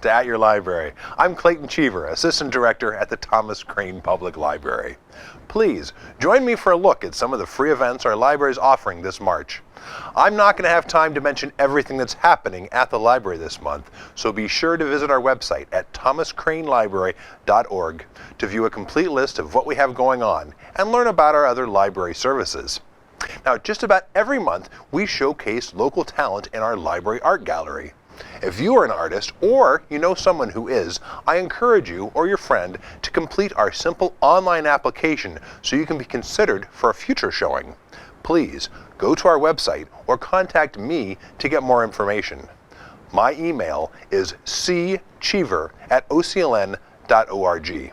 to At Your Library. I'm Clayton Cheever, Assistant Director at the Thomas Crane Public Library. Please join me for a look at some of the free events our library is offering this March. I'm not going to have time to mention everything that's happening at the library this month, so be sure to visit our website at thomascranelibrary.org to view a complete list of what we have going on and learn about our other library services. Now, just about every month, we showcase local talent in our library art gallery. If you are an artist or you know someone who is, I encourage you or your friend to complete our simple online application so you can be considered for a future showing. Please go to our website or contact me to get more information. My email is ccheever@ocln.org.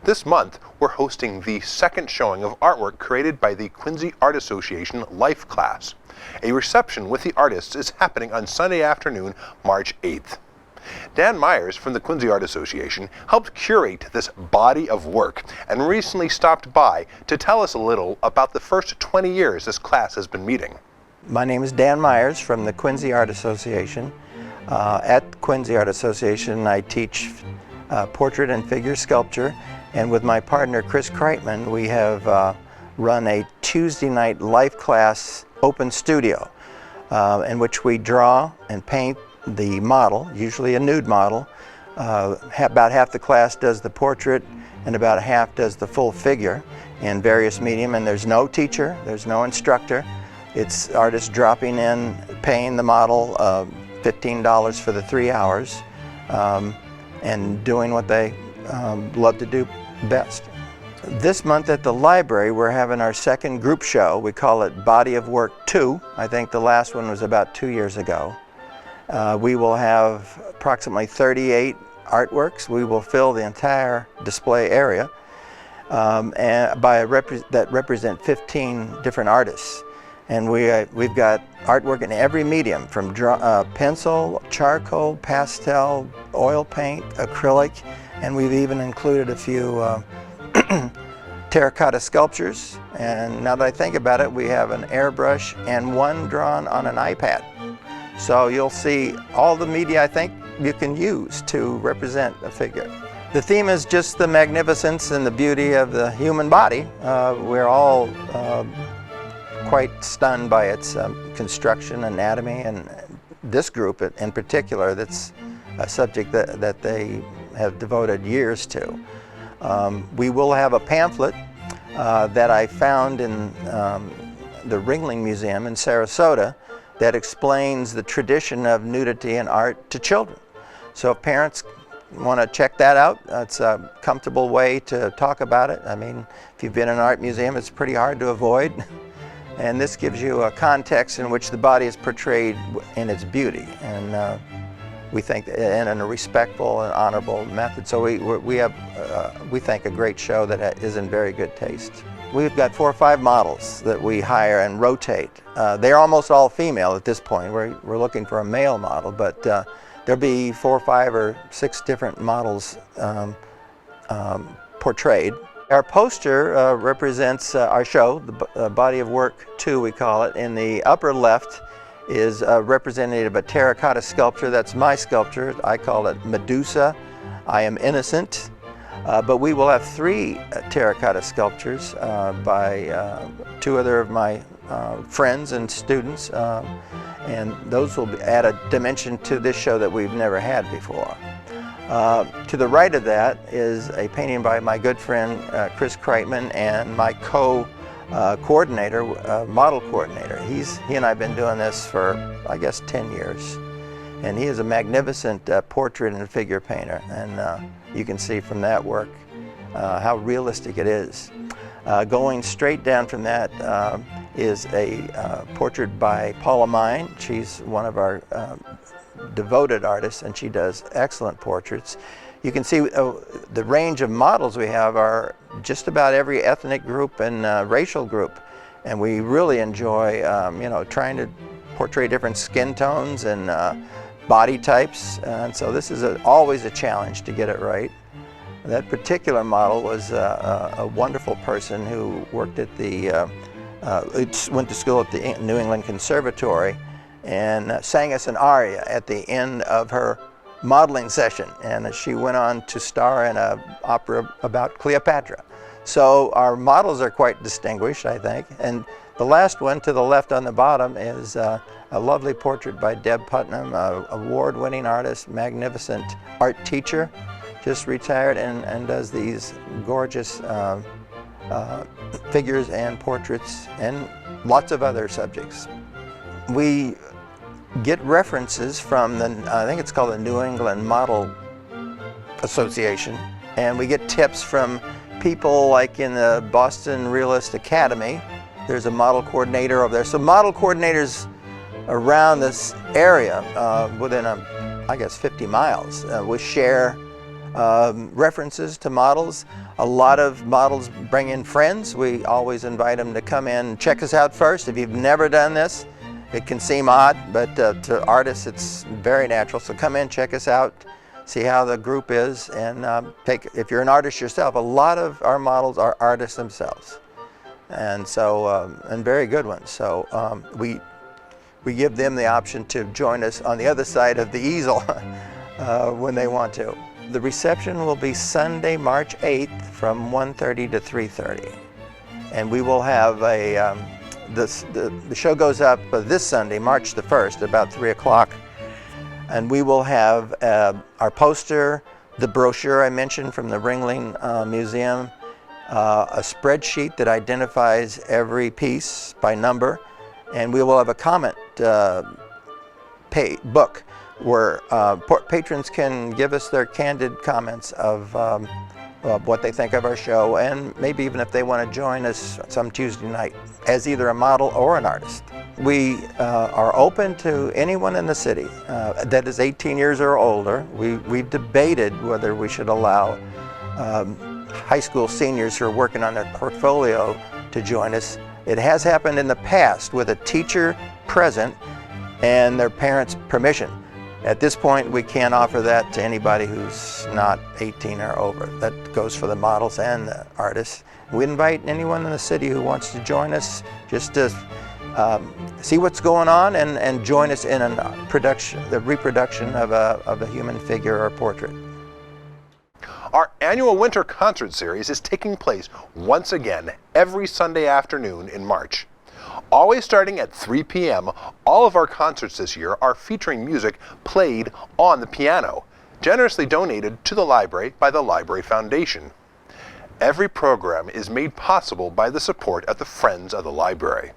This month, we're hosting the second showing of artwork created by the Quincy Art Association Life Class. A reception with the artists is happening on Sunday afternoon, March 8th. Dan Myers from the Quincy Art Association helped curate this body of work and recently stopped by to tell us a little about the first 20 years this class has been meeting. My name is Dan Myers from the Quincy Art Association. At Quincy Art Association, I teach portrait and figure sculpture, and with my partner Chris Kreitman, we have run a Tuesday night life class open studio in which we draw and paint the model, usually a nude model. About half the class does the portrait and about half does the full figure in various medium, and there's no teacher, there's no instructor. It's artists dropping in, paying the model $15 for the 3 hours, and doing what they love to do best. This month at the library, we're having our second group show. We call it Body of Work 2. I think the last one was about 2 years ago. We will have approximately 38 artworks. We will fill the entire display area that represent 15 different artists. And we've got artwork in every medium, from pencil, charcoal, pastel, oil paint, acrylic, and we've even included a few terracotta sculptures. And now that I think about it, we have an airbrush and one drawn on an iPad. So you'll see all the media I think you can use to represent a figure. The theme is just the magnificence and the beauty of the human body. We're all quite stunned by its construction, anatomy, and this group in particular, that's a subject that they have devoted years to. We will have a pamphlet that I found in the Ringling Museum in Sarasota that explains the tradition of nudity in art to children. So if parents want to check that out, it's a comfortable way to talk about it. I mean, if you've been in an art museum, it's pretty hard to avoid. And this gives you a context in which the body is portrayed in its beauty, and we think in a respectful and honorable method. So we have, we think, a great show that is in very good taste. We've got 4 or 5 models that we hire and rotate. They're almost all female at this point. We're looking for a male model, but there'll be 4 or 5 or 6 different models portrayed. Our poster represents our show, the Body of Work 2, we call it. In the upper left is representative of a terracotta sculpture. That's my sculpture. I call it Medusa, I Am Innocent. But we will have 3 terracotta sculptures by 2 other of my friends and students, and those will add a dimension to this show that we've never had before. To the right of that is a painting by my good friend Chris Kreitman and my co-coordinator, model coordinator. He and I have been doing this for, I guess, 10 years. And he is a magnificent portrait and figure painter. And you can see from that work how realistic it is. Going straight down from that is a portrait by Paula Mine. She's one of our devoted artists, and she does excellent portraits. You can see the range of models we have are just about every ethnic group and racial group, and we really enjoy trying to portray different skin tones and body types, and so this is always a challenge to get it right. That particular model was a wonderful person who worked at the went to school at the New England Conservatory and sang us an aria at the end of her modeling session, and she went on to star in an opera about Cleopatra. So our models are quite distinguished, I think. And the last one to the left on the bottom is a lovely portrait by Deb Putnam, an award-winning artist, magnificent art teacher, just retired, and does these gorgeous figures and portraits and lots of other subjects. We get references from I think it's called the New England Model Association, and we get tips from people like in the Boston Realist Academy. There's a model coordinator over there. So model coordinators around this area, within I guess 50 miles, we share references to models. A lot of models bring in friends. We always invite them to come in and check us out first. If you've never done this, it can seem odd, but to artists it's very natural. So come in, check us out, see how the group is, and if you're an artist yourself, a lot of our models are artists themselves, and so and very good ones. So we give them the option to join us on the other side of the easel when they want to. The reception will be Sunday, March 8th from 1:30 to 3:30, and we will have the show goes up this Sunday, March the 1st, about 3 o'clock, and we will have our poster, the brochure I mentioned from the Ringling Museum, a spreadsheet that identifies every piece by number, and we will have a comment book where patrons can give us their candid comments of what they think of our show, and maybe even if they want to join us some Tuesday night as either a model or an artist. We are open to anyone in the city that is 18 years or older. We've debated whether we should allow high school seniors who are working on their portfolio to join us. It has happened in the past with a teacher present and their parents' permission. At this point, we can't offer that to anybody who's not 18 or over. That goes for the models and the artists. We invite anyone in the city who wants to join us just to see what's going on and join us in the reproduction of a human figure or portrait. Our annual winter concert series is taking place once again every Sunday afternoon in March. Always starting at 3 p.m., all of our concerts this year are featuring music played on the piano, generously donated to the library by the Library Foundation. Every program is made possible by the support of the Friends of the Library.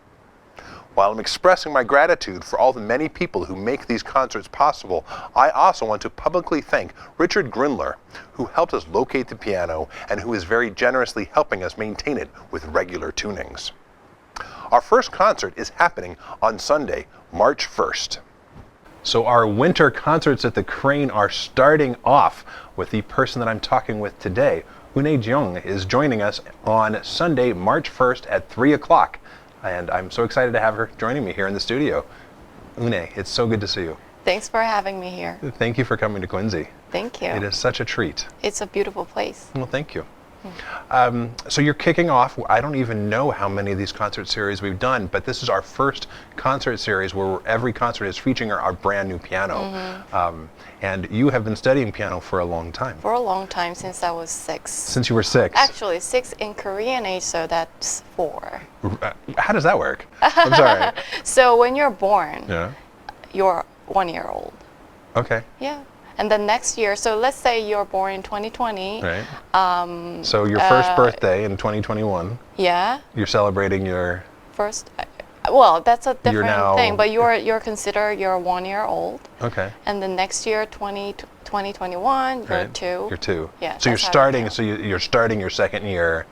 While I'm expressing my gratitude for all the many people who make these concerts possible, I also want to publicly thank Richard Grindler, who helped us locate the piano and who is very generously helping us maintain it with regular tunings. Our first concert is happening on Sunday, March 1st. So our winter concerts at the Crane are starting off with the person that I'm talking with today. Une Jeong is joining us on Sunday, March 1st at 3 o'clock. And I'm so excited to have her joining me here in the studio. Une, it's so good to see you. Thanks for having me here. Thank you for coming to Quincy. Thank you. It is such a treat. It's a beautiful place. Well, thank you. So you're kicking off, I don't even know how many of these concert series we've done, but this is our first concert series where every concert is featuring our brand new piano. Mm-hmm. And you have been studying piano for a long time. For a long time, since I was 6. Since you were 6? Actually, 6 in Korean age, so that's 4. How does that work? I'm sorry. So when you're born, yeah, you're 1 year old. Okay. Yeah. And then next year, so let's say you're born in 2020. Right. So your first birthday in 2021. Yeah. You're celebrating your first. Well, that's a different thing. But you're considered you're 1 year old. Okay. And then next year, 2021, you're right. 2. You're 2. Yeah. So you're starting. So you're starting your second year.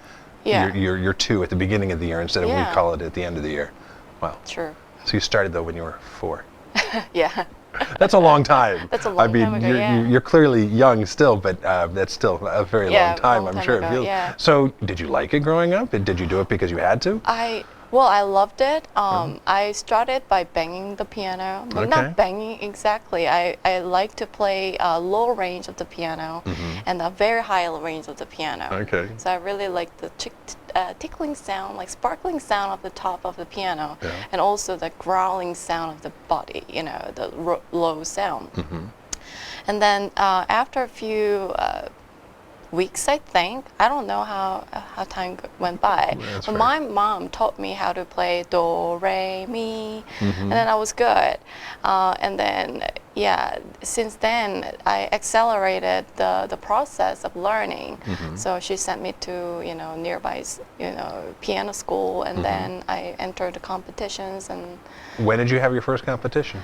Yeah. You're 2 at the beginning of the year instead of we call it at the end of the year. Wow. True. So you started though when you were 4. Yeah. That's a long time. That's a long time ago, you're clearly young still, but that's still a very long time, I'm sure. Ago, So, did you like it growing up? Did you do it because you had to? I loved it. I started by banging the piano. Well, not banging exactly. I like to play low range of the piano and a very high range of the piano. Okay. So I really like the tickling sound, like sparkling sound of the top of the piano, and also the growling sound of the body, the low sound. And then after a few weeks, I think. I don't know how time went by. That's But right. my mom taught me how to play do, re, mi, and then I was good. And then, yeah, since then, I accelerated the process of learning. So she sent me to, nearby, piano school, and then I entered the competitions, and When did you have your first competition?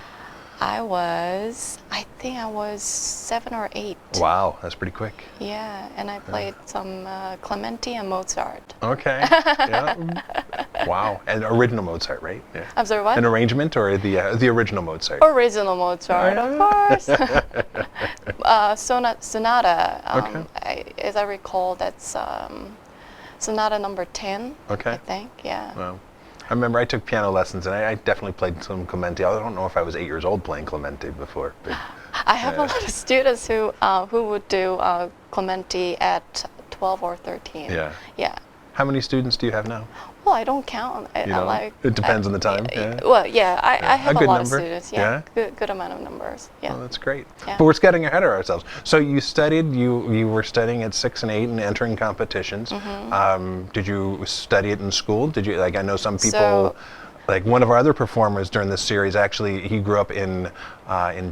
I think I was 7 or 8. Wow, that's pretty quick. Yeah, and I played some Clementi and Mozart. Okay. Yeah. Wow. And original Mozart, right? Yeah. I'm sorry, what? An arrangement or the original Mozart? Original Mozart, of course. Sonata. As I recall, that's Sonata number 10. Okay. I think, yeah. Wow. I remember I took piano lessons, and I definitely played some Clementi. I don't know if I was 8 years old playing Clementi before. But I have a lot of students who would do Clementi at 12 or 13. Yeah. Yeah. How many students do you have now? Well, I don't count. I know? like. It depends on the time, yeah. Well, yeah, I have A a good lot number? of students. Yeah? Good amount of numbers. Yeah. Oh, that's great. Yeah. But we're getting ahead of ourselves. So you studied, you were studying at 6 and 8 and entering competitions. Did you study it in school? Did you, like, I know some people, So- like one of our other performers during this series, actually, he grew up in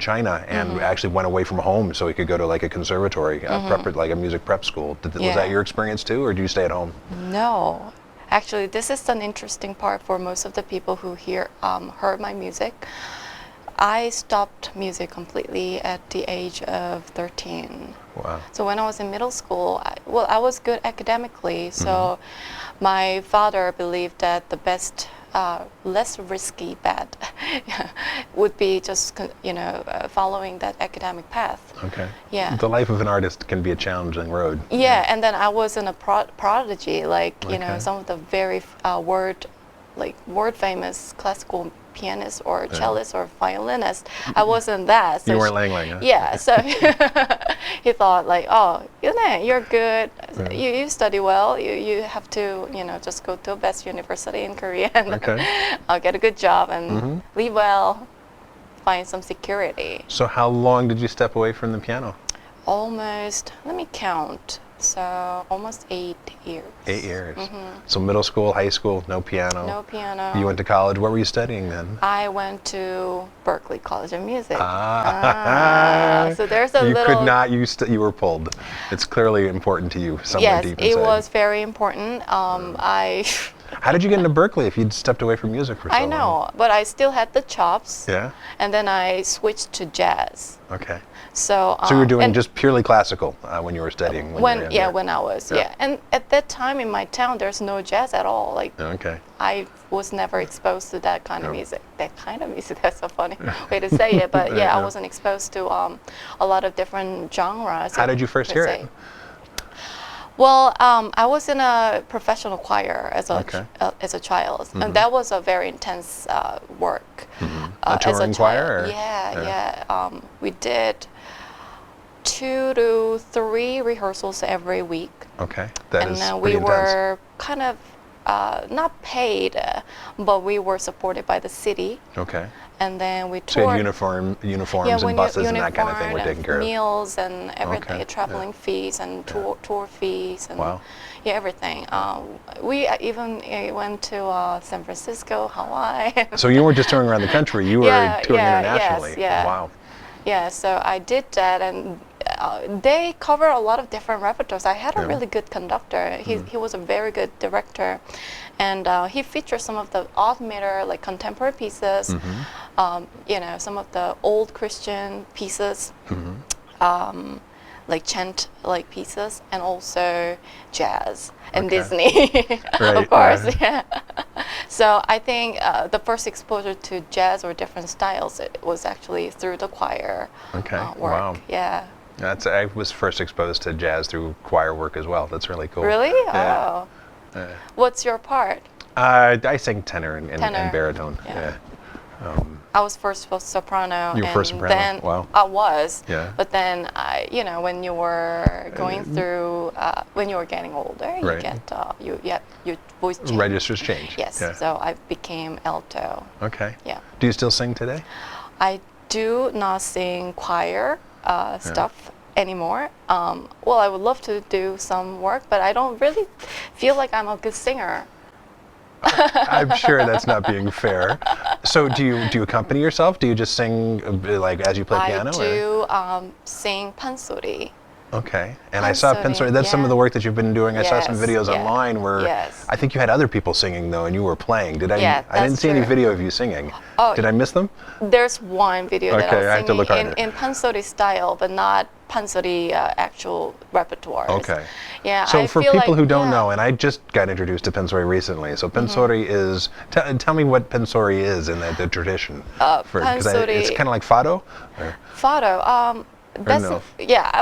China and actually went away from home so he could go to like a conservatory, like a music prep school. Was Yeah. that your experience too, or do you stay at home? No, actually, this is an interesting part for most of the people who heard my music. I stopped music completely at the age of 13. Wow. So when I was in middle school, I was good academically. So my father believed that the best, less risky bet would be just, following that academic path. Okay. Yeah. The life of an artist can be a challenging road. Yeah, and then I was in a prodigy, like, Okay. some of the very word famous classical pianists or cellists or violinists. I wasn't that. So You weren't Lang Lang, huh? Yeah, so he thought like, oh, you're good. You study well. You have to, just go to the best university in Korea and Okay. get a good job and live well, find some security. So how long did you step away from the piano? Almost, let me count. So almost 8 years. 8 years. So middle school, high school, no piano. No piano. You went to college. What were you studying then? I went to Berklee College of Music. So there's a you little. could not. You were pulled. It's clearly important to you somewhere Yes, deep inside. it was very important. How did you get into Berkeley if you'd stepped away from music for so I long? know, but I still had the chops. Yeah. And then I switched to jazz. Okay. So. So you were doing and just purely classical when you were studying. When you were younger. when I was Yeah. And at that time in my town, there's no jazz at all. Like Okay. I was never exposed to that kind of No. music. That kind of music. That's a funny way to say it, but yeah, I wasn't exposed to a lot of different genres. How did you first hear it? Well, I was in a professional choir as Okay. a child, and that was a very intense work. A as touring child. choir? Or? Yeah. We did 2 to 3 rehearsals every week, Okay. That and is then pretty we intense. were kind of not paid, but we were supported by the city. Okay. And then we So you toured. had uniforms Yeah, and when buses you and that kind of thing were taken care of. meals and everything, Okay, traveling fees and tour fees and Wow. yeah, everything. We even went to San Francisco, Hawaii. So you weren't just touring around the country, you were touring internationally. Yes, yeah. Wow. Yeah, so I did that, and they cover a lot of different repertoires. I had a really good conductor. He was a very good director, and he featured some of the odd meter, like contemporary pieces, some of the old Christian pieces, like chant like pieces, and also jazz and Okay. Disney, Right, of course. right. Yeah. So I think the first exposure to jazz or different styles it was actually through the choir Okay, work. wow. Yeah. I was first exposed to jazz through choir work as well. That's really cool. Really? Yeah. Oh. What's your part? I sang tenor and Tenor. baritone. Yeah. Yeah. I was first soprano. You were and first soprano? Then Wow. I was. Yeah. But then, when you were going through, when you were getting older, you Right. get your voice change. Registers change. Yes. Yeah. So I became alto. Okay. Yeah. Do you still sing today? I do not sing choir, stuff anymore. Well, I would love to do some work, but I don't really feel like I'm a good singer. I'm sure that's not being fair. So do you accompany yourself? Do you just sing like as you play piano? I do sing pansori. Okay. And I saw Pansori, Pansori. That's some of the work that you've been doing. I saw some Yes, videos yeah, online where yes. I think you had other people singing though, and you were playing. Did I? Yeah, I didn't that's see any true. video of you singing. Oh, Did I miss them? There's one video that Okay, I I have to was look singing harder. in pansori style, but not pansori actual repertoire. Okay. Yeah. So I for feel people like, who don't yeah. know, and I just got introduced to Pansori recently. So Pansori is. Tell me what Pansori is in the tradition. Pansori- it's kind of like fado. Or- Fado. That's no?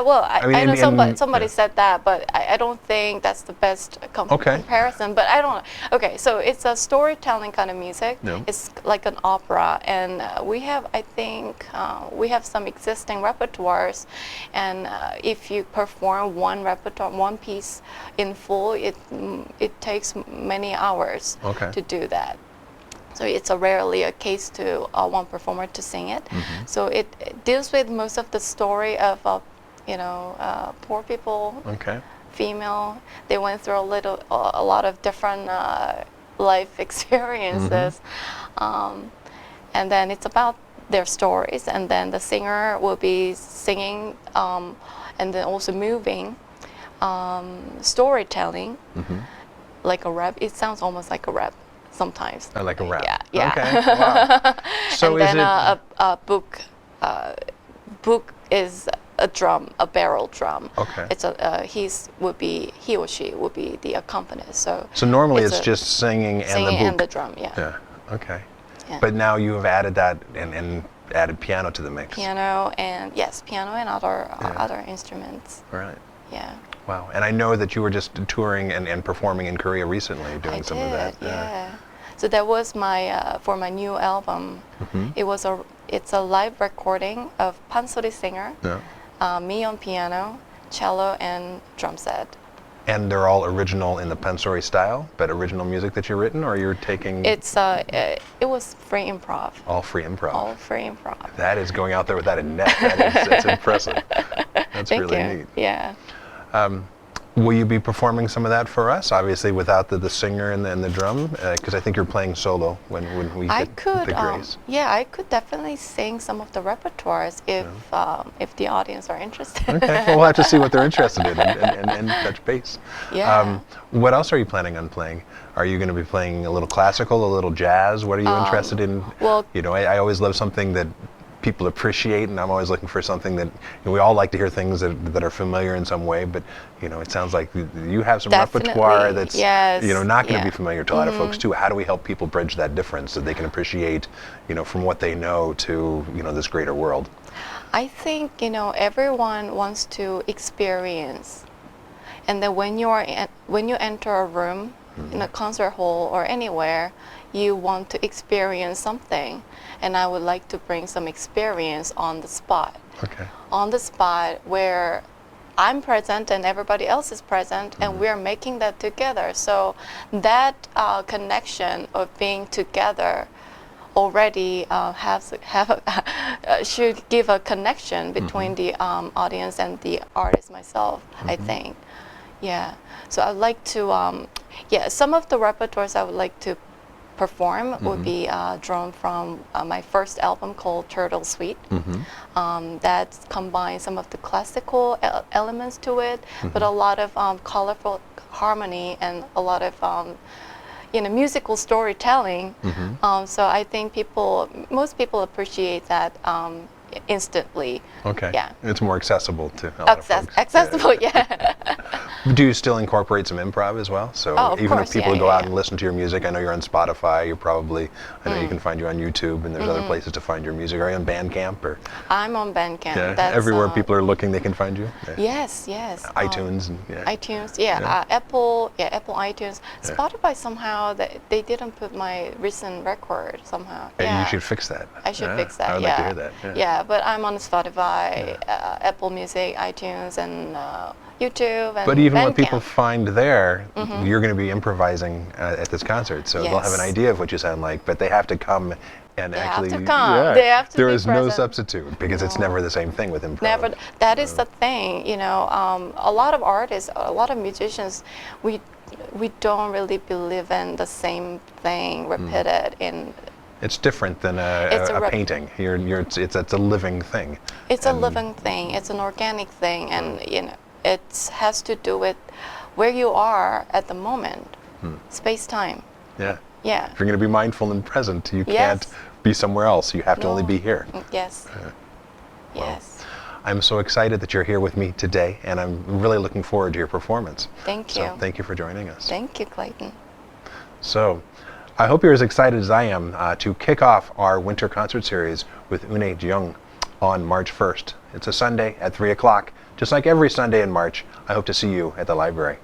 Well, I mean, know in- somebody yeah. said that, but I don't think that's the best Okay. comparison. But I don't know. Okay, so it's a storytelling kind of music. Yeah. It's like an opera, and we have, I think, we have some existing repertoires, and if you perform one piece in full, it takes many hours Okay. to do that. So it's rarely a case to one performer to sing it. So it deals with most of the story of, poor people, Okay. female. They went through a lot of different life experiences, and then it's about their stories. And then the singer will be singing, and then also moving, storytelling, like a rap. It sounds almost like a rap. Sometimes. Like a rap. Yeah. Okay. Wow. So and is then it? a book is a drum, a barrel drum. Okay. It's he or she would be the accompanist. So Normally it's a just singing and the singing book. and the drum. Yeah. Yeah. Okay. Yeah. But now you have added that and added piano to the mix. Piano and other instruments. Right. Yeah. Wow. And I know that you were just touring and performing in Korea recently, doing I some did, of that. yeah. So that was my for my new album. It's a live recording of Pansori singer, me on piano, cello, and drum set. And they're all original in the Pansori style, but original music that you've written, or you're taking It was free improv. all free improv. All free improv. That is going out there without a net. That's impressive. That's Thank really you. neat. Yeah. Will you be performing some of that for us? Obviously, without the singer and the drum, because I think you're playing solo when we I get could, the Grace. I could definitely sing some of the repertoires if the audience are interested. Okay, well, we'll have to see what they're interested in and touch base. Yeah. What else are you planning on playing? Are you going to be playing a little classical, a little jazz? What are you interested in? well- I always love something that people appreciate, and I'm always looking for something that we all like to hear things that are familiar in some way. But it sounds like you have some repertoire that's yes, not going to yeah. be familiar to a lot of folks too. How do we help people bridge that difference so they can appreciate from what they know to this greater world? I think everyone wants to experience, and then when you enter a room in a concert hall or anywhere, you want to experience something, and I would like to bring some experience on the spot. Okay. On the spot where I'm present and everybody else is present, and we're making that together. So that connection of being together already should give a connection between the audience and the artist myself, I think. Yeah. So I'd like to, some of the repertoires I would like to perform would be drawn from my first album called Turtle Suite. That combines some of the classical elements to it, but a lot of colorful harmony and a lot of musical storytelling. So I think most people appreciate that instantly. Okay. Yeah. It's more accessible to a lot of folks. Accessible, yeah. Do you still incorporate some improv as well? So of even course, if people yeah, go yeah, out yeah. and listen to your music, I know you're on Spotify. I know you can find you on YouTube, and there's other places to find your music. Are you on Bandcamp or? I'm on Bandcamp. Yeah, That's, everywhere people are looking, they can find you. Yeah. Yes. iTunes. And, iTunes, Yeah. Apple iTunes. Spotify somehow they didn't put my recent record somehow. Hey, Yeah. you should fix that. I should Yeah, fix that. I would yeah. like to hear that. Yeah, but I'm on Spotify, Apple Music, iTunes, and YouTube. And But even what Bandcamp. people find there, you're going to be improvising at this concert, so they'll have an Yes. idea of what you sound like, but they have to come And They actually, have to come. They have to there be is no present. substitute because it's never the same thing with improv. Never. That is the thing, you know. A lot of artists, a lot of musicians, we don't really believe in the same thing repeated in. It's different than a painting. It's a living thing. It's a living thing. It's an organic thing, and you know, it has to do with where you are at the moment, space time. Yeah. Yeah. If you're going to be mindful and present, you Yes. can't be somewhere else. You have to only No. be here. Yes. Yes. I'm so excited that you're here with me today, and I'm really looking forward to your performance. Thank you. So thank you for joining us. Thank you, Clayton. So I hope you're as excited as I am to kick off our winter concert series with Une Jeong on March 1st. It's a Sunday at 3 o'clock. Just like every Sunday in March, I hope to see you at the library.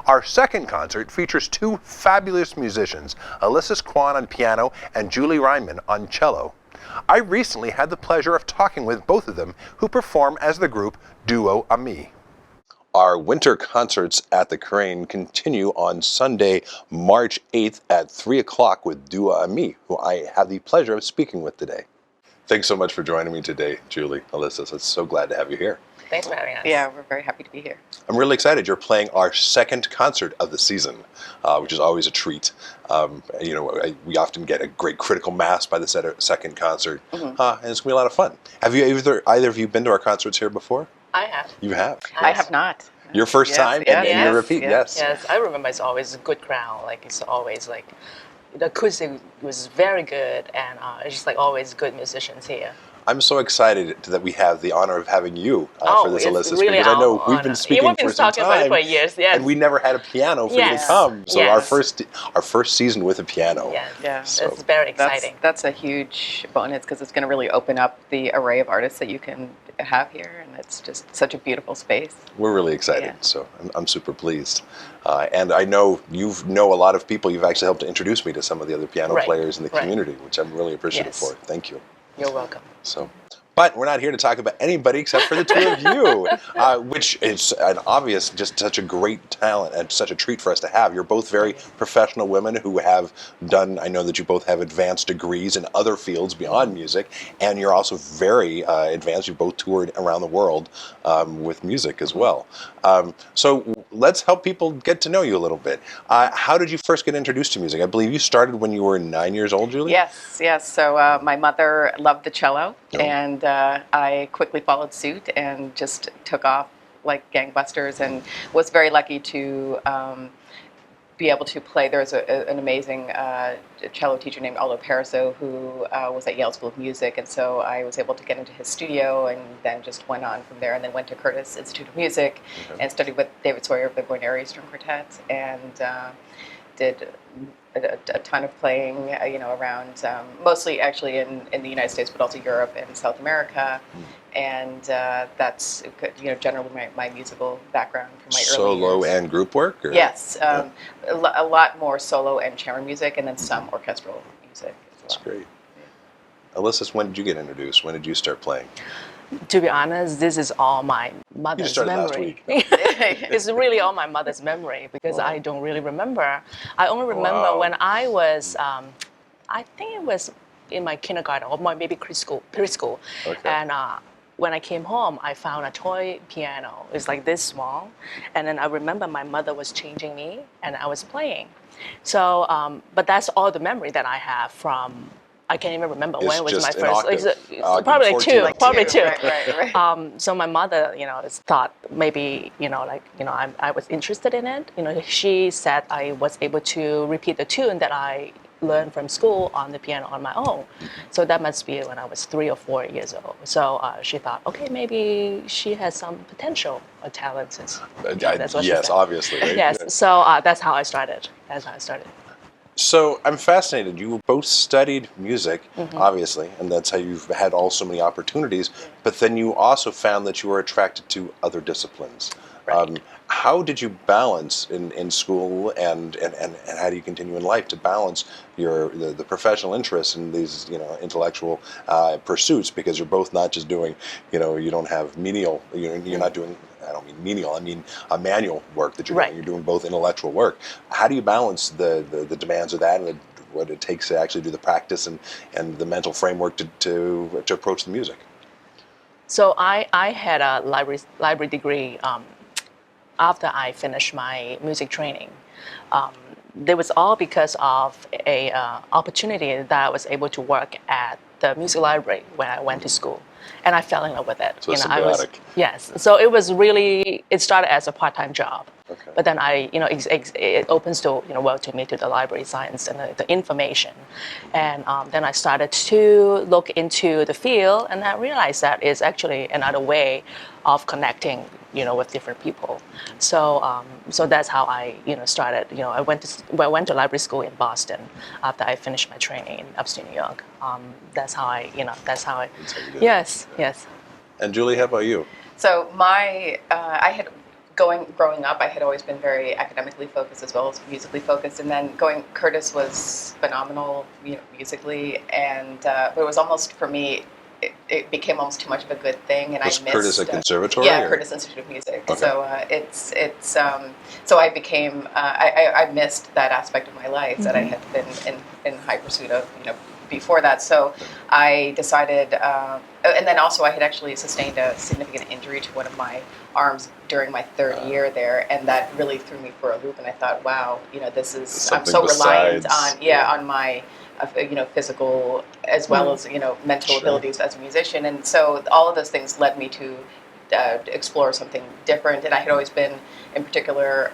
Our second concert features two fabulous musicians, Alyssis Kwan on piano and Julie Ryman on cello. I recently had the pleasure of talking with both of them, who perform as the group Duo Ami. Our winter concerts at the Crane continue on Sunday, March 8th at 3 o'clock with Duo Ami, who I have the pleasure of speaking with today. Thanks so much for joining me today, Julie, Alyssis. I'm so glad to have you here. Thanks for having us. Yeah, we're very happy to be here. I'm really excited. You're playing our second concert of the season, which is always a treat. We often get a great critical mass by the second concert, and it's going to be a lot of fun. Have you either of you been to our concerts here before? I have. You have? I have not. Your first time, and you repeat, yes. Yes, I remember it's always a good crowd. Like, it's always like, the acoustic was very good, and it's just like always good musicians here. I'm so excited that we have the honor of having you for this, Alyssa, really because I know our we've been honor. speaking We've been for some talking about it time, for years, yes. and we never had a piano for you to Yes. come. So Yes. our first season with a piano. Yes, Yeah. So it's very exciting. That's a huge bonus because it's going to really open up the array of artists that you can have here, and it's just such a beautiful space. We're really excited, Yeah. so I'm super pleased. And I know you know a lot of people. You've actually helped to introduce me to some of the other piano Right, players in the right. community, which I'm really appreciative Yes. for. Thank you. You're welcome. So, but we're not here to talk about anybody except for the two of you, which is an obvious, just such a great talent and such a treat for us to have. You're both very professional women who have done, I know that you both have advanced degrees in other fields beyond music, and you're also very advanced. You both toured around the world with music as well. So let's help people get to know you a little bit. How did you first get introduced to music? I believe you started when you were 9 years old, Julie? Yes. So my mother loved the cello, Oh. and I quickly followed suit and just took off like gangbusters, and was very lucky to be able to play. There was an amazing cello teacher named Aldo Pariso who was at Yale School of Music, and so I was able to get into his studio, and then just went on from there, and then went to Curtis Institute of Music and studied with David Sawyer of the Guarneri String Quartet, and did a ton of playing, around, mostly actually in the United States, but also Europe and South America. And that's, generally my musical background from my early years. Solo and group work? Or? Yes, a lot more solo and chamber music, and then some orchestral music as That's well. great. Alyssa, when did you get introduced? When did you start playing? To be honest, this is all my mother's started last memory. week. It's really all my mother's memory because I don't really remember. I only remember Wow. when I was, I think it was in my kindergarten or maybe preschool. Okay. And when I came home, I found a toy piano. It's like this small. And then I remember my mother was changing me and I was playing. So, but that's all the memory that I have from, I can't even remember It's when was just my an first. octave. Octave, Probably 14. two. Probably two. Right. So my mother, thought maybe, I was interested in it. She said I was able to repeat the tune that I learned from school on the piano on my own. So that must be when I was 3 or 4 years old. So she thought, okay, maybe she has some potential or talent. Since that's what she Yes, said. obviously. Right? Yes. So that's how I started. So I'm fascinated. You both studied music, Mm-hmm. obviously, and that's how you've had so many opportunities. But then you also found that you were attracted to other disciplines. Right. How did you balance in school and how do you continue in life to balance the professional interests and these intellectual pursuits? Because you're both not just doing you don't have menial. You're not doing. I don't mean menial. I mean manual work that you're Right. doing. You're doing both intellectual work. How do you balance the demands of that and what it takes to actually do the practice and the mental framework to approach the music? So I had a library degree after I finished my music training. It was all because of a opportunity that I was able to work at the music library when I went to school, and I fell in love with it. So symbiotic. Yes. So it was really. It started as a part-time job, Okay. but then it opens to to me to the library science and the information, and then I started to look into the field, and I realized that it's actually another way of connecting with different people. So that's how I started. I went to library school in Boston after I finished my training in upstate New York. That's how I. That's how you did it. Yes. And Julie, how about you? So growing up, I had always been very academically focused as well as musically focused, and then Curtis was phenomenal, musically, and but it was almost for me. It became almost too much of a good thing, and Was I missed. Curtis a conservatory? Yeah, or? Curtis Institute of Music. Okay. So so I became I missed that aspect of my life that I had been in high pursuit of before that. So I decided, and then also I had actually sustained a significant injury to one of my arms during my third year there, and that really threw me for a loop. And I thought, wow, this is I'm so reliant on my physical as well as mental abilities as a musician, and so all of those things led me to explore something different. And I had always been, in particular,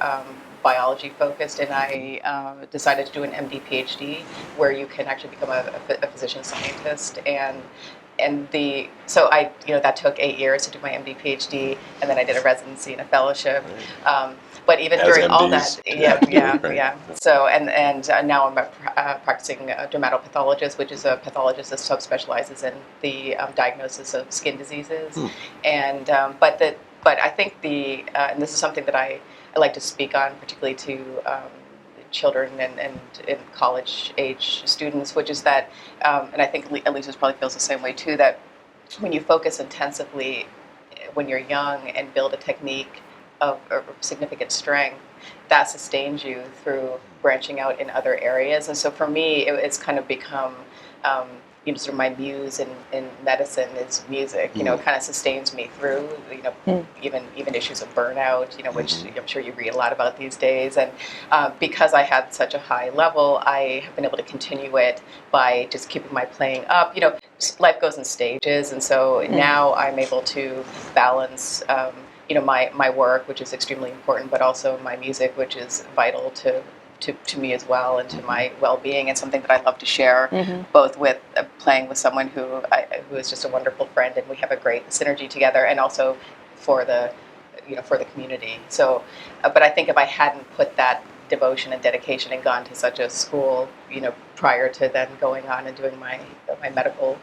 biology focused, and I decided to do an MD PhD where you can actually become a physician scientist. So I that took 8 years to do my MD PhD, and then I did a residency and a fellowship. But even during MDs, all that, So and now I'm a practicing dermatopathologist, which is a pathologist that subspecializes in the diagnosis of skin diseases. And but I think and this is something that I like to speak on, particularly to children and college age students, which is that, and I think Elisa probably feels the same way too, that when you focus intensively when you're young and build a technique of significant strength, that sustains you through branching out in other areas. And so for me, it's kind of become sort of my muse in medicine is music. It kind of sustains me through, even issues of burnout, which I'm sure you read a lot about these days. And because I had such a high level, I have been able to continue it by just keeping my playing up. Life goes in stages, and so now I'm able to balance, my work, which is extremely important, but also my music, which is vital to me as well, and to my well-being, and something that I love to share, both with playing with someone who is just a wonderful friend, and we have a great synergy together, and also for the community. So, but I think if I hadn't put that devotion and dedication and gone to such a school, prior to then going on and doing my medical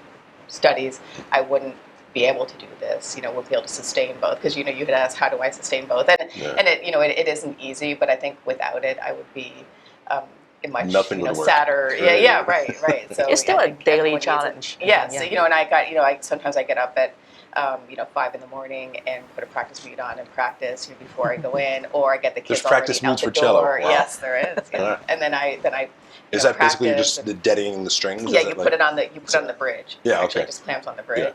studies, I wouldn't be able to do this, we'll be able to sustain both, because you had asked, how do I sustain both, and it isn't easy, but I think without it I would be much sadder. Right. So it's still a daily challenge. Yes, and I got sometimes I get up at 5 in the morning and put a practice mute on and practice before I go in, or I get the kids There's practice already out mutes the for cello. door. Wow. Yes, there is. Yeah. And then I is that basically just the deadening the strings? Yeah, you put it on the bridge. Yeah, Actually, it just clamps on the bridge. Yeah.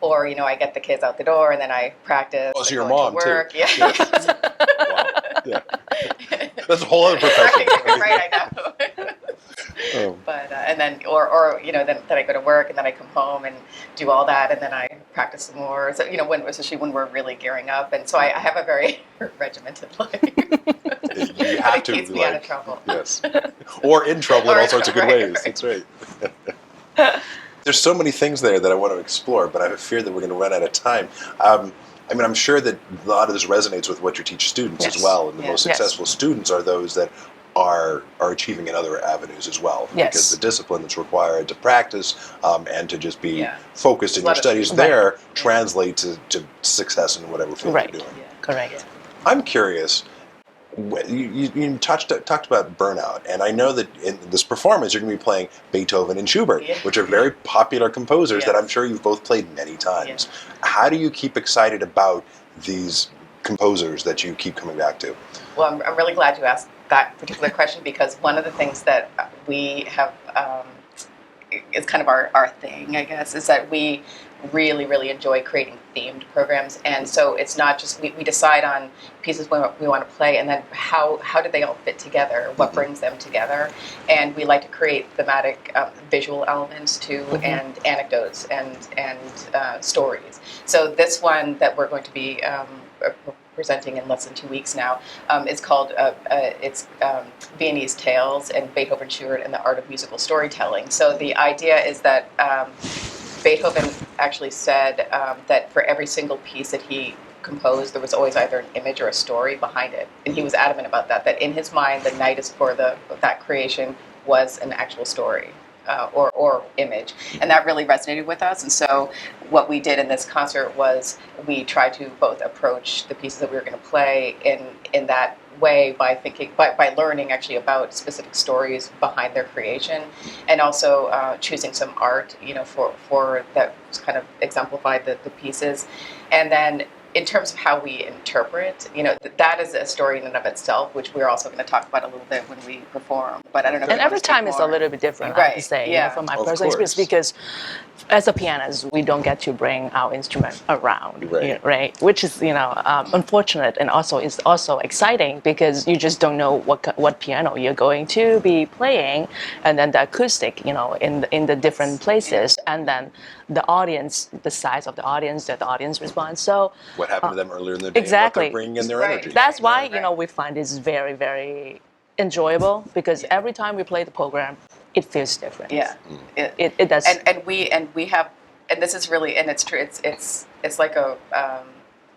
Or I get the kids out the door and then I practice. Oh, so your mom to too? Yeah. Wow. Yeah. That's a whole other profession. Right, I know. But and then then I go to work and then I come home and do all that and then I practice some more. So especially when we're really gearing up, and so I have a very regimented life. You have to keeps me out of trouble. Yes, or in trouble in all sorts of good ways. Right. That's right. There's so many things there that I want to explore, but I have a fear that we're going to run out of time. I'm sure that a lot of this resonates with what you teach students as well, and the most successful students are those that are achieving in other avenues as well, because the discipline that's required to practice and to just be focused in your studies there translates to success in whatever field you're doing. Yeah. Correct. I'm curious. You talked about burnout, and I know that in this performance you're going to be playing Beethoven and Schubert, which are very popular composers that I'm sure you've both played many times. How do you keep excited about these composers that you keep coming back to? Well, I'm really glad you asked that particular question, because one of the things that we have is kind of our thing, I guess, is that we really, really enjoy creating themed programs. And so it's not just, we decide on pieces we want to play, and then how do they all fit together, what brings them together. And we like to create thematic visual elements too, and anecdotes and stories. So this one that we're going to be presenting in less than 2 weeks now is called Viennese Tales and Beethoven, Schubert, and the Art of Musical Storytelling. So the idea is that Beethoven actually said that for every single piece that he composed, there was always either an image or a story behind it. And he was adamant about that in his mind, the nidus for that creation was an actual story. Or image, and that really resonated with us. And so what we did in this concert was we tried to both approach the pieces that we were going to play in that way by learning actually about specific stories behind their creation, and also choosing some art for that kind of exemplified the pieces, and then in terms of how we interpret, that is a story in and of itself, which we're also going to talk about a little bit when we perform. But I don't know. And every time is a little bit different, I have to Right, say, yeah. from my Of personal experience, course. because as a pianist, we don't get to bring our instrument around, Right. right? Which is, unfortunate, and also is also exciting because you just don't know what piano you're going to be playing, and then the acoustic, in the different places, and then the audience, the size of the audience, the audience response. So What happened to them earlier in the day? exactly. And what they're bringing in their Right. energy. That's why Right. we find this very, very enjoyable, because every time we play the program, it feels different. Yeah. It does. And we have, and this is really, and it's true. It's like a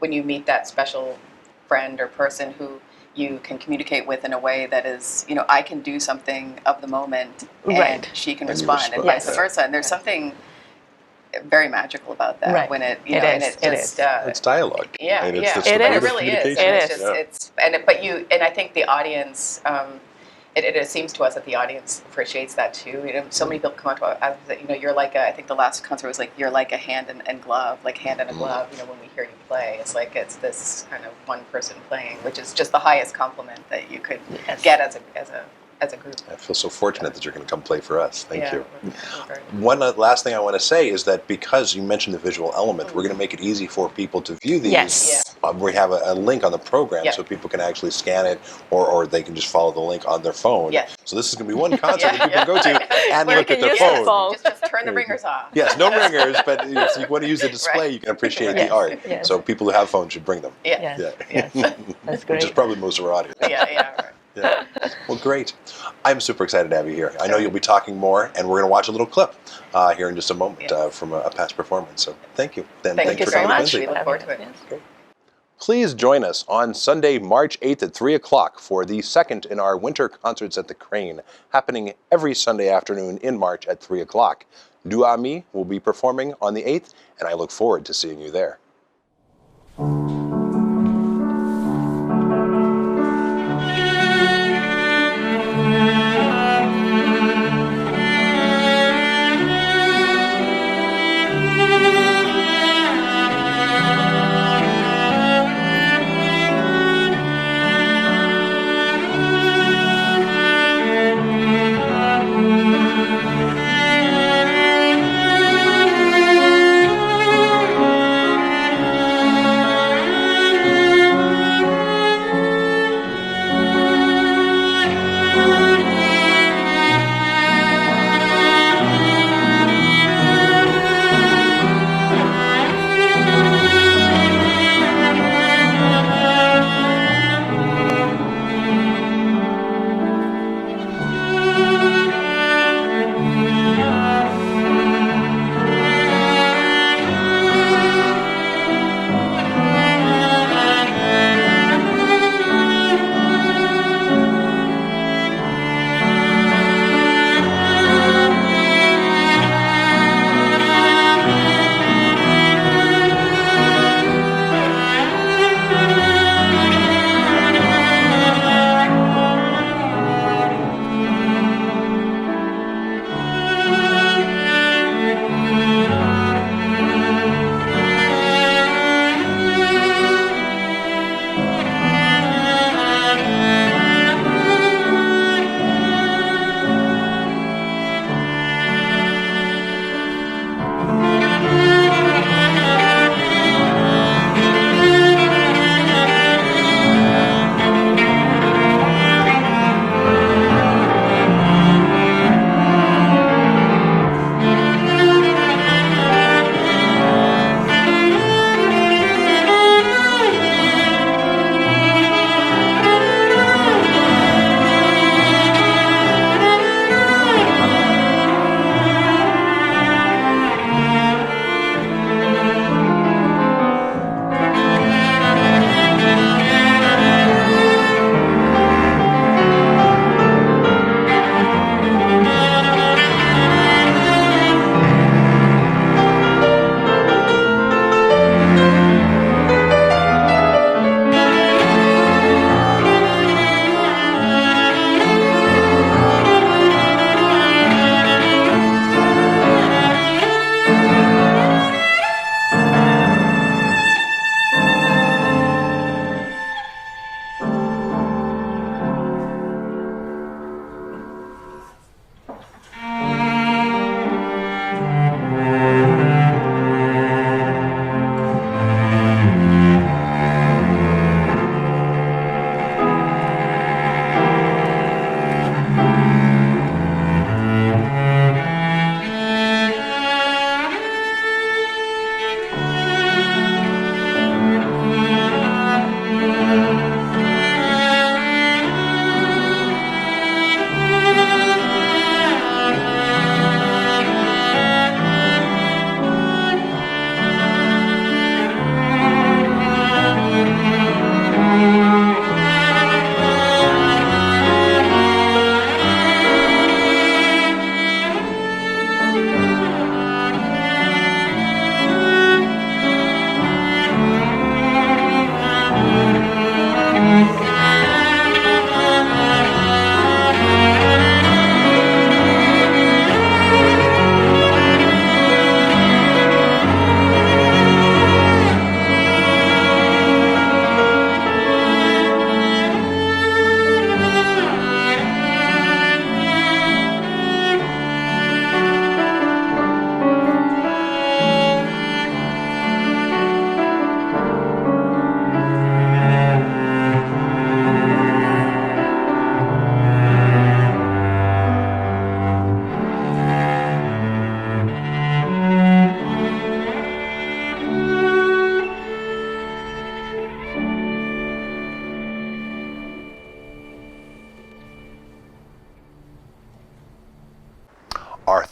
when you meet that special friend or person who you can communicate with in a way that is, I can do something of the moment, and Right. she can And you respond, and respond. vice Yes. versa. And there's something very magical about that Right. when it, It and is, it it just, is. It's dialogue. yeah, And it's yeah, just the It mode is. of it really is. communication. And It it's is. just, and I think the audience, it seems to us that the audience appreciates that too. So many people come up to us that, you're like I think the last concert was like, you're like a hand and glove, like hand in a glove. When we hear you play, it's like it's this kind of one person playing, which is just the highest compliment that you could Yes. get as a group. I feel so fortunate that you're going to come play for us. Thank Yeah, you. we're very- One last thing I want to say is that because you mentioned the visual element, we're going to make it easy for people to view these. Yes. We have a link on the program Yeah. so people can actually scan it, or they can just follow the link on their phone. Yes. So this is going to be one concert that Yeah, people can go to and Where look you at can their use phone. your phone. Just turn the ringers off. Yes, no ringers, but if you want to use the display, Right. you can appreciate Yes, the art. yes. So people who have phones should bring them. Yeah. Yes. Yeah. Yes. That's great. Which is probably most of our audience. Yeah. Right. Yeah. Well, great. I'm super excited to have you here. I know you'll be talking more, and we're going to watch a little clip here in just a moment Yes. from a past performance. So thank you. Then Thank thanks you for so coming to much. Quincy. We look forward to it. Yes. Please join us on Sunday, March 8th at 3 o'clock for the second in our winter concerts at the Crane, happening every Sunday afternoon in March at 3 o'clock. Du Ami will be performing on the 8th, and I look forward to seeing you there.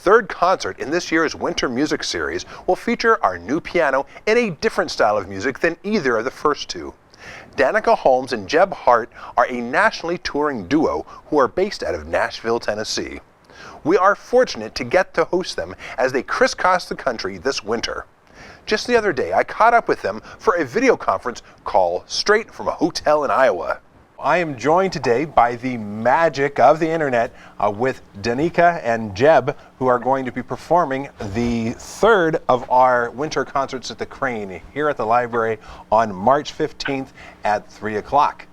third concert in this year's Winter Music Series will feature our new piano in a different style of music than either of the first two. Danica Holmes and Jeb Hart are a nationally touring duo who are based out of Nashville, Tennessee. We are fortunate to get to host them as they crisscross the country this winter. Just the other day, I caught up with them for a video conference call straight from a hotel in Iowa. I am joined today by the magic of the internet with Danica and Jeb, who are going to be performing the third of our winter concerts at the Crane here at the library on March 15th at 3 o'clock.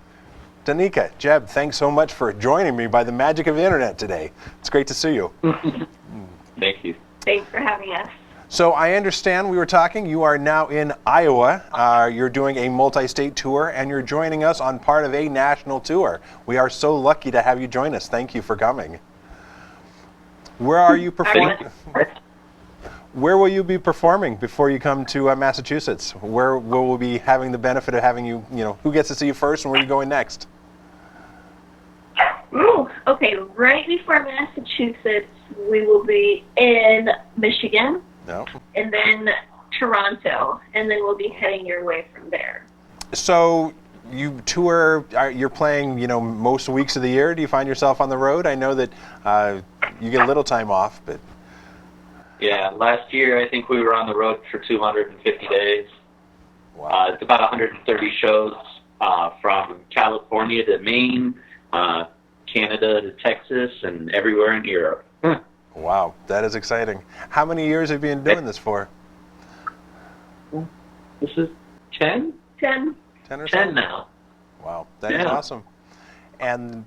Danica, Jeb, thanks so much for joining me by the magic of the internet today. It's great to see you. Thank you. Thanks for having us. So I understand we were talking, you are now in Iowa. You're doing a multi-state tour and you're joining us on part of a national tour. We are so lucky to have you join us. Thank you for coming. Where are you performing? Where will you be performing before you come to Massachusetts? Where will we be having the benefit of having you, who gets to see you first and where are you going next? Ooh, okay, right before Massachusetts, we will be in Michigan. No. And then Toronto, and then we'll be heading your way from there. So you tour, you're playing, most weeks of the year. Do you find yourself on the road? I know that you get a little time off, but... Yeah, last year I think we were on the road for 250 days. Wow. It's about 130 shows from California to Maine, Canada to Texas, and everywhere in Europe. Wow, that is exciting. How many years have you been doing this for? This is 10? 10. 10 or 10 so? now. Wow, that is Yeah. awesome. And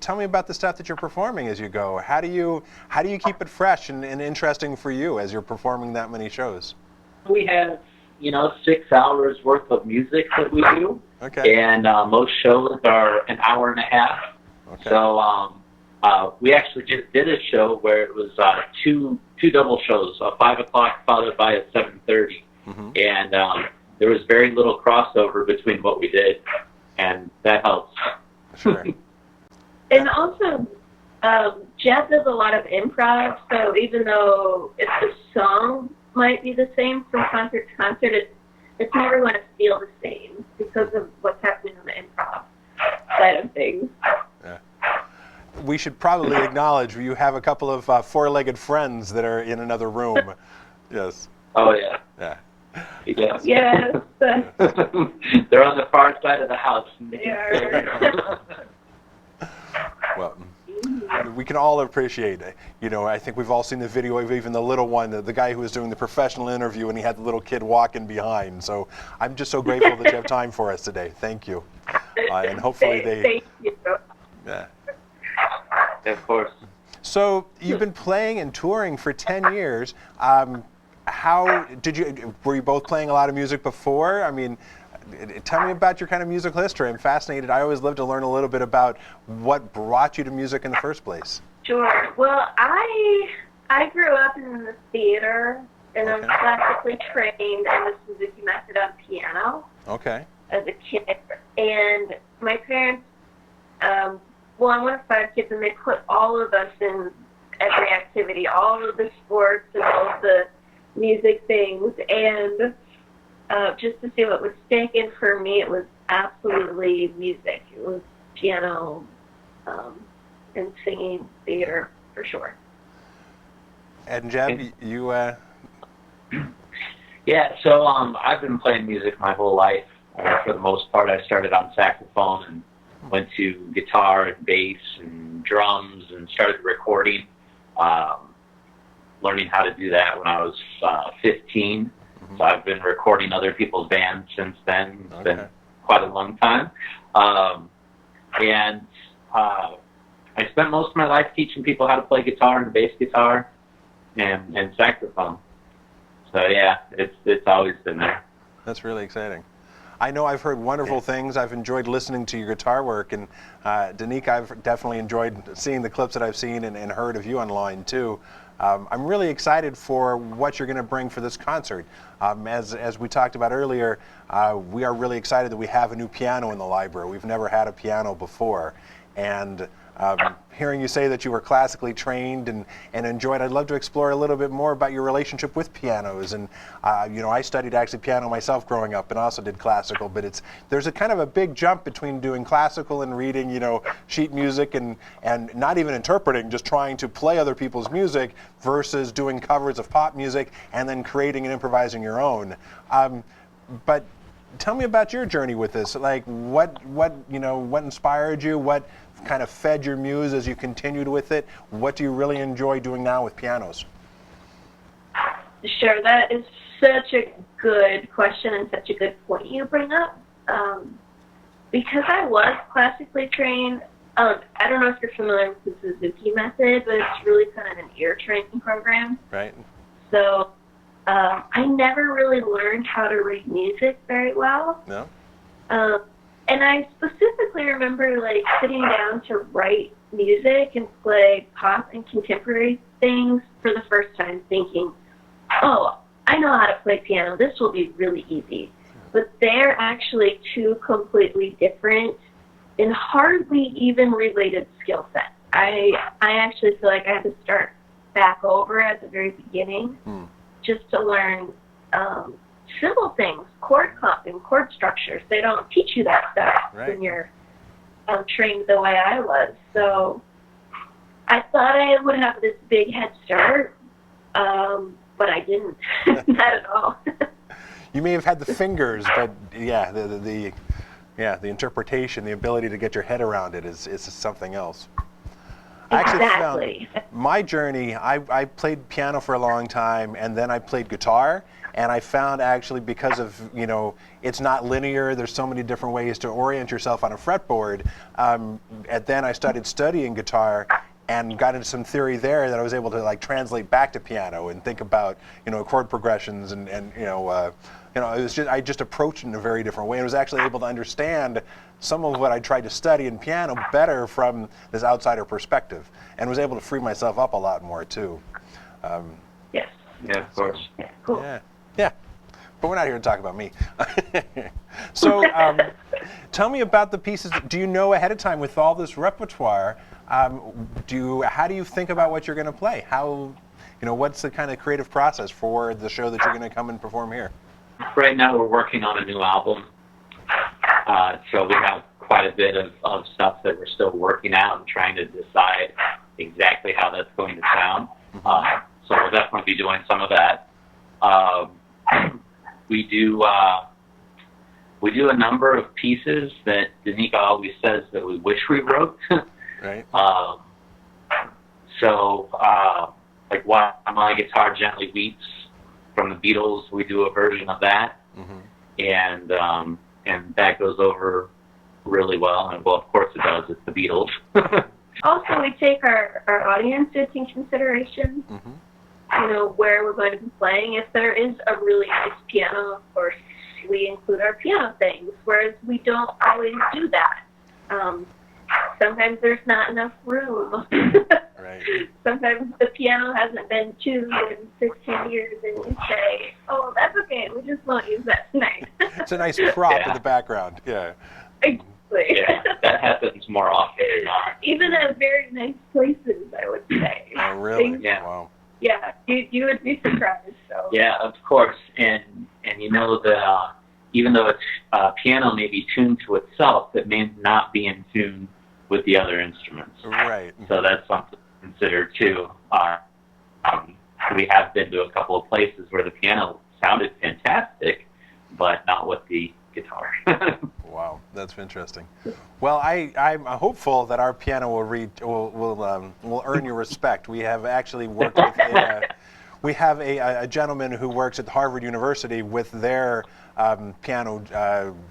tell me about the stuff that you're performing as you go. How do you keep it fresh and interesting for you as you're performing that many shows? We have, 6 hours worth of music that we do. Okay. And most shows are an hour and a half. Okay. So we actually just did a show where it was two double shows, a 5 o'clock followed by a 7:30, and there was very little crossover between what we did, and that helps. Sure. And also, Jeb does a lot of improv, so even though if the song might be the same from concert to concert, it's never going to feel the same because of what's happening on the improv side of things. Yeah. We should probably acknowledge you have a couple of four-legged friends that are in another room. Yes. Oh yeah. Yeah. Yes. Yes. They're on the far side of the house. Yeah. Well, we can all appreciate it. I think we've all seen the video of even the little one, the guy who was doing the professional interview, and he had the little kid walking behind. So I'm just so grateful that you have time for us today. Thank you. And hopefully Thank you. Yeah. Of course. So you've been playing and touring for 10 years. Were you both playing a lot of music before? I mean, tell me about your kind of musical history. I'm fascinated. I always love to learn a little bit about what brought you to music in the first place. Sure. Well, I grew up in the theater, and I'm classically trained in the Suzuki method on piano. Okay. As a kid, and my parents, I'm one of 5 kids, and they put all of us in every activity, all of the sports and all of the music things, and just to see what was sticking for me, it was absolutely music. It was piano and singing, theater, for sure. And Jeb, you... Yeah, so I've been playing music my whole life. For the most part, I started on saxophone and went to guitar and bass and drums and started recording, learning how to do that when I was 15. So I've been recording other people's bands since then. It's been quite a long time. And I spent most of my life teaching people how to play guitar and bass guitar and saxophone. So yeah, it's always been there. That's really exciting. I know I've heard wonderful things. I've enjoyed listening to your guitar work, and Danica, I've definitely enjoyed seeing the clips that I've seen and heard of you online too. I'm really excited for what you're going to bring for this concert. As we talked about earlier, we are really excited that we have a new piano in the library. We've never had a piano before, And hearing you say that you were classically trained and enjoyed, I'd love to explore a little bit more about your relationship with pianos. And I studied actually piano myself growing up and also did classical, but there's a kind of a big jump between doing classical and reading, sheet music and not even interpreting, just trying to play other people's music versus doing covers of pop music and then creating and improvising your own. But tell me about your journey with this. Like, what inspired you? What kind of fed your muse as you continued with it? What do you really enjoy doing now with pianos? Sure, that is such a good question and such a good point you bring up. Because I was classically trained, I don't know if you're familiar with the Suzuki method, but it's really kind of an ear training program. Right. So I never really learned how to read music very well. No. And I specifically remember sitting down to write music and play pop and contemporary things for the first time, thinking, oh, I know how to play piano. This will be really easy. But they're actually two completely different and hardly even related skill sets. I actually feel like I had to start back over at the very beginning just to learn simple things, chord clumping, chord structures. They don't teach you that stuff when you're trained the way I was. So I thought I would have this big head start, but I didn't. Not at all. You may have had the fingers, but yeah, the interpretation, the ability to get your head around it is something else. I actually found my journey, I played piano for a long time, and then I played guitar, and I found actually because of, it's not linear, there's so many different ways to orient yourself on a fretboard, and then I started studying guitar and got into some theory there that I was able to translate back to piano and think about, chord progressions and it was I just approached it in a very different way and was actually able to understand some of what I tried to study in piano better from this outsider perspective, and was able to free myself up a lot more too. Yes. Yeah, of course. Yeah, cool. Yeah. But we're not here to talk about me. So tell me about the pieces. Do you know ahead of time with all this repertoire, how do you think about what you're going to play? What's the kind of creative process for the show that you're going to come and perform here? Right now we're working on a new album. So we have quite a bit of stuff that we're still working out and trying to decide exactly how that's going to sound. So we'll definitely be doing some of that. We do a number of pieces that Danica always says that we wish we wrote. Right. Like While My Guitar Gently Weeps from the Beatles, we do a version of that, and that goes over really well. And well, of course it does. It's the Beatles. Also, we take our audience into consideration. Where we're going to be playing. If there is a really nice piano, of course, we include our piano things, whereas we don't always do that. Sometimes there's not enough room. Right. Sometimes the piano hasn't been tuned in 15 years, and we say, oh, that's okay, we just won't use that tonight. It's a nice prop in the background. Yeah. Exactly. Yeah, that happens more often than not. Even at very nice places, I would say. Oh, really? Yeah. Wow. Yeah, you would be surprised. So. Yeah, of course. And even though it's piano may be tuned to itself, it may not be in tune with the other instruments. Right. So that's something to consider too. We have been to a couple of places where the piano sounded fantastic, but not with the guitar. Wow, that's interesting. Well, I'm hopeful that our piano will earn your respect. We have actually worked with a gentleman who works at Harvard University with their piano,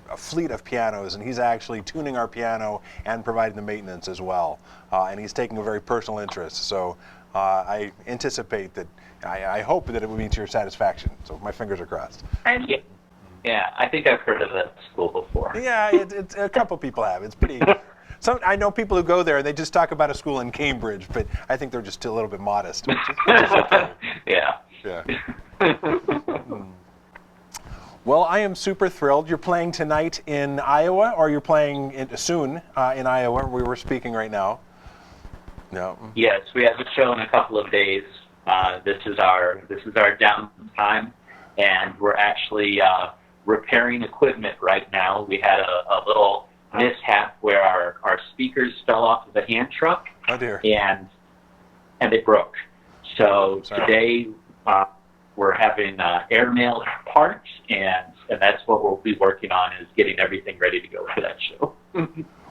a fleet of pianos, and he's actually tuning our piano and providing the maintenance as well. And he's taking a very personal interest. So I anticipate that, I hope that it will be to your satisfaction. So my fingers are crossed. Yeah, I think I've heard of that school before. Yeah, it's a couple people have. It's pretty. I know people who go there and they just talk about a school in Cambridge, but I think they're just a little bit modest. Which is okay. Yeah. Yeah. Well, I am super thrilled. You're playing tonight in Iowa, or you're playing soon in Iowa. We were speaking right now. No. Yes, we have a show in a couple of days. This is our downtime, and we're actually repairing equipment right now. We had a little mishap where our speakers fell off of the hand truck. Oh dear. And they broke. So today we're having airmail parts, and that's what we'll be working on, is getting everything ready to go for that show.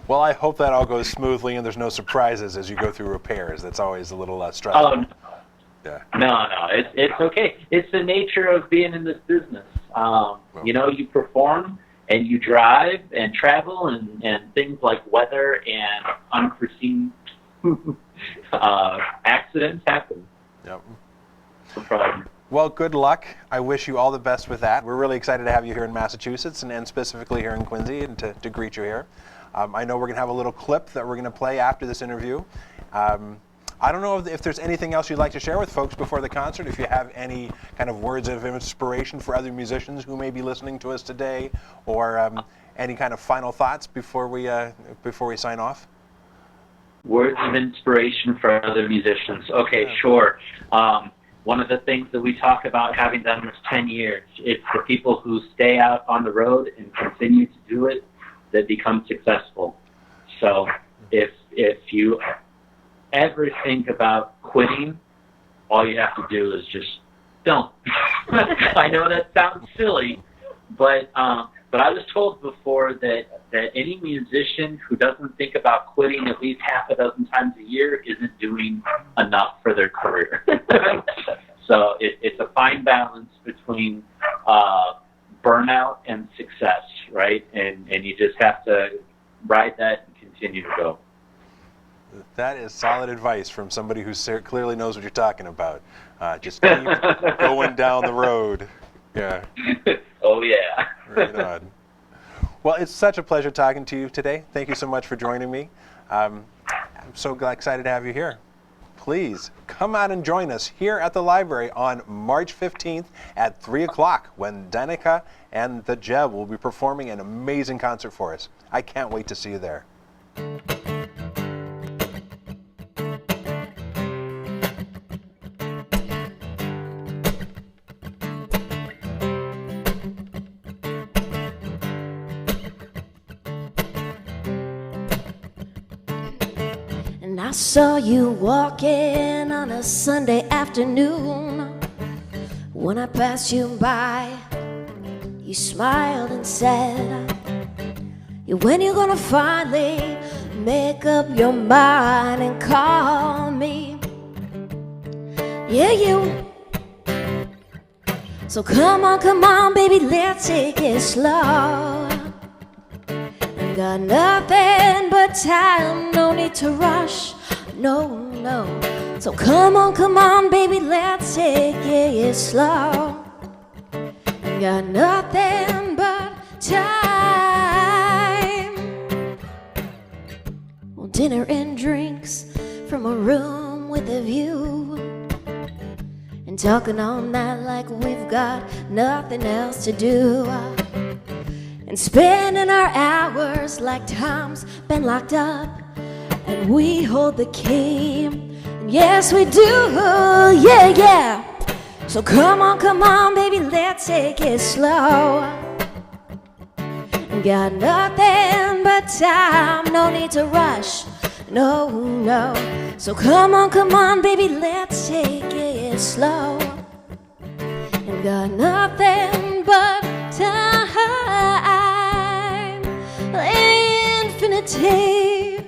Well, I hope that all goes smoothly and there's no surprises as you go through repairs. That's always a little stressful. Oh, no. Yeah. No, it's okay. It's the nature of being in this business. You know, you perform and you drive and travel, and things like weather and unforeseen accidents happen. Yep. No problem. Well, good luck. I wish you all the best with that. We're really excited to have you here in Massachusetts, and specifically here in Quincy, and to greet you here. I know we're going to have a little clip that we're going to play after this interview. I don't know if there's anything else you'd like to share with folks before the concert, if you have any kind of words of inspiration for other musicians who may be listening to us today, or any kind of final thoughts before we sign off. Words of inspiration for other musicians. Okay, sure. One of the things that we talk about, having done this 10 years, it's the people who stay out on the road and continue to do it that become successful. So if you ever think about quitting, all you have to do is just don't. I know that sounds silly, but I was told before that any musician who doesn't think about quitting at least half a dozen times a year isn't doing enough for their career. So it's a fine balance between burnout and success, right? And you just have to ride that and continue to go. That is solid advice from somebody who clearly knows what you're talking about. Just keep going down the road. Yeah. Oh, yeah. Right on. Well, it's such a pleasure talking to you today. Thank you so much for joining me. I'm so excited to have you here. Please come out and join us here at the library on March 15th at 3 o'clock when Danica and the Jeb will be performing an amazing concert for us. I can't wait to see you there. I saw you walking on a Sunday afternoon. When I passed you by, you smiled and said, when you gonna finally make up your mind and call me? Yeah, you. So come on, baby, let's take it slow. Got nothing but time, no need to rush, no. So come on, baby, let's take it slow. Got nothing but time. Well, dinner and drinks from a room with a view, and talking all night like we've got nothing else to do. And spending our hours like time's been locked up, and we hold the key. And yes, we do, yeah. So come on, baby, let's take it slow. Got nothing but time, no need to rush, no. So come on, baby, let's take it slow. And got nothing but time. Infinity,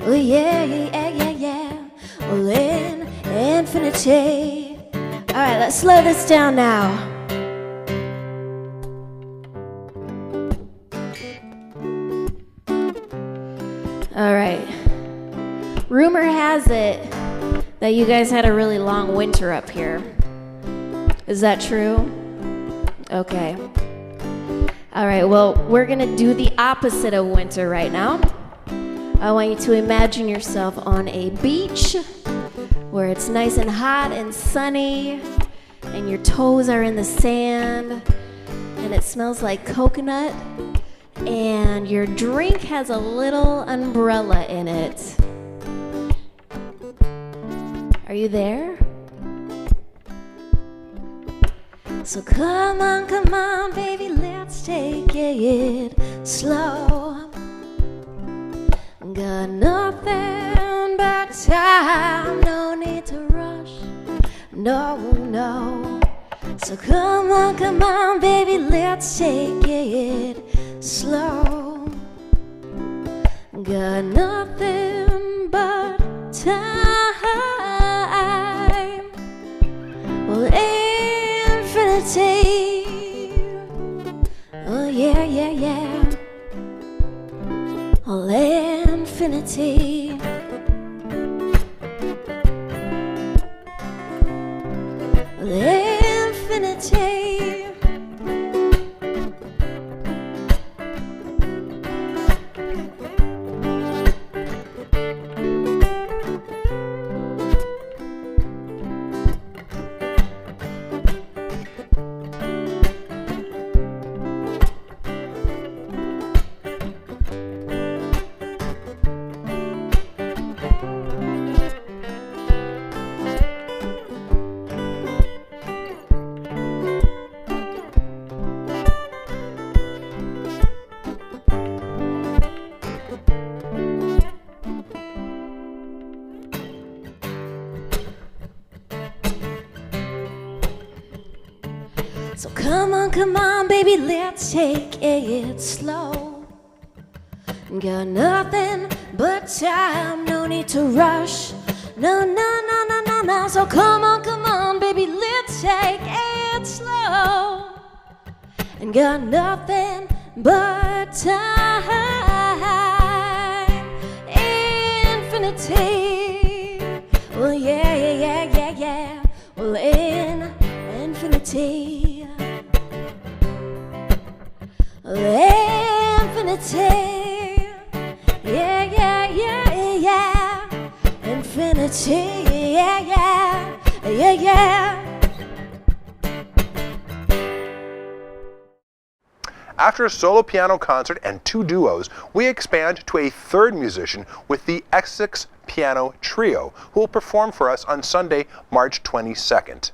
oh yeah. Well, infinity. All right, let's slow this down now. All right. Rumor has it that you guys had a really long winter up here. Is that true? Okay. All right, well, we're gonna do the opposite of winter right now. I want you to imagine yourself on a beach where it's nice and hot and sunny, and your toes are in the sand, and it smells like coconut, and your drink has a little umbrella in it. Are you there? So come on, baby, let's take it slow. Got nothing but time, no need to rush, no, no. So come on, baby, let's take it slow. Got nothing but time. Well, infinity. Oh yeah, yeah, yeah. Well, infinity. Well, infinity. So come on, baby, let's take it slow. Got nothing but time, no need to rush. No, no, no, no, no, no. So come on, baby, let's take it slow. And got nothing but time. Infinity. Well, yeah, yeah, yeah, yeah, yeah. Well, infinity. Infinity, yeah, yeah, yeah, yeah. Infinity, yeah, yeah, yeah, yeah. After a solo piano concert and 2 duos, we expand to a 3rd musician with the Essex Piano Trio, who will perform for us on Sunday, March 22nd.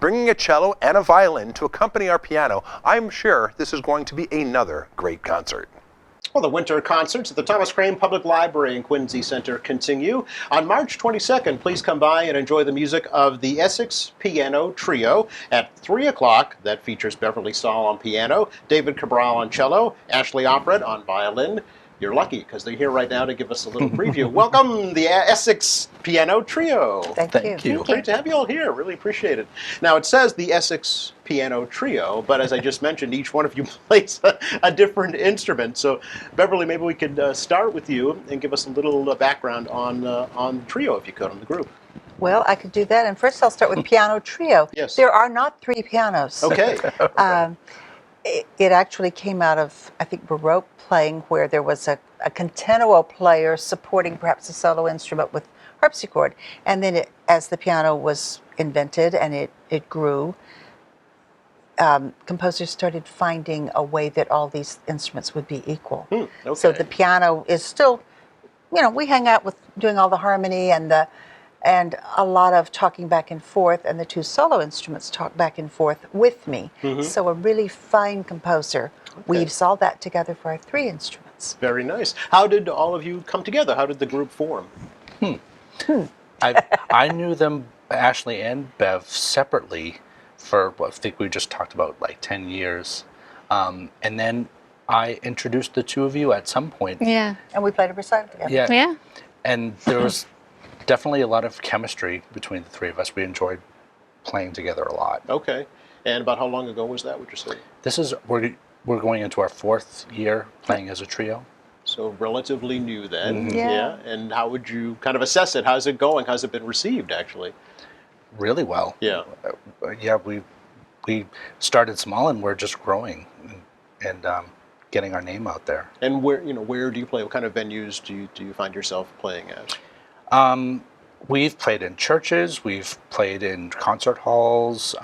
Bringing a cello and a violin to accompany our piano, I'm sure this is going to be another great concert. Well, the winter concerts at the Thomas Crane Public Library in Quincy Center continue. On March 22nd, please come by and enjoy the music of the Essex Piano Trio at 3 o'clock. That features Beverly Stahl on piano, David Cabral on cello, Ashley Offred on violin. You're lucky because they're here right now to give us a little preview. Welcome, the Essex Piano Trio. Thank you. Great to have you all here. Really appreciate it. Now, it says the Essex Piano Trio, but as I just mentioned, each one of you plays a different instrument. So, Beverly, maybe we could start with you and give us a little background on the trio, if you could, on the group. Well, I could do that. And first, I'll start with piano trio. Yes. There are not 3 pianos. Okay. It actually came out of, I think, Baroque playing, where there was a continuo player supporting perhaps a solo instrument with harpsichord. And then as the piano was invented and it grew, composers started finding a way that all these instruments would be equal. Okay. So the piano is still, we hang out with doing all the harmony and a lot of talking back and forth, and the 2 solo instruments talk back and forth with me. Mm-hmm. So a really fine composer weaves all that together for our 3 instruments. Very nice. How did all of you come together? How did the group form? I knew them, Ashley and Bev, separately for what I think we just talked about, like 10 years. And then I introduced the 2 of you at some point. Yeah. And we played a recital together. Yeah. And there was definitely a lot of chemistry between the 3 of us. We enjoyed playing together a lot. Okay. And about how long ago was that, would you say? This is, we're going into our 4th year playing as a trio. So relatively new then. Mm-hmm. Yeah. And how would you kind of assess it? How's it going? How's it been received, actually? Really well. Yeah. We started small and we're just growing and getting our name out there. And where do you play? What kind of venues do you find yourself playing at? We've played in churches, we've played in concert halls,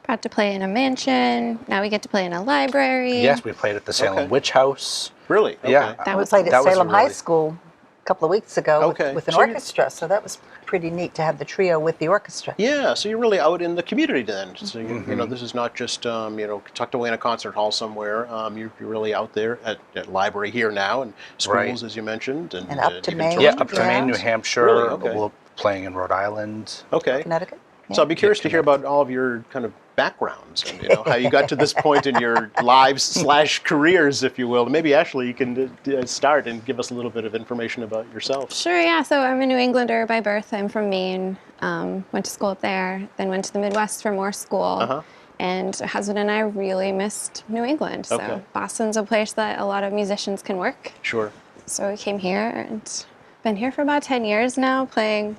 got to play in a mansion. Now we get to play in a library. Yes, we played at the Salem Okay. Witch House. Really? Yeah. That We was played at that was Salem High really- School a couple of weeks ago Okay. with an So you- orchestra, so that was pretty neat to have the trio with the orchestra. Yeah, so you're really out in the community then. So you Mm-hmm. know, this is not just tucked away in a concert hall somewhere. You're really out there at library here now, and schools Right. as you mentioned, and up to even Maine. Yeah, Georgia. up to Yeah. Maine, New Hampshire. Really? Okay. We're playing in Rhode Island. Okay. Connecticut? So I'd be curious to hear about all of your kind of backgrounds and how you got to this point in your lives/careers, if you will. Maybe Ashley, you can start and give us a little bit of information about yourself. Sure, yeah. So I'm a New Englander by birth. I'm from Maine. Went to school up there, then went to the Midwest for more school. Uh-huh. And my husband and I really missed New England. So Okay. Boston's a place that a lot of musicians can work. Sure. So we came here and been here for about 10 years now, playing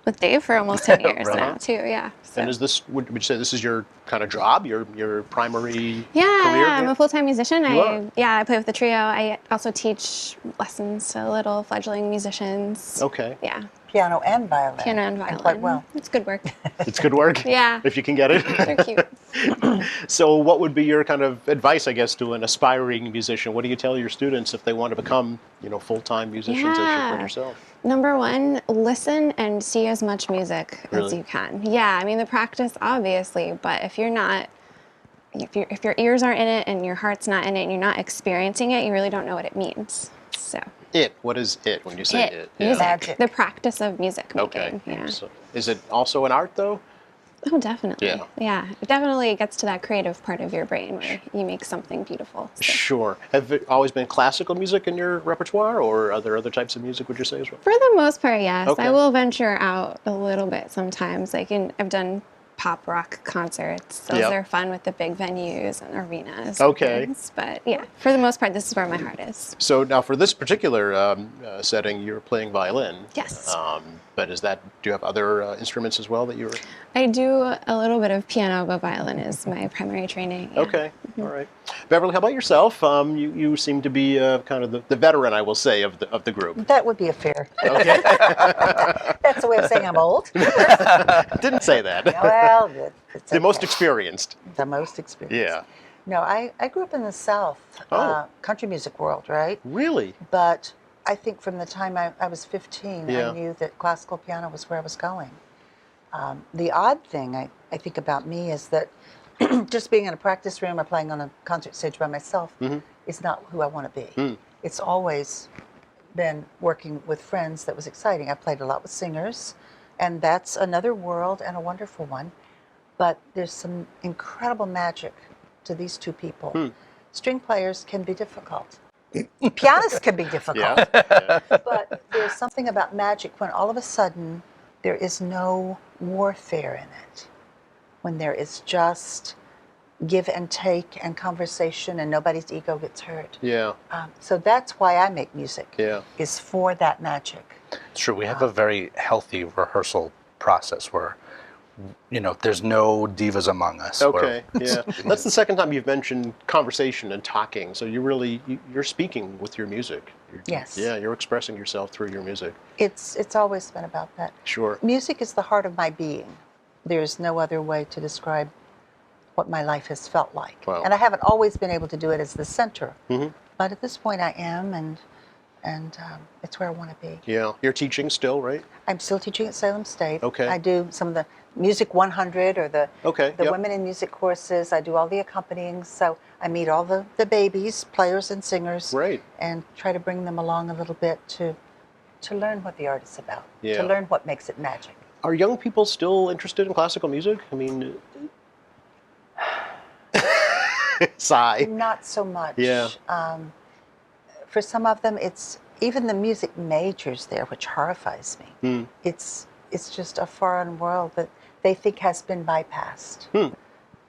with Dave for almost 10 years Right. now, too. Yeah. So. And is this, would you say this is your kind of job, your primary Yeah, career? yeah, I'm a full-time musician. You are? I play with the trio. I also teach lessons to little fledgling musicians. Okay. Yeah, Piano and violin. piano and violin. quite well. It's good work. It's good work. Yeah. If you can get it. They're cute. So what would be your kind of advice, I guess, to an aspiring musician? What do you tell your students if they want to become, full-time musicians as Yeah. yourself? Number one, listen and see as much music as Really? you can. Yeah, I mean the practice obviously, but if you're not, if your ears aren't in it and your heart's not in it and you're not experiencing it, you really don't know what it means. So What is it when you say it? music, Magic. the practice of music Okay. making. Yeah. So is it also an art, though? Oh, definitely. Yeah. Yeah. It definitely gets to that creative part of your brain where you make something beautiful. So. Sure. Have it always been classical music in your repertoire, or are there other types of music, would you say, as well? For the most part, yes. Okay. I will venture out a little bit sometimes. I've done pop rock concerts. Those Yep. are fun with the big venues and arenas. Okay. And things. But yeah, for the most part, this is where my heart is. So now for this particular setting, you're playing violin. Yes. But do you have other instruments as well that you're... I do a little bit of piano, but violin is my primary training. Yeah. Okay, all right. Beverly, how about yourself? You seem to be kind of the veteran, I will say, of the group. That would be a fair. Okay. That's a way of saying I'm old. Didn't say that. Well, it's The most okay. experienced. The most experienced. Yeah. No, I grew up in the South, Oh. country music world, right? Really? But I think from the time I was 15, Yeah. I knew that classical piano was where I was going. The odd thing I think about me is that just being in a practice room or playing on a concert stage by myself is not who I want to be. It's always been working with friends that was exciting. I played a lot with singers, and that's another world and a wonderful one. But there's some incredible magic to these two people. String players can be difficult. Pianists can be difficult. Yeah. But there's something about magic when all of a sudden there is no warfare in it. When there is just give and take and conversation and nobody's ego gets hurt. Yeah. So that's why I make music, Yeah. is for that magic. It's true. We have a very healthy rehearsal process where, there's no divas among us. Okay. Yeah. That's the second time you've mentioned conversation and talking. So you're speaking with your music. Yes. Yeah. You're expressing yourself through your music. It's always been about that. Sure. Music is the heart of my being. There's no other way to describe what my life has felt like. Wow. And I haven't always been able to do it as the center. Mhm. But at this point I am, and it's where I want to be. Yeah. You're teaching still, right? I'm still teaching at Salem State. Okay. I do some of the Music 100 or the Okay. the yep. women in music courses. I do all the accompanying. So I meet all the babies, players and singers, Right. and try to bring them along a little bit to learn what the art is about, Yeah. to learn what makes it magic. Are young people still interested in classical music? I mean, sigh. Not so much. Yeah. For some of them, it's even the music majors there, which horrifies me. It's just a foreign world that they think has been bypassed.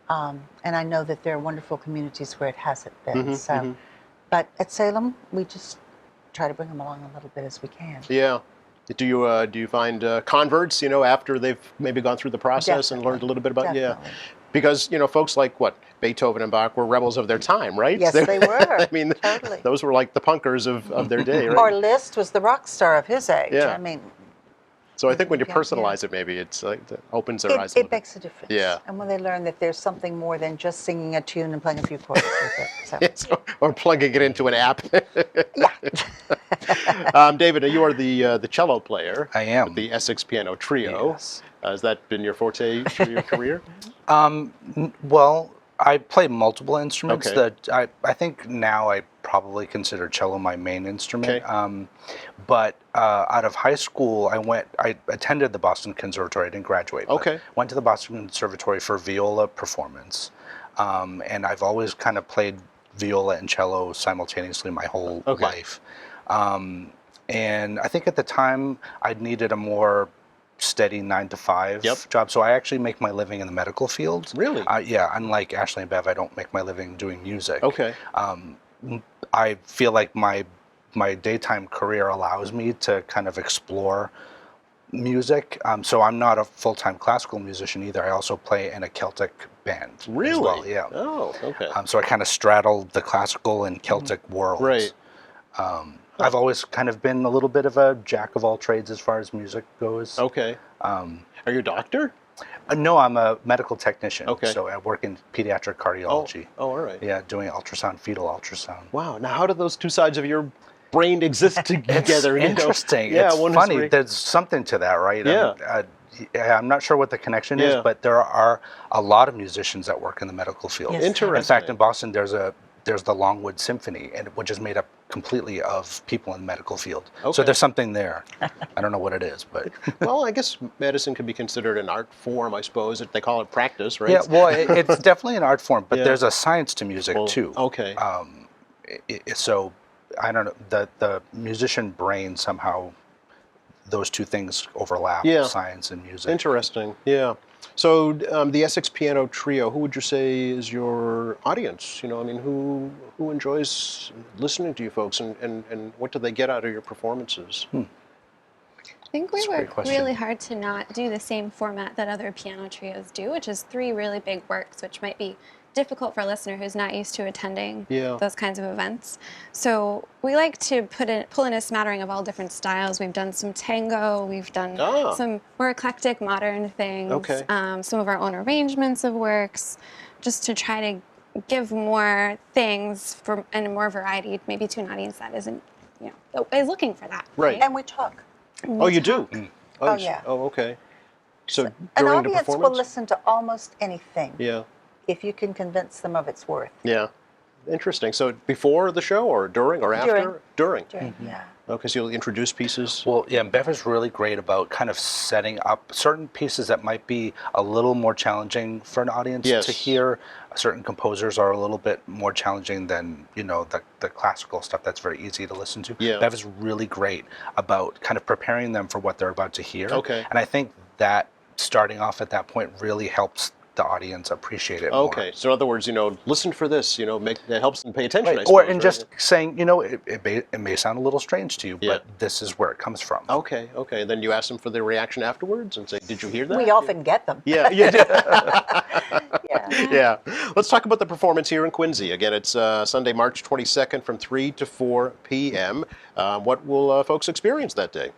And I know that there are wonderful communities where it hasn't been. But at Salem, we just try to bring them along a little bit as we can. Yeah. Do you find converts, after they've maybe gone through the process and learned a little bit about Definitely. Because folks like Beethoven and Bach were rebels of their time, right? Yes, they were. I mean, Totally. those were like the punkers of their day, right? Or Liszt was the rock star of his age. Yeah. I mean, So I think when you Yeah, personalize it, maybe it's like it opens their eyes a It little bit. makes a difference. Yeah. And when they learn that there's something more than just singing a tune and playing a few chords with it. So. Yes, or plugging it into an app. David, you are the cello player. I am. With the Essex Piano Trio. Yes. Has that been your forte through your career? Well, I play multiple instruments. Okay. I think now I probably consider cello my main instrument. Okay. But out of high school, I attended the Boston Conservatory. I didn't graduate. But Okay. went to the Boston Conservatory for viola performance. And I've always kind of played viola and cello simultaneously my whole Okay. life. And I think at the time I needed a more steady 9-to-5 Yep. job. So I actually make my living in the medical field. Really? Yeah, unlike Ashley and Bev, I don't make my living doing music. Okay. I feel like my daytime career allows me to kind of explore music. So I'm not a full-time classical musician either. I also play in a Celtic band. Really? As well, yeah. Oh, okay. So I kind of straddle the classical and Celtic worlds. Right. I've always kind of been a little bit of a jack of all trades as far as music goes. Okay. Are you a doctor? No, I'm a medical technician. Okay. So I work in pediatric cardiology. Oh, all right. Yeah, doing ultrasound, fetal ultrasound. Wow. Now, how do those two sides of your brain exist together? It's interesting. Yeah, It's one is funny. very- There's something to that, right? Yeah. I'm not sure what the connection Yeah. is, but there are a lot of musicians that work in the medical field. Yes. Interesting. In fact, in Boston, there's the Longwood Symphony, which is made up completely of people in the medical field. Okay. So there's something there. I don't know what it is, but Well, I guess medicine could be considered an art form, I suppose. They call it practice, right? yeah. Well, it's definitely an art form, but Yeah. there's a science to music Well, too. Okay. So I don't know, the musician brain somehow, those two things overlap, Yeah. science and music. Interesting. Yeah. So the Essex Piano Trio, who would you say is your audience? You know, I mean, who enjoys listening to you folks, and what do they get out of your performances? I think we That's a great work question. really hard to not do the same format that other piano trios do, which is 3 really big works, which might be difficult for a listener who's not used to attending Yeah. those kinds of events. So we like to pull in a smattering of all different styles. We've done some tango, we've done Ah. some more eclectic modern things, Okay. some of our own arrangements of works, just to try to give more things and more variety, maybe to an audience that isn't, is looking for that. Right. And we talk. Oh, you do? Oh, you- yeah. Oh, okay. So An during the audience will performance? listen to almost anything Yeah. if you can convince them of its worth. Yeah. Interesting. So before the show, or during, or after? During. Yeah. Okay, so you'll introduce pieces. Well, yeah, Bev is really great about kind of setting up certain pieces that might be a little more challenging for an audience Yes. to hear. Certain composers are a little bit more challenging than, the classical stuff that's very easy to listen to. Yeah. Bev is really great about kind of preparing them for what they're about to hear. Okay. And I think that starting off at that point really helps the audience appreciate it more. Okay, so in other words, listen for this. That helps them pay attention. I Right. suppose, Or in right? just saying, it may sound a little strange to you, Yeah. but this is where it comes from. Okay. Then you ask them for their reaction afterwards and say, "Did you hear that?" We often get them. Yeah. Yeah. Yeah. Yeah. Let's talk about the performance here in Quincy. Again, it's Sunday, March 22nd from 3 to 4 p.m. What will folks experience that day?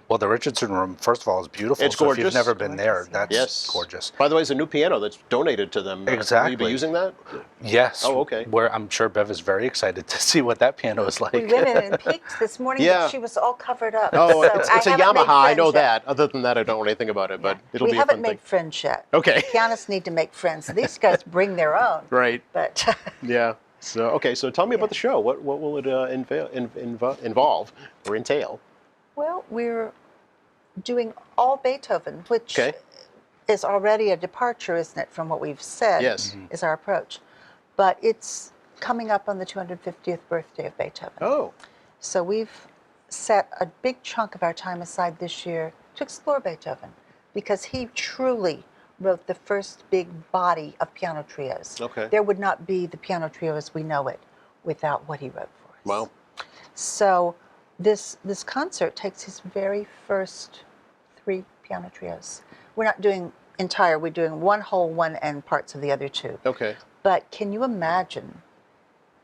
Well, the Richardson Room, first of all, is beautiful. It's so if gorgeous. you've never been there, that's Yes. gorgeous. By the way, it's a new piano that's donated to them. Will you Exactly. be using that? Yes. Oh, okay. Where I'm sure Bev is very excited to see what that piano is like. We went in and peeked this morning, Yeah. but she was all covered up. Oh, so it's I a haven't made Yamaha. I know friends yet. that. Other than that, I don't know anything about it, but it'll we be a haven't fun made thing. friends yet. Okay. Pianists need to make friends. These guys bring their own. Right. But Yeah. So so tell me about the show. What will it involve or entail? well, we're doing all Beethoven, which Okay. is already a departure, isn't it, from what we've said Yes. is our approach. But it's coming up on the 250th birthday of Beethoven. Oh. So we've set a big chunk of our time aside this year to explore Beethoven because he truly wrote the first big body of piano trios. Okay. There would not be the piano trio as we know it without what he wrote for us. Wow. So this concert takes his very first 3 piano trios. We're not doing entire, we're doing one whole one and parts of the other 2. Okay. But can you imagine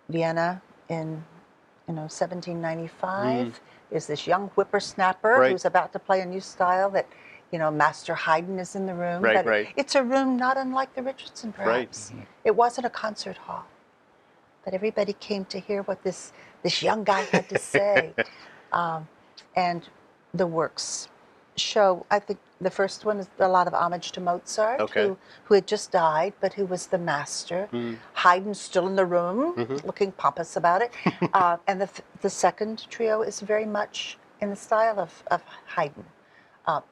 Vienna in 1795, is this young whippersnapper Right. who's about to play a new style that, Master Haydn is in the room. Right, but right. It's a room not unlike the Richardson, perhaps. It wasn't a concert hall, but everybody came to hear what this young guy had to say. And the works show, I think the first one is a lot of homage to Mozart, Okay. who had just died, but who was the master. Haydn's still in the room, looking pompous about it. And the second trio is very much in the style of Haydn.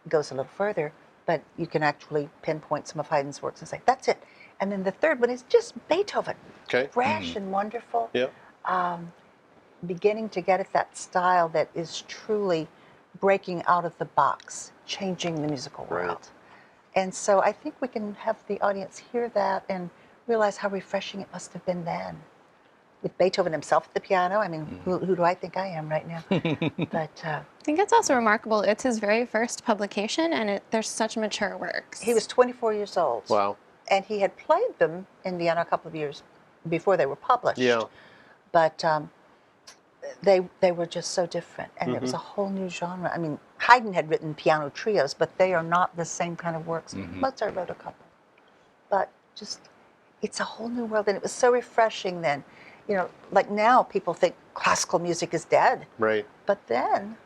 Goes a little further, but you can actually pinpoint some of Haydn's works and say, that's it. And then the third one is just Beethoven. Okay. Fresh and wonderful. Yeah. Beginning to get at that style that is truly breaking out of the box, changing the musical world. And so I think we can have the audience hear that and realize how refreshing it must have been then. With Beethoven himself at the piano, I mean, who do I think I am right now? But I think it's also remarkable. It's his very first publication, and there's such mature works. he was 24 years old. Wow. And he had played them in Vienna a couple of years before they were published. Yeah. But they were just so different, and it was a whole new genre. I mean, Haydn had written piano trios, but they are not the same kind of works. Mozart wrote a couple. But just, it's a whole new world, and it was so refreshing then. Like now people think classical music is dead. Right. But then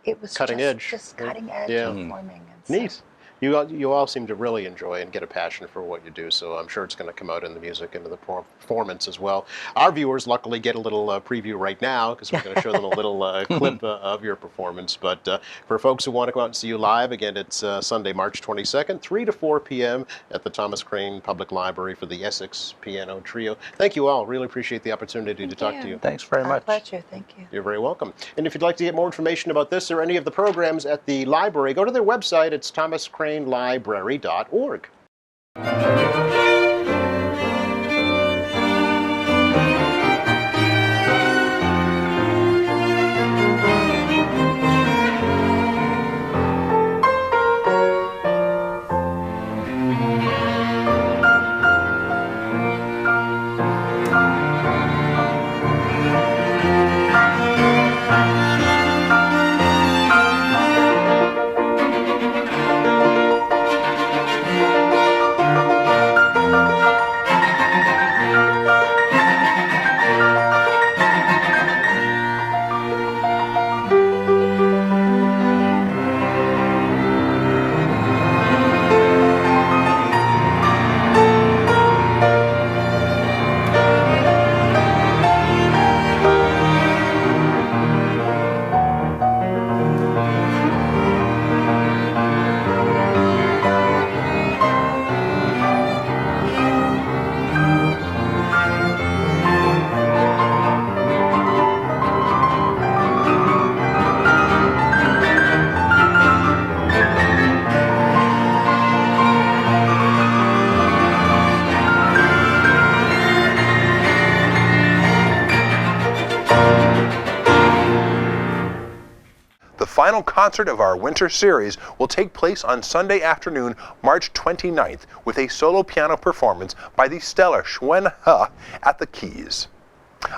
it was Cutting edge. just cutting edge Yeah. and forming. And so- Neat. You all seem to really enjoy and get a passion for what you do, so I'm sure it's going to come out in the music and in the performance as well. Our viewers luckily get a little preview right now because we're going to show them a little clip of your performance. But for folks who want to go out and see you live, again, it's Sunday, March 22nd, 3 to 4 p.m. at the Thomas Crane Public Library for the Essex Piano Trio. Thank you all. Really appreciate the opportunity to talk to you. Thanks very Our much. pleasure. Thank you. You're very welcome. And if you'd like to get more information about this or any of the programs at the library, go to their website. It's thomascranelibrary.org. The final concert of our winter series will take place on Sunday afternoon, March 29th, with a solo piano performance by the stellar Xuan He at the keys.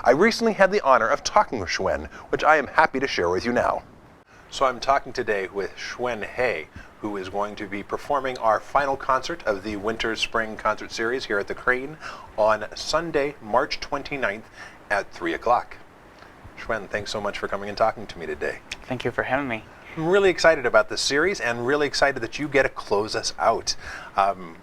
I recently had the honor of talking with Xuan, which I am happy to share with you now. So I'm talking today with Xuan He, who is going to be performing our final concert of the Winter-Spring concert series here at the Crane on Sunday, March 29th at 3 o'clock. Xuan, thanks so much for coming and talking to me today. Thank you for having me. I'm really excited about this series and really excited that you get to close us out.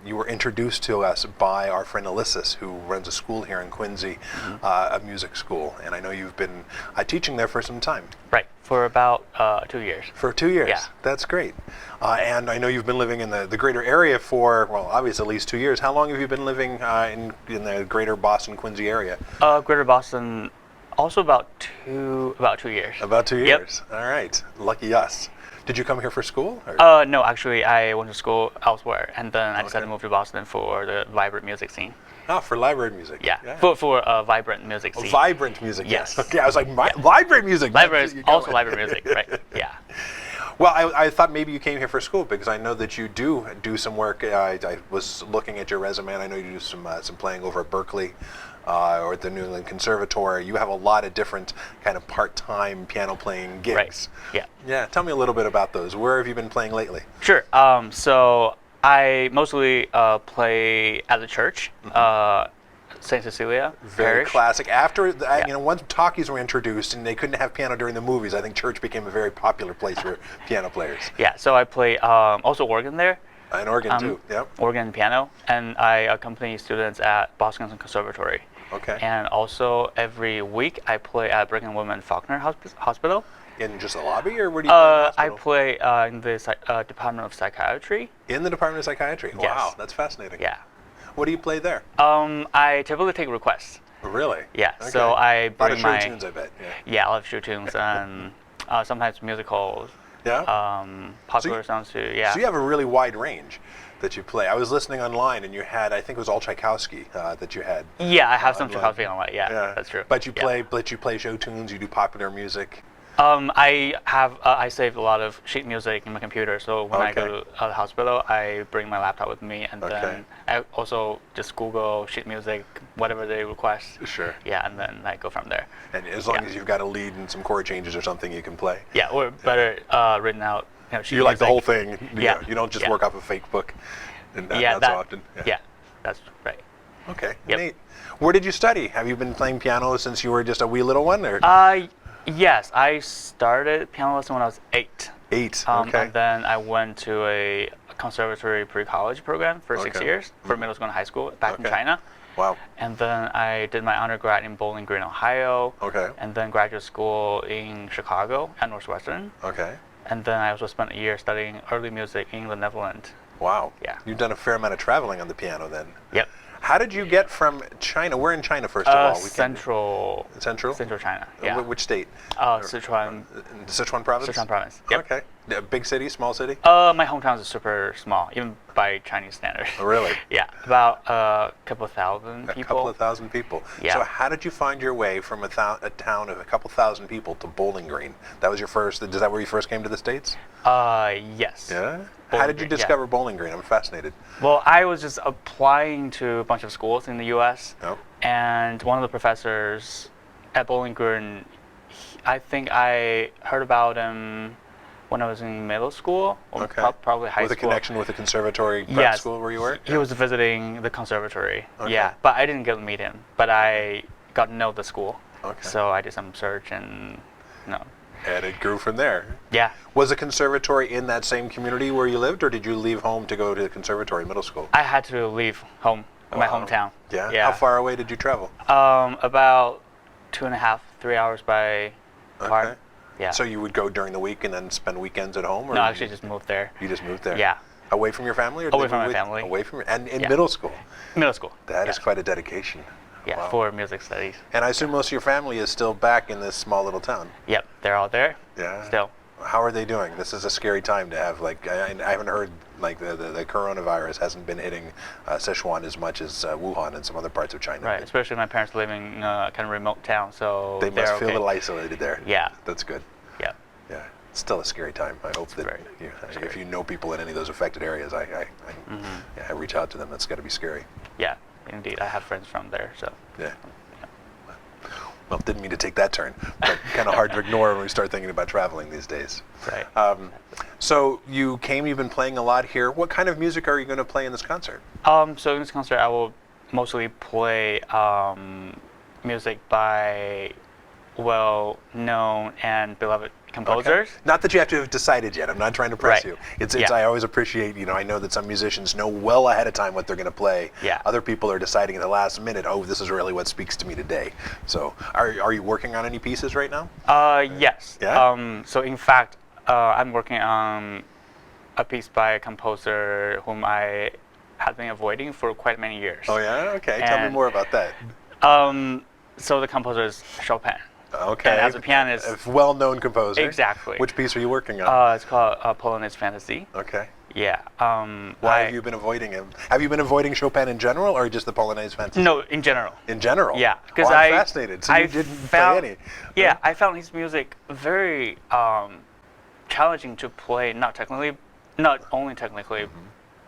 You were introduced to us by our friend Ulysses, who runs a school here in Quincy, a music school, and I know you've been teaching there for some time. Right, for about 2 years. For 2 years? Yeah. That's great. And I know you've been living in the greater area for, well, obviously at least 2 years. How long have you been living in the greater Boston, Quincy area? Greater Boston, also about 2 years. About 2 Yep. years. All right. Lucky us. Did you come here for school? Or? No, actually, I went to school elsewhere, and then I decided to move to Boston for the vibrant music scene. Oh, for library music. Yeah, for vibrant music scene. Vibrant music. Yes. Okay, I was like, library music. Library is also library music, right? Yeah. Well, I thought maybe you came here for school because I know that you do some work. I was looking at your resume, and I know you do some playing over at Berkeley. or at the New England Conservatory. You have a lot of different kind of part-time piano playing gigs. Right. Yeah. Yeah. Tell me a little bit about those. Where have you been playing lately? Sure. So I mostly play at the church, St. Cecilia Very Parish. classic. After once talkies were introduced and they couldn't have piano during the movies, I think church became a very popular place for piano players. Yeah. So I play also organ there. And organ too. Yep. Organ and piano, and I accompany students at Boston Conservatory. Okay. And also every week I play at Brigham and Women Faulkner Hospital. In just the lobby, or where do you play in the I hospital? play in the Department of Psychiatry. In the Department of Psychiatry? Yes. Wow, that's fascinating. Yeah. What do you play there? I typically take requests. Really? Yeah. Okay. So I A lot of bring show my tunes, I bet. Yeah. yeah, a lot of show tunes and sometimes musicals. Yeah? Popular songs too. Yeah. So you have a really wide range that you play. I was listening online, and you had, I think it was all Tchaikovsky that you had. Yeah, I have some online. Tchaikovsky on my that's true. But you Yeah. play show tunes. You do popular music. I have I saved a lot of sheet music in my computer, so when I go to the hospital, I bring my laptop with me, and then I also just Google sheet music, whatever they request. Sure. Yeah, and then I go from there. And as long as you've got a lead and some chord changes or something, you can play. Yeah, or better written out. Sheet You like the music. whole thing. Yeah. You don't just work off a fake book. And not that, so often. Yeah, that's right. Okay. Yep. Neat. Where did you study? Have you been playing piano since you were just a wee little one, or? Yes, I started piano lesson when I was 8. 8. Okay. And then I went to a conservatory pre-college program for 6 years for middle school and high school back in China. Wow. And then I did my undergrad in Bowling Green, Ohio. Okay. And then graduate school in Chicago at Northwestern. Okay. And then I also spent a year studying early music in the Netherlands. Wow. Yeah. You've done a fair amount of traveling on the piano then. Yep. How did you get from China? We're in China, first of all. Central China. Yeah. Which state? Sichuan. Sichuan province? Sichuan province. Yep. Okay. A big city, small city? My hometown is super small, even by Chinese standards. Oh, really? Yeah. About a couple thousand people. A couple of thousand people. Yeah. So how did you find your way from a town of a couple thousand people to Bowling Green? That was your first, is that where you first came to the States? Yes. Yeah? How did you discover Bowling Green? I'm fascinated. Well, I was just applying to a bunch of schools in the U.S. Oh. And one of the professors at Bowling Green, I think I heard about him when I was in middle school, or probably high school. With a connection with the conservatory prep school where you were? He was visiting the conservatory. Okay. Yeah, but I didn't get to meet him. But I got to know the school. Okay. So I did some search and, And it grew from there. Yeah. Was the conservatory in that same community where you lived, or did you leave home to go to the conservatory middle school? I had to leave home, my hometown. Yeah? Yeah. How far away did you travel? About 2.5, 3 hours by car. Okay. Yeah. So you would go during the week and then spend weekends at home? Or No, actually just moved there. You just moved there? Yeah. Away from your family? Or Away from my family. Away from and in middle school? Middle school. That is quite a dedication. Yeah, Wow. for music studies. And I assume most of your family is still back in this small little town? Yep, they're all there. Yeah. Still. How are they doing? This is a scary time to have, like, I haven't heard, like, the coronavirus hasn't been hitting Sichuan as much as Wuhan and some other parts of China. Right, especially my parents living in a kind of remote town, so They must feel okay. a little isolated there. Yeah. That's good. Yeah. Yeah. It's still a scary time. I hope that if you know people in any of those affected areas, I reach out to them. That's got to be scary. Yeah, indeed. I have friends from there, so. Yeah. Well, didn't mean to take that turn, but kind of hard to ignore when we start thinking about traveling these days. Right. So you've been playing a lot here. What kind of music are you going to play in this concert? So in this concert, I will mostly play music by well-known and beloved composers. Okay. Not that you have to have decided yet. I'm not trying to press Right. you. It's I always appreciate, I know that some musicians know well ahead of time what they're going to play. Yeah. Other people are deciding at the last minute, oh, this is really what speaks to me today. So are you working on any pieces right now? Yes. Yeah? So in fact, I'm working on a piece by a composer whom I have been avoiding for quite many years. Oh, yeah? Okay. Tell me more about that. So the composer is Chopin. Okay. And as a pianist, a well-known composer. Exactly. Which piece are you working on? It's called Polonaise Fantasy. Okay. Yeah. Why have you been avoiding him? Have you been avoiding Chopin in general, or just the Polonaise Fantasy? No, in general. In general? Yeah, because I'm fascinated. So you didn't play any? Yeah, I found his music very challenging to play. Not only technically,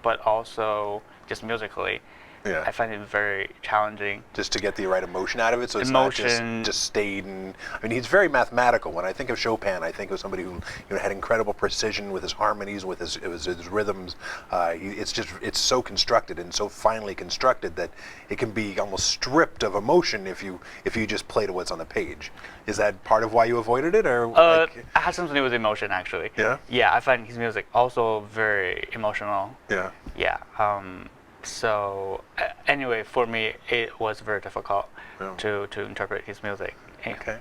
but also just musically. Yeah. I find it very challenging. Just to get the right emotion out of it, so it's Emotion. not just stayed. And I mean, he's very mathematical. When I think of Chopin, I think of somebody who had incredible precision with his harmonies, with his rhythms. It's so constructed and so finely constructed that it can be almost stripped of emotion if you just play to what's on the page. Is that part of why you avoided it, or? It has something to do with emotion, actually. Yeah. Yeah, I find his music also very emotional. Yeah. Yeah. So anyway, for me, it was very difficult to interpret his music. Okay.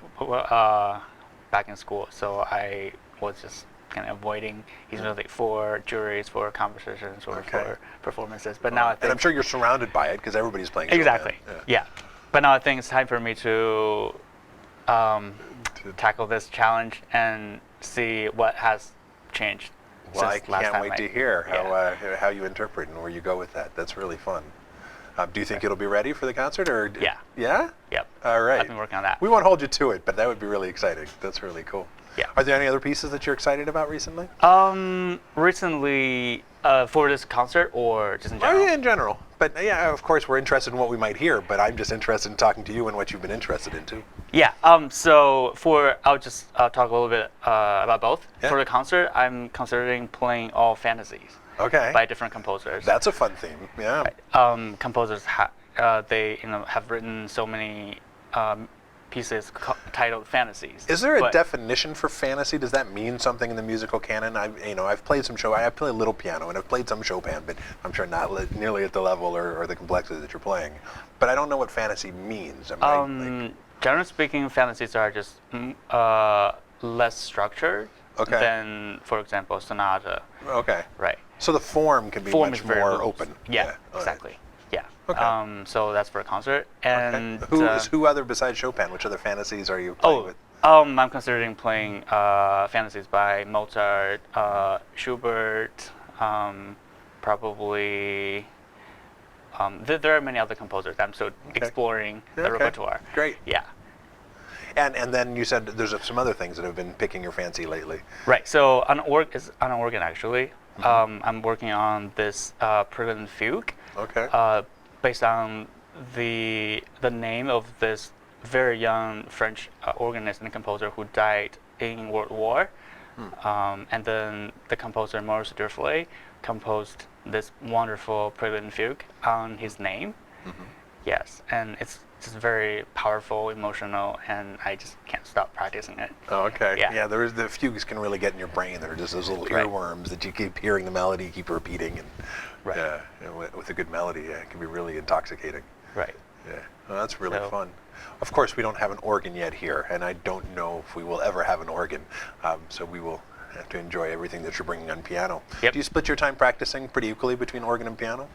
Back in school, so I was just kind of avoiding his music for juries, for conversations, or for performances. But now I think, and I'm sure you're surrounded by it because everybody's playing. Exactly. Chopin. Yeah. But now I think it's time for me to tackle this challenge and see what has changed. Well, I since last can't time wait to hear how you interpret and where you go with that. That's really fun. Do you think it'll be ready for the concert, or? Yeah. Yeah? Yep. All right. I've been working on that. We won't hold you to it, but that would be really exciting. That's really cool. Yeah. Are there any other pieces that you're excited about recently? Recently, for this concert or just in general? Oh, yeah, in general. But yeah, of course, we're interested in what we might hear, but I'm just interested in talking to you and what you've been interested in too. Yeah. So I'll just talk a little bit about both. Yeah. For the concert, I'm considering playing all fantasies. Okay. By different composers. That's a fun theme. Yeah. Composers they have written so many pieces titled fantasies. Is there a definition for fantasy? Does that mean something in the musical canon? I've played some Chopin. I play a little piano, and I've played some Chopin, but I'm sure not nearly at the level or the complexity that you're playing. But I don't know what fantasy means. Generally speaking, fantasies are just less structured than, for example, sonata. Okay. Right. So the form can be much more open. Yeah, exactly. Yeah. Okay. So that's for a concert. And who other besides Chopin? Which other fantasies are you playing with? I'm considering playing fantasies by Mozart, Schubert, probably. There are many other composers. I'm still exploring the repertoire. Great. Yeah. And then you said there's some other things that have been picking your fancy lately. Right. So on organ actually. I'm working on this Prelude Fugue. Okay. Based on the name of this very young French organist and composer who died in World War. And then the composer Maurice Dufay composed this wonderful Prelude Fugue on his name. Yes, and it's just very powerful, emotional, and I just can't stop practicing it. Oh, okay. Yeah. The fugues can really get in your brain. They're just those little earworms that you keep hearing the melody, keep repeating, and with a good melody, it can be really intoxicating. Right. Yeah. Well, that's really fun. Of course, we don't have an organ yet here, and I don't know if we will ever have an organ. So we will have to enjoy everything that you're bringing on piano. Yep. Do you split your time practicing pretty equally between organ and piano?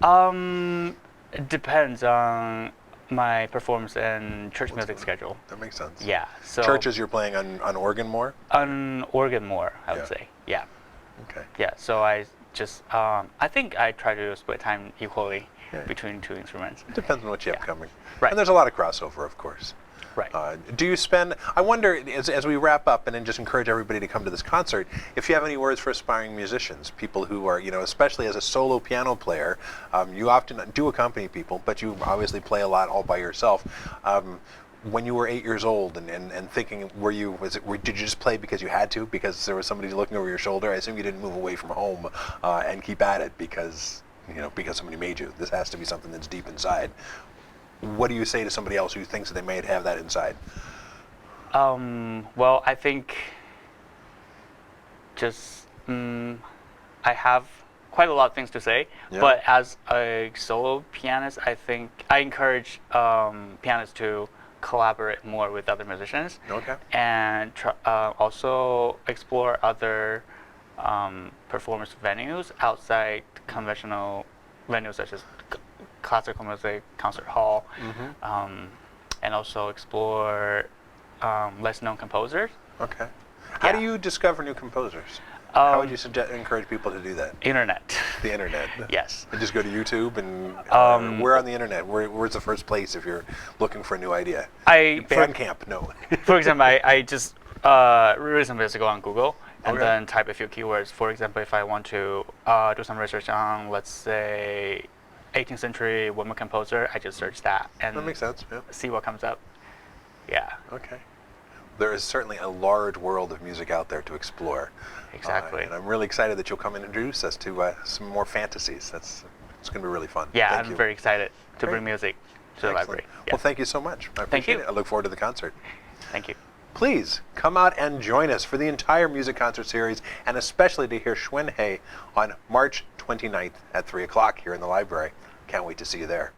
It depends on my performance and church music schedule. That makes sense. Yeah. So churches you're playing on organ more? On organ more, I would say. Yeah. Okay. Yeah. So I just I think I try to split time equally between two instruments. It depends on what you have coming. Right. And there's a lot of crossover, of course. Right. Do you spend, I wonder, as we wrap up and then just encourage everybody to come to this concert, if you have any words for aspiring musicians, people who are, especially as a solo piano player, you often do accompany people, but you obviously play a lot all by yourself. When you were 8 years old and thinking, did you just play because you had to, because there was somebody looking over your shoulder? I assume you didn't move away from home and keep at it because somebody made you. This has to be something that's deep inside. What do you say to somebody else who thinks that they might have that inside? Well, I think just I have quite a lot of things to say, but as a solo pianist, I think I encourage pianists to collaborate more with other musicians. Okay. And also explore other performance venues outside conventional venues such as classical music, concert hall, and also explore less known composers. Okay. How do you discover new composers? How would you encourage people to do that? Internet. The internet. Yes. And just go to YouTube and where on the internet? Where's the first place if you're looking for a new idea? Bandcamp, no. For example, I just recently just go on Google and then type a few keywords. For example, if I want to do some research on, let's say, 18th century woman composer, I just search that and That makes sense. Yeah. see what comes up. Yeah. Okay. There is certainly a large world of music out there to explore. Exactly. And I'm really excited that you'll come and introduce us to some more fantasies. It's going to be really fun. Yeah, Thank I'm you. very excited to Great. bring music to the Excellent. library. Yeah. Well, thank you so much. I Thank appreciate you. it. I look forward to the concert. Thank you. Please come out and join us for the entire music concert series, and especially to hear Xuan He on March 29th at 3 o'clock here in the library. Can't wait to see you there.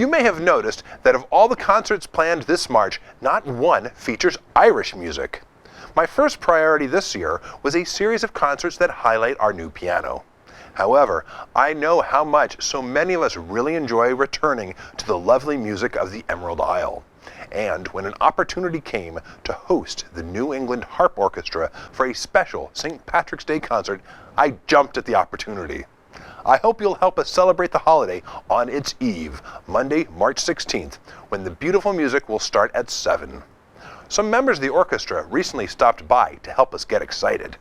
You may have noticed that of all the concerts planned this March, not one features Irish music. My first priority this year was a series of concerts that highlight our new piano. However, I know how much so many of us really enjoy returning to the lovely music of the Emerald Isle. And when an opportunity came to host the New England Harp Orchestra for a special St. Patrick's Day concert, I jumped at the opportunity. I hope you'll help us celebrate the holiday on its eve, Monday, March 16th, when the beautiful music will start at 7. Some members of the orchestra recently stopped by to help us get excited.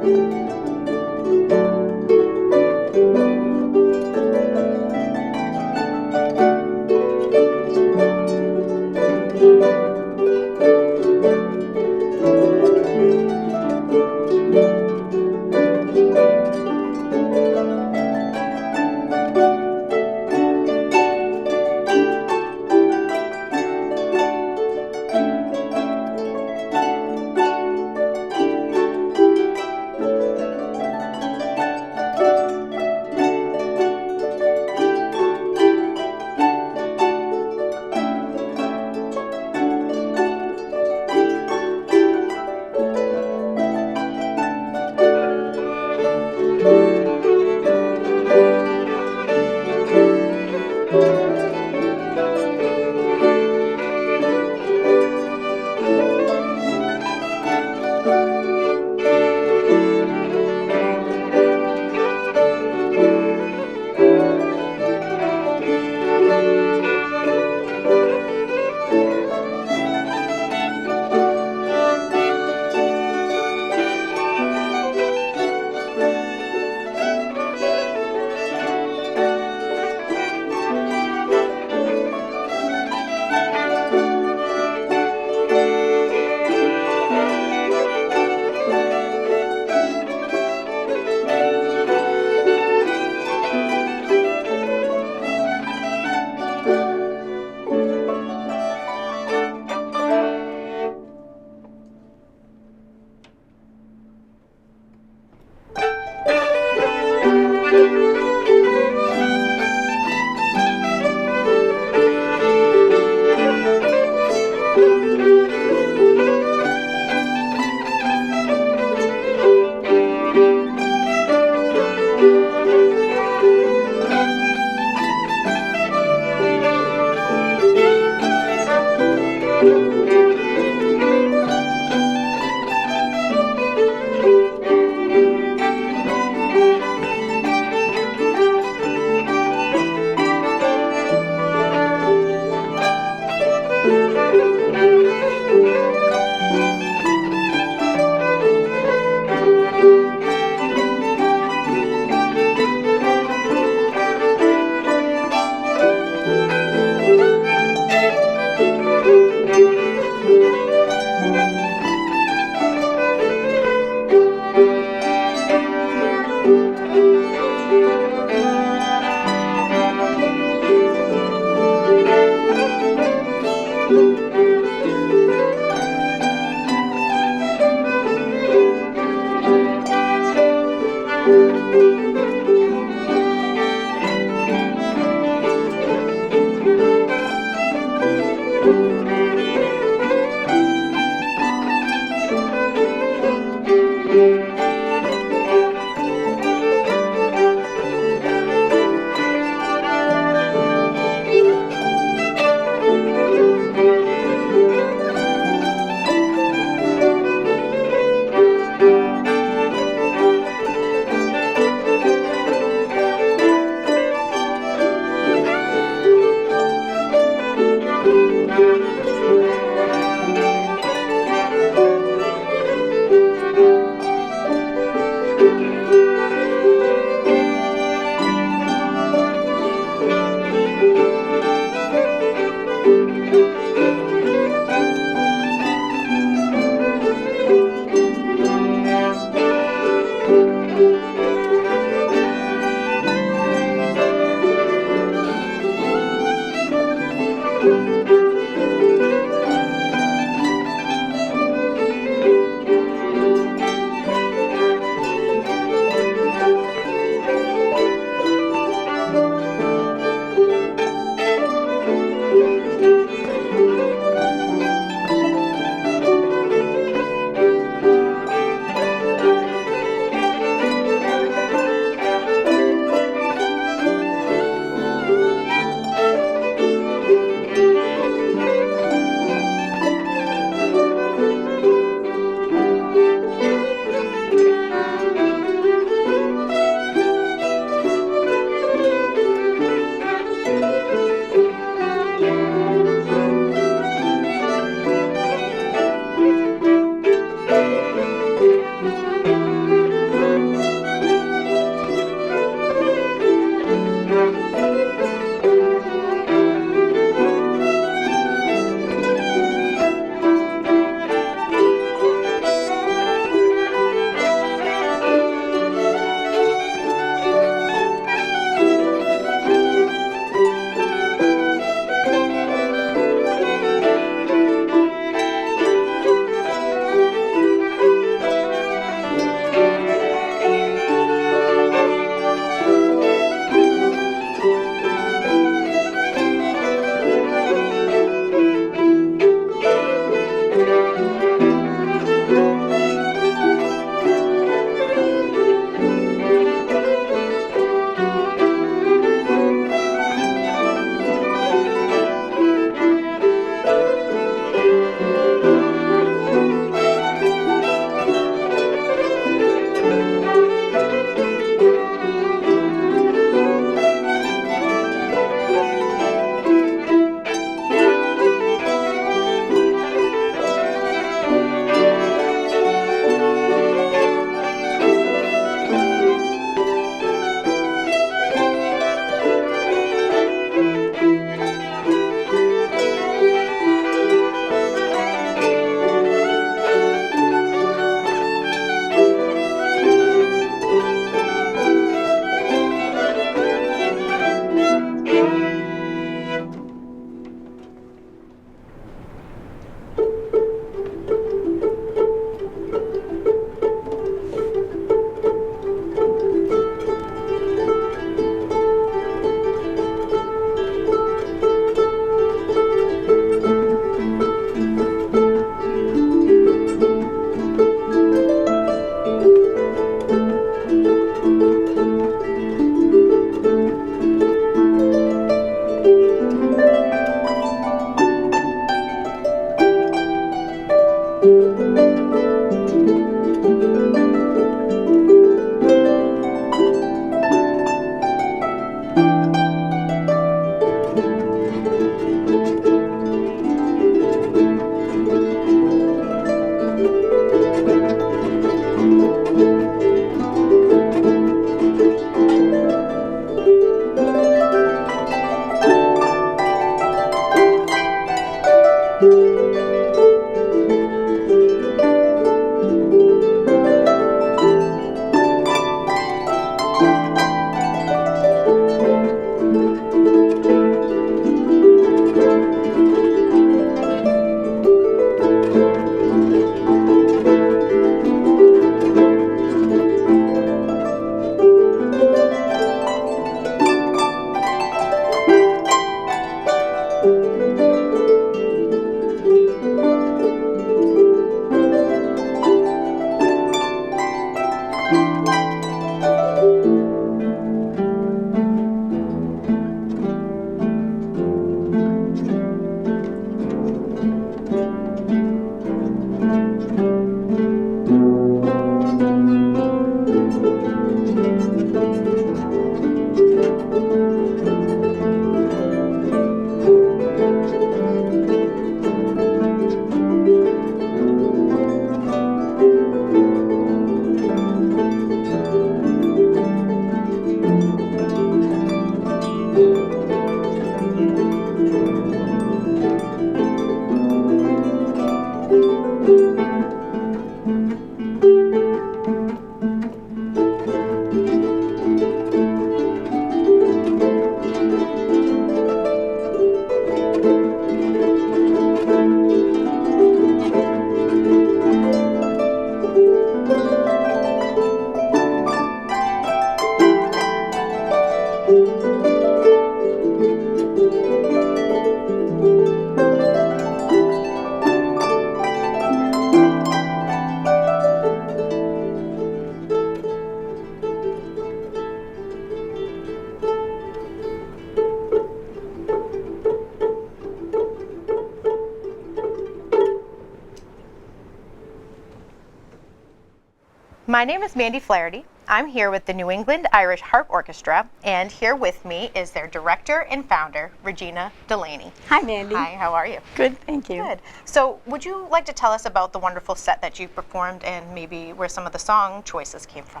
My name is Mandy Flaherty. I'm here with the New England Irish Harp Orchestra, and here with me is their director and founder, Regina Delaney. Hi, Mandy. Hi, how are you? Good, thank you. Good. So, would you like to tell us about the wonderful set that you performed and maybe where some of the song choices came from?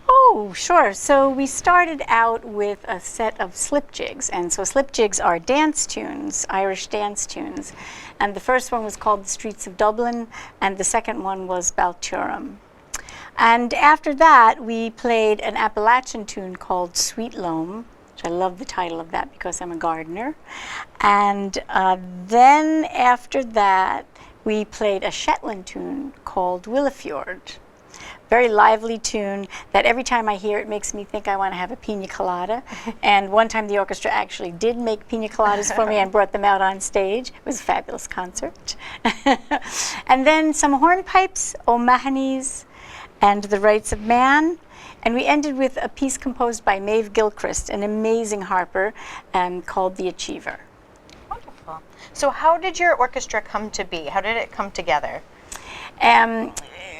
Oh, sure. So we started out with a set of slip jigs, and so slip jigs are dance tunes, Irish dance tunes. And the first one was called The Streets of Dublin, and the second one was Balturum. And after that, we played an Appalachian tune called Sweet Loam, which I love the title of that because I'm a gardener. And then after that, we played a Shetland tune called Willowfjord. Very lively tune that every time I hear it makes me think I want to have a pina colada. And one time the orchestra actually did make pina coladas for me and brought them out on stage. It was a fabulous concert. And then some hornpipes, O'Mahony's, and The Rights of Man. And we ended with a piece composed by Maeve Gilchrist, an amazing harper, called The Achiever. Wonderful. So how did your orchestra come to be? How did it come together?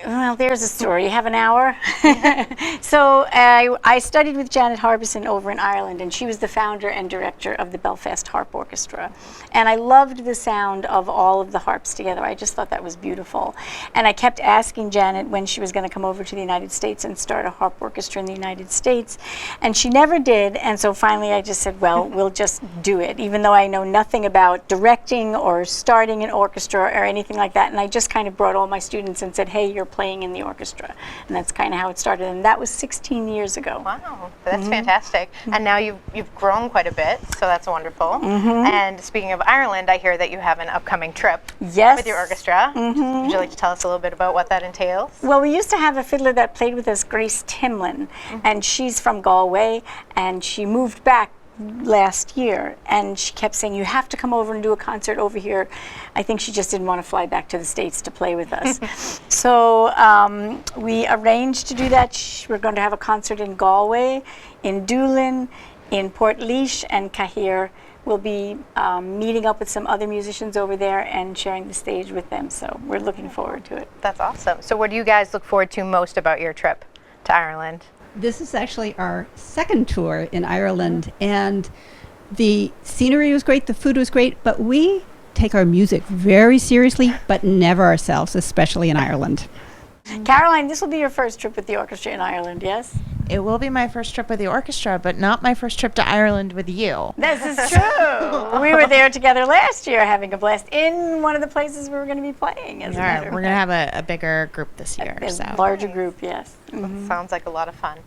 Well, there's a story. You have an hour? So I studied with Janet Harbison over in Ireland, and she was the founder and director of the Belfast Harp Orchestra. And I loved the sound of all of the harps together. I just thought that was beautiful. And I kept asking Janet when she was going to come over to the United States and start a harp orchestra in the United States. And she never did. And so finally I just said, well, we'll just do it, even though I know nothing about directing or starting an orchestra or anything like that. And I just kind of brought all my students and said, hey, you're playing in the orchestra. And that's kind of how it started. And that was 16 years ago. Wow, that's fantastic. And now you've grown quite a bit, so that's wonderful. And speaking of Ireland, I hear that you have an upcoming trip with your orchestra. Would you like to tell us a little bit about what that entails? Well, we used to have a fiddler that played with us, Grace Timlin, and she's from Galway, and she moved back last year, and she kept saying, you have to come over and do a concert over here. I think she just didn't want to fly back to the States to play with us. So we arranged to do that. We're going to have a concert in Galway, in Doolin, in Portlaoise, and Cahir. We'll be meeting up with some other musicians over there and sharing the stage with them, so we're looking forward to it. That's awesome. So what do you guys look forward to most about your trip to Ireland? This is actually our second tour in Ireland, and the scenery was great, the food was great, but we take our music very seriously, but never ourselves, especially in Ireland. Caroline, this will be your first trip with the orchestra in Ireland, yes? It will be my first trip with the orchestra, but not my first trip to Ireland with you. This is true. We were there together last year having a blast in one of the places we were going to be playing. As a matter of we're going to have a bigger group this year. A larger group, yes. Sounds like a lot of fun.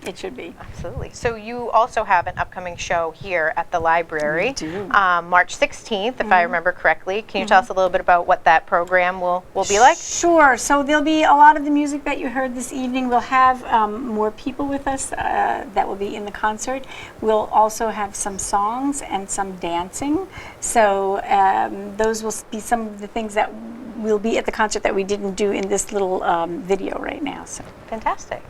It should be. Absolutely. So you also have an upcoming show here at the library, We do. March 16th, if I remember correctly. Can you tell us a little bit about what that program will be like? Sure. So there'll be a lot of the music that you heard this evening. We'll have more people with us that will be in the concert. We'll also have some songs and some dancing. So those will be some of the things that will be at the concert that we didn't do in this little video right now. So fantastic.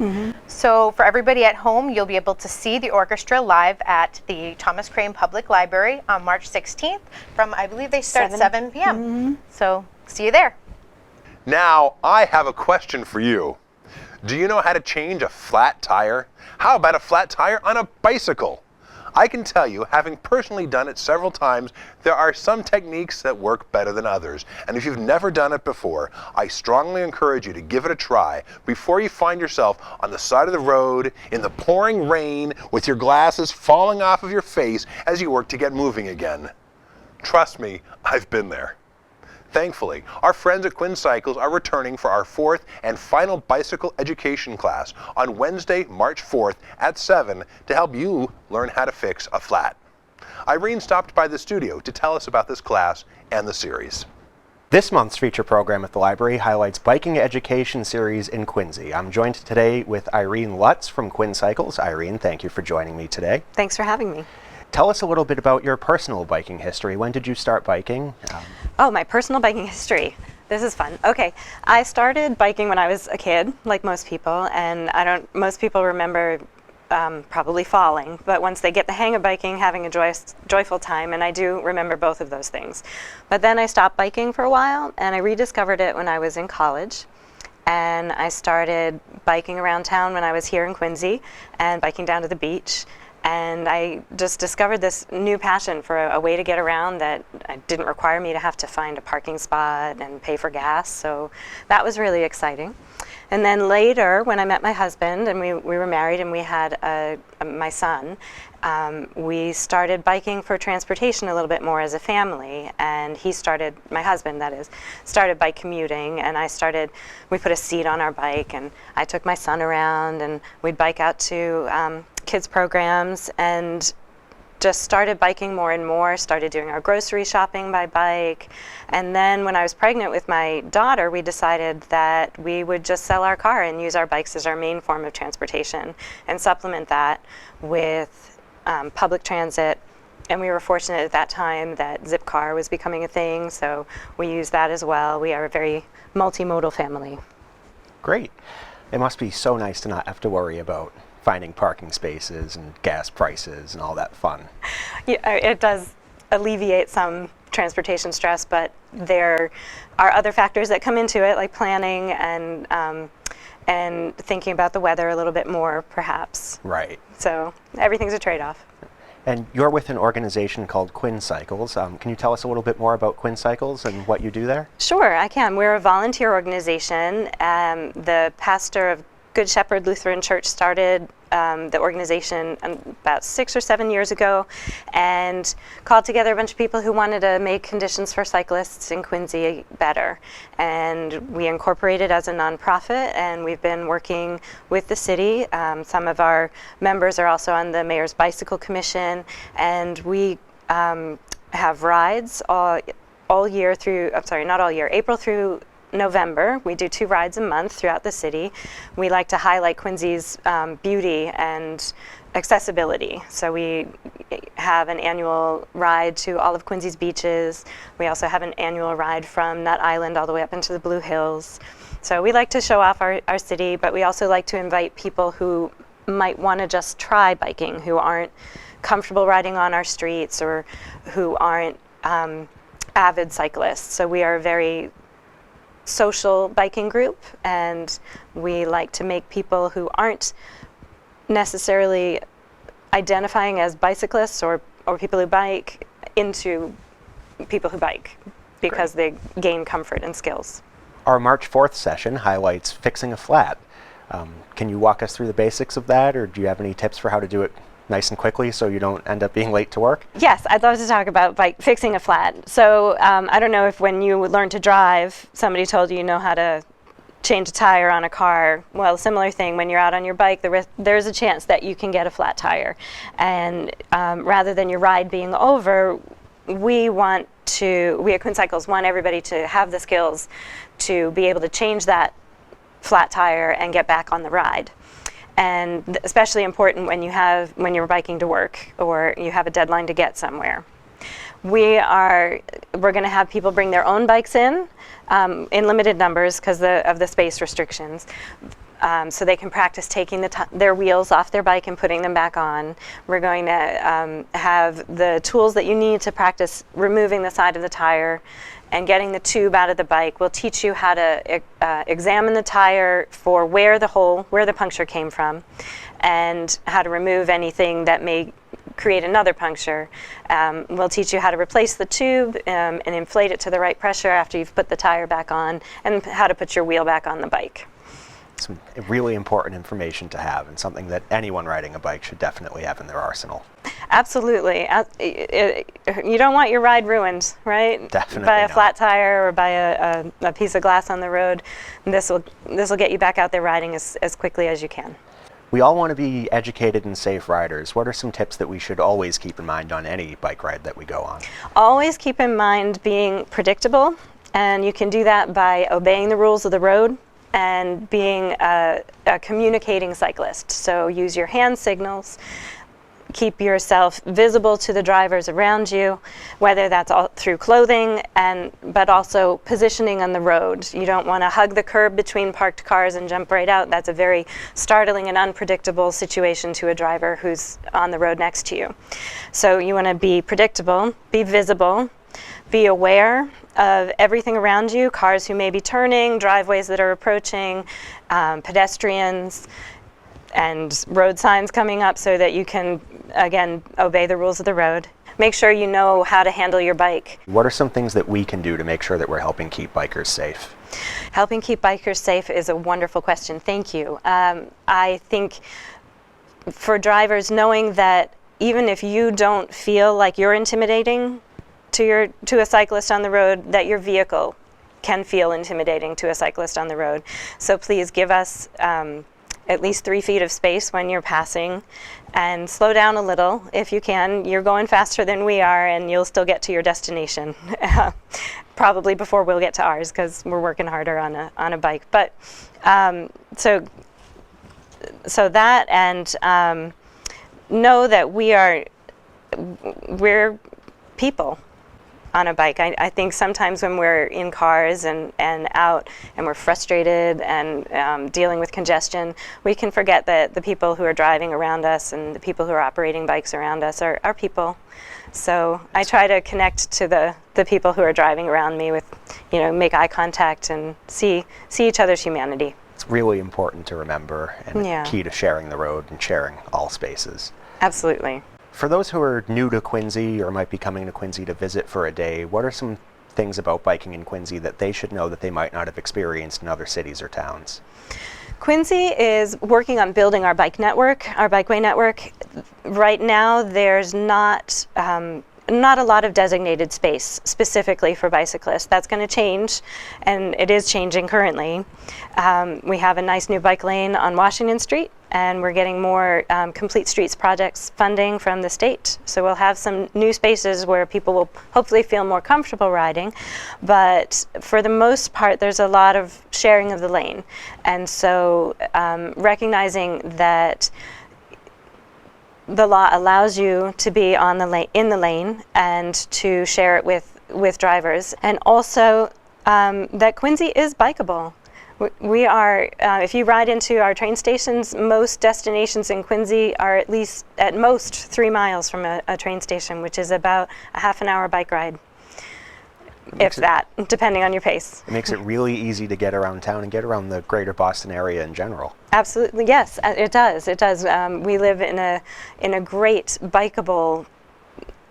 So for everybody at home, you'll be able to see the orchestra live at the Thomas Crane Public Library on March 16th from, I believe they start 7 p.m. So see you there. Now, I have a question for you. Do you know how to change a flat tire? How about a flat tire on a bicycle? I can tell you, having personally done it several times, there are some techniques that work better than others. And if you've never done it before, I strongly encourage you to give it a try before you find yourself on the side of the road in the pouring rain with your glasses falling off of your face as you work to get moving again. Trust me, I've been there. Thankfully, our friends at Quinn Cycles are returning for our 4th and final bicycle education class on Wednesday, March 4th at 7 to help you learn how to fix a flat. Irene stopped by the studio to tell us about this class and the series. This month's feature program at the library highlights biking education series in Quincy. I'm joined today with Irene Lutz from Quinn Cycles. Irene, thank you for joining me today. Thanks for having me. Tell us a little bit about your personal biking history. When did you start biking? Oh, my personal biking history. This is fun. Okay, I started biking when I was a kid, like most people, and most people remember probably falling, but once they get the hang of biking, having a joyful time, and I do remember both of those things. But then I stopped biking for a while, and I rediscovered it when I was in college. and I started biking around town when I was here in Quincy and biking down to the beach. And I just discovered this new passion for a way to get around that didn't require me to have to find a parking spot and pay for gas. So that was really exciting. And then later, when I met my husband and we were married and we had my son, we started biking for transportation a little bit more as a family. And he started, my husband that is, started bike commuting, and we put a seat on our bike, and I took my son around, and we'd bike out to kids programs and just started biking more and more, started doing our grocery shopping by bike. And then when I was pregnant with my daughter, we decided that we would just sell our car and use our bikes as our main form of transportation and supplement that with public transit. And we were fortunate at that time that Zipcar was becoming a thing, so we used that as well. We are a very multimodal family. Great. It must be so nice to not have to worry about finding parking spaces and gas prices and all that fun. Yeah, it does alleviate some transportation stress, but there are other factors that come into it, like planning and thinking about the weather a little bit more, perhaps. Right. So everything's a trade-off. And you're with an organization called Quinn Cycles. Can you tell us a little bit more about Quinn Cycles and what you do there? Sure, I can. We're a volunteer organization. The pastor of Good Shepherd Lutheran Church started the organization about 6 or 7 years ago and called together a bunch of people who wanted to make conditions for cyclists in Quincy better. And we incorporated as a nonprofit, and we've been working with the city. Some of our members are also on the Mayor's Bicycle Commission, and we have rides all year through, not all year, April through November. We do 2 rides a month throughout the city. We like to highlight Quincy's beauty and accessibility. So we have an annual ride to all of Quincy's beaches. We also have an annual ride from Nut Island all the way up into the Blue Hills. So we like to show off our city, but we also like to invite people who might want to just try biking, who aren't comfortable riding on our streets or who aren't avid cyclists. So we are a very social biking group, and we like to make people who aren't necessarily identifying as bicyclists or people who bike into people who bike because they gain comfort and skills. Our March 4th session highlights fixing a flat. Can you walk us through the basics of that, or do you have any tips for how to do it nice and quickly so you don't end up being late to work? Yes, I'd love to talk about fixing a flat. So I don't know if when you learn to drive, somebody told you know how to change a tire on a car. Well, similar thing, when you're out on your bike, there's a chance that you can get a flat tire. And rather than your ride being over, we at Quinn Cycles want everybody to have the skills to be able to change that flat tire and get back on the ride. And especially important when you're biking to work or you have a deadline to get somewhere. We're going to have people bring their own bikes in limited numbers because of the space restrictions, so they can practice taking their wheels off their bike and putting them back on. We're going to have the tools that you need to practice removing the side of the tire and getting the tube out of the bike. We'll teach you how to examine the tire for where the puncture came from, and how to remove anything that may create another puncture. We'll teach you how to replace the tube and inflate it to the right pressure after you've put the tire back on, and how to put your wheel back on the bike. Some really important information to have, and something that anyone riding a bike should definitely have in their arsenal. Absolutely. You don't want your ride ruined, right? Definitely by a not. flat tire or by a piece of glass on the road. This will get you back out there riding as quickly as you can. We all want to be educated and safe riders. What are some tips that we should always keep in mind on any bike ride that we go on? Always keep in mind being predictable, and you can do that by obeying the rules of the road and being a communicating cyclist. So use your hand signals. Keep yourself visible to the drivers around you, whether that's all through clothing but also positioning on the road. You don't want to hug the curb between parked cars and jump right out. That's a very startling and unpredictable situation to a driver who's on the road next to you. So you want to be predictable, be visible, be aware, of everything around you, cars who may be turning, driveways that are approaching, pedestrians, and road signs coming up so that you can, again, obey the rules of the road. Make sure you know how to handle your bike. What are some things that we can do to make sure that we're helping keep bikers safe? Helping keep bikers safe is a wonderful question. Thank you. I think for drivers, knowing that even if you don't feel like you're intimidating to a cyclist on the road, that your vehicle can feel intimidating to a cyclist on the road. So please give us at least 3 feet of space when you're passing, and slow down a little if you can. You're going faster than we are, and you'll still get to your destination, probably before we'll get to ours, because we're working harder on a bike. But so that, and know that we're people on a bike. I think sometimes when we're in cars and out and we're frustrated and dealing with congestion, we can forget that the people who are driving around us and the people who are operating bikes around us are people. So I try to connect to the people who are driving around me with, make eye contact and see each other's humanity. It's really important to remember, and key to sharing the road and sharing all spaces. Absolutely. For those who are new to Quincy or might be coming to Quincy to visit for a day, what are some things about biking in Quincy that they should know that they might not have experienced in other cities or towns? Quincy is working on building our bike network, our bikeway network. Right now, there's not a lot of designated space specifically for bicyclists. That's going to change, and it is changing currently. We have a nice new bike lane on Washington Street, and we're getting more Complete Streets projects funding from the state. So we'll have some new spaces where people will hopefully feel more comfortable riding. But for the most part, there's a lot of sharing of the lane. And so recognizing that the law allows you to be on the in the lane and to share it with drivers, and also that Quincy is bikeable. We are, if you ride into our train stations, most destinations in Quincy are at most 3 miles from a train station, which is about a half an hour bike ride, if that, depending on your pace. It makes it really easy to get around town and get around the greater Boston area in general. Absolutely, yes, it does. It does. We live in a great bikeable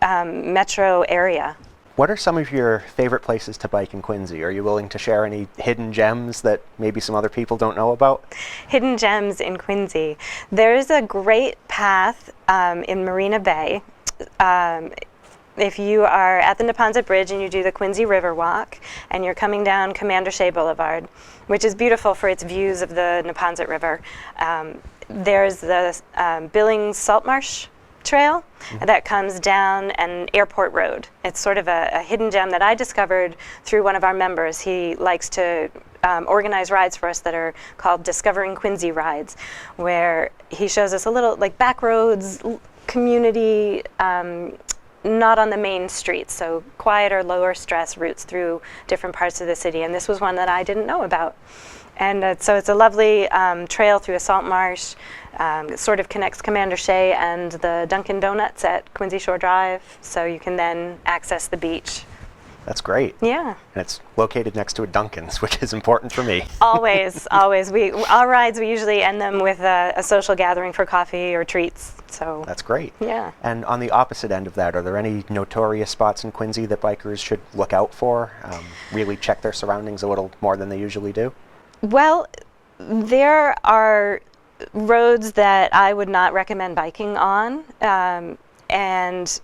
metro area. What are some of your favorite places to bike in Quincy? Are you willing to share any hidden gems that maybe some other people don't know about? Hidden gems in Quincy. There's a great path in Marina Bay. If you are at the Neponset Bridge and you do the Quincy River Walk and you're coming down Commander Shea Boulevard, which is beautiful for its views of the Neponset River, there's the Billings Saltmarsh Trail that comes down an airport road. It's sort of a hidden gem that I discovered through one of our members. He likes to organize rides for us that are called Discovering Quincy Rides, where he shows us a little like back roads, community, not on the main streets, so quieter, lower stress routes through different parts of the city. And this was one that I didn't know about. And so it's a lovely trail through a salt marsh. It sort of connects Commander Shea and the Dunkin' Donuts at Quincy Shore Drive, so you can then access the beach. That's great. Yeah. And it's located next to a Dunkin's, which is important for me. Always, always. Our rides, we usually end them with a social gathering for coffee or treats. So that's great. Yeah. And on the opposite end of that, are there any notorious spots in Quincy that bikers should look out for? Really check their surroundings a little more than they usually do? Well, there are roads that I would not recommend biking on, and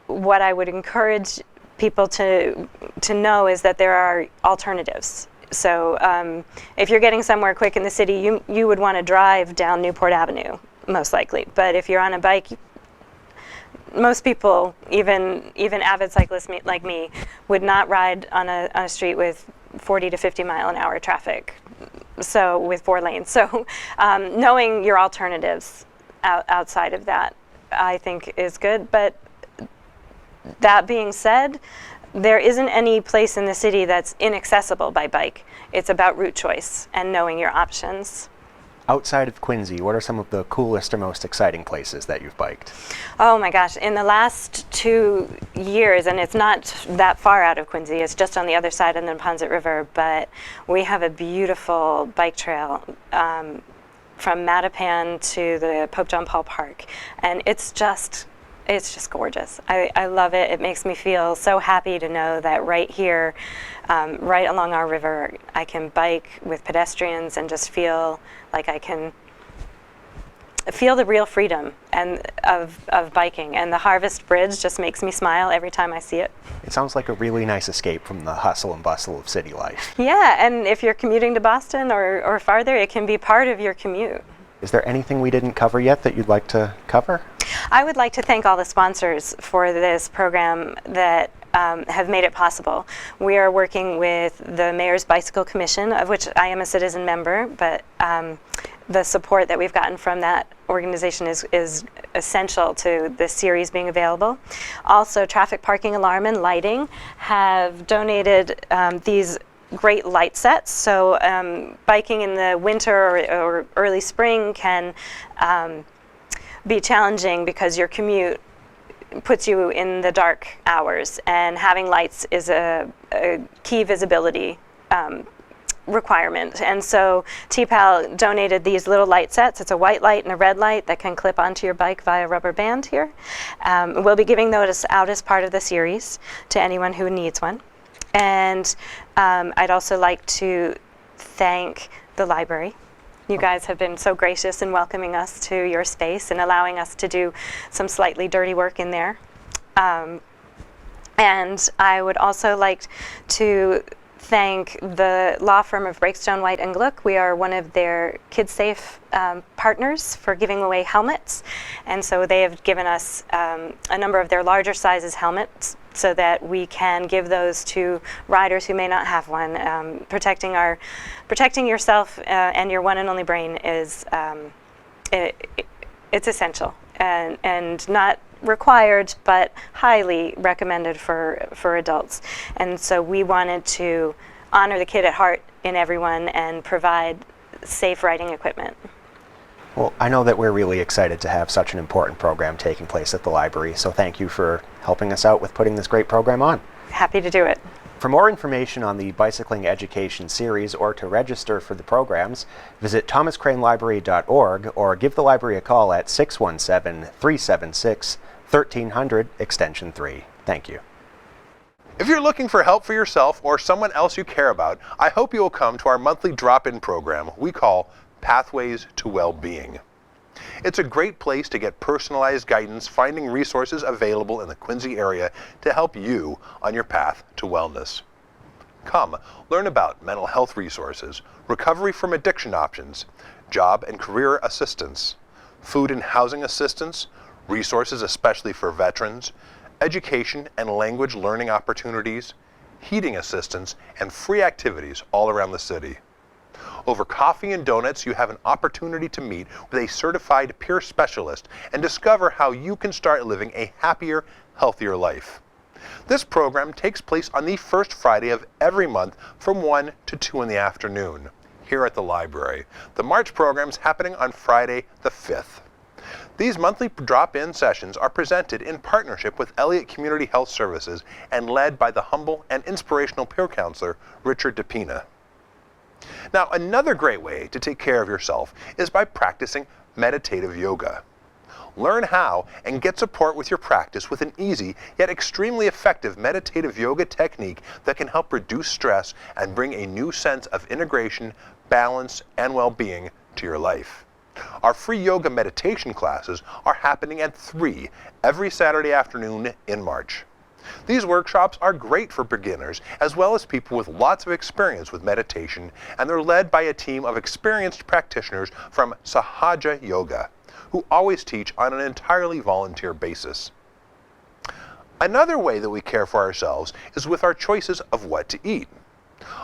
what I would encourage people to know is that there are alternatives. So if you're getting somewhere quick in the city, you would want to drive down Newport Avenue, most likely. But if you're on a bike, most people, even avid cyclists like me, would not ride on a street with 40 to 50 mile an hour traffic, so with 4 lanes. So knowing your alternatives outside of that, I think is good. But that being said, there isn't any place in the city that's inaccessible by bike. It's about route choice and knowing your options. Outside of Quincy, what are some of the coolest or most exciting places that you've biked? Oh my gosh, in the last 2 years, and it's not that far out of Quincy, it's just on the other side of the Neponset River, but we have a beautiful bike trail from Mattapan to the Pope John Paul Park, and it's just gorgeous. I love it. It makes me feel so happy to know that right here, right along our river, I can bike with pedestrians and just feel like I can feel the real freedom and of biking. And the Harvest Bridge just makes me smile every time I see it. It sounds like a really nice escape from the hustle and bustle of city life. Yeah, and if you're commuting to Boston or farther, it can be part of your commute. Is there anything we didn't cover yet that you'd like to cover? I would like to thank all the sponsors for this program that have made it possible. We are working with the Mayor's Bicycle Commission, of which I am a citizen member, but the support that we've gotten from that organization is essential to this series being available. Also, Traffic Parking Alarm and Lighting have donated these great light sets, so biking in the winter or early spring can be challenging because your commute puts you in the dark hours, and having lights is a key visibility requirement. And so TPAL donated these little light sets. It's a white light and a red light that can clip onto your bike via rubber band here. We'll be giving those out as part of the series to anyone who needs one. And I'd also like to thank the library. You guys have been so gracious in welcoming us to your space and allowing us to do some slightly dirty work in there. And I would also like to thank the law firm of Breakstone, White & Gluck. We are one of their KidSafe partners for giving away helmets. And so they have given us a number of their larger sizes helmets so that we can give those to riders who may not have one. Protecting yourself and your one and only brain is it's essential and not required, but highly recommended for adults. And so we wanted to honor the kid at heart in everyone and provide safe riding equipment. Well, I know that we're really excited to have such an important program taking place at the library, so thank you for helping us out with putting this great program on. Happy to do it. For more information on the Bicycling Education Series or to register for the programs, visit thomascranelibrary.org or give the library a call at 617-376-1300 extension 3. Thank you. If you're looking for help for yourself or someone else you care about, I hope you will come to our monthly drop-in program we call Pathways to Well-Being. It's a great place to get personalized guidance, finding resources available in the Quincy area to help you on your path to wellness. Come, learn about mental health resources, recovery from addiction options, job and career assistance, food and housing assistance, resources especially for veterans, education and language learning opportunities, heating assistance, and free activities all around the city. Over coffee and donuts, you have an opportunity to meet with a certified peer specialist and discover how you can start living a happier, healthier life. This program takes place on the first Friday of every month from 1 to 2 in the afternoon here at the library. The March program is happening on Friday the 5th. These monthly drop-in sessions are presented in partnership with Elliott Community Health Services and led by the humble and inspirational peer counselor, Richard DePina. Now, another great way to take care of yourself is by practicing meditative yoga. Learn how and get support with your practice with an easy yet extremely effective meditative yoga technique that can help reduce stress and bring a new sense of integration, balance, and well-being to your life. Our free yoga meditation classes are happening at 3 every Saturday afternoon in March. These workshops are great for beginners as well as people with lots of experience with meditation, and they're led by a team of experienced practitioners from Sahaja Yoga, who always teach on an entirely volunteer basis. Another way that we care for ourselves is with our choices of what to eat.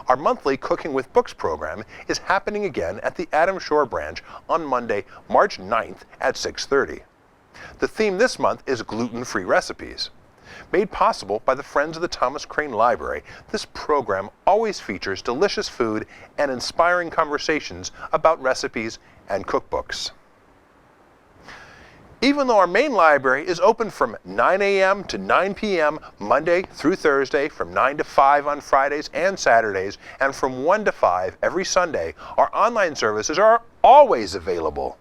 Our monthly Cooking with Books program is happening again at the Adams Shore branch on Monday, March 9th at 6:30. The theme this month is gluten-free recipes. Made possible by the Friends of the Thomas Crane Library, this program always features delicious food and inspiring conversations about recipes and cookbooks. Even though our main library is open from 9 a.m. to 9 p.m. Monday through Thursday, from 9 to 5 on Fridays and Saturdays, and from 1 to 5 every Sunday, our online services are always available.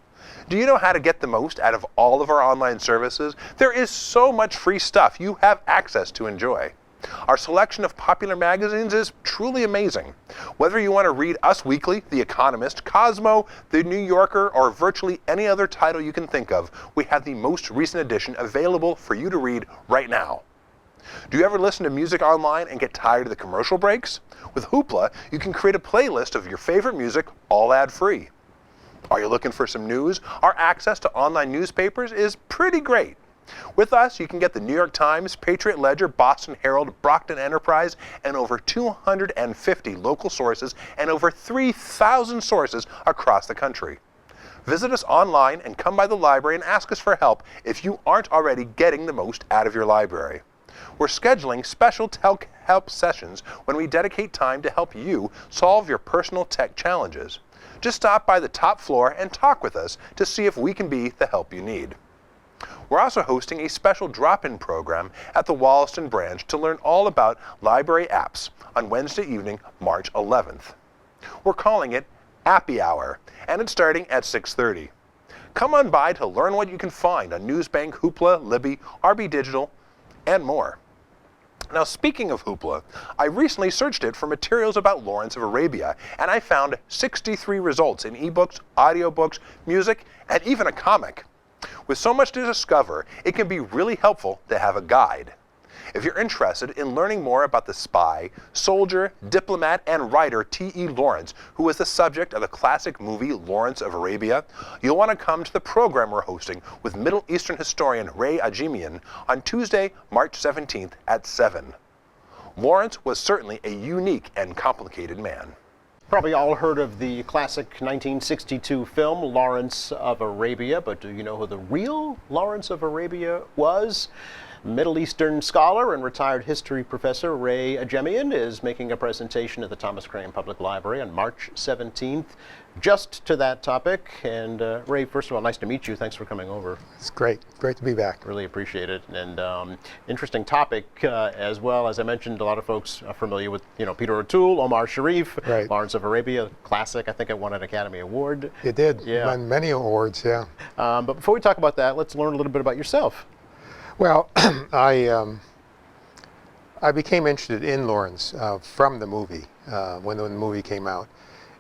Do you know how to get the most out of all of our online services? There is so much free stuff you have access to enjoy. Our selection of popular magazines is truly amazing. Whether you want to read Us Weekly, The Economist, Cosmo, The New Yorker, or virtually any other title you can think of, we have the most recent edition available for you to read right now. Do you ever listen to music online and get tired of the commercial breaks? With Hoopla, you can create a playlist of your favorite music, all ad-free. Are you looking for some news? Our access to online newspapers is pretty great. With us, you can get the New York Times, Patriot Ledger, Boston Herald, Brockton Enterprise, and over 250 local sources and over 3,000 sources across the country. Visit us online and come by the library and ask us for help if you aren't already getting the most out of your library. We're scheduling special tech help sessions when we dedicate time to help you solve your personal tech challenges. Just stop by the top floor and talk with us to see if we can be the help you need. We're also hosting a special drop-in program at the Wollaston branch to learn all about library apps on Wednesday evening, March 11th. We're calling it Appy Hour, and it's starting at 6:30. Come on by to learn what you can find on Newsbank, Hoopla, Libby, RB Digital, and more. Now, speaking of Hoopla, I recently searched it for materials about Lawrence of Arabia, and I found 63 results in ebooks, audiobooks, music, and even a comic. With so much to discover, it can be really helpful to have a guide. If you're interested in learning more about the spy, soldier, diplomat, and writer T.E. Lawrence, who was the subject of the classic movie Lawrence of Arabia, you'll want to come to the program we're hosting with Middle Eastern historian Ray Ajemian on Tuesday, March 17th at 7. Lawrence was certainly a unique and complicated man. Probably all heard of the classic 1962 film Lawrence of Arabia, but do you know who the real Lawrence of Arabia was? Middle Eastern scholar and retired history professor Ray Ajemian is making a presentation at the Thomas Crane Public Library on March 17th just to that topic. And Ray, first of all, nice to meet you. Thanks for coming over. It's great. Great to be back. Really appreciate it. And interesting topic as well. As I mentioned, a lot of folks are familiar with, Peter O'Toole, Omar Sharif, right. Lawrence of Arabia, classic. I think it won an Academy Award. It did. Yeah. Won many awards, yeah. But before we talk about that, let's learn a little bit about yourself. Well, I became interested in Lawrence from the movie, when the movie came out.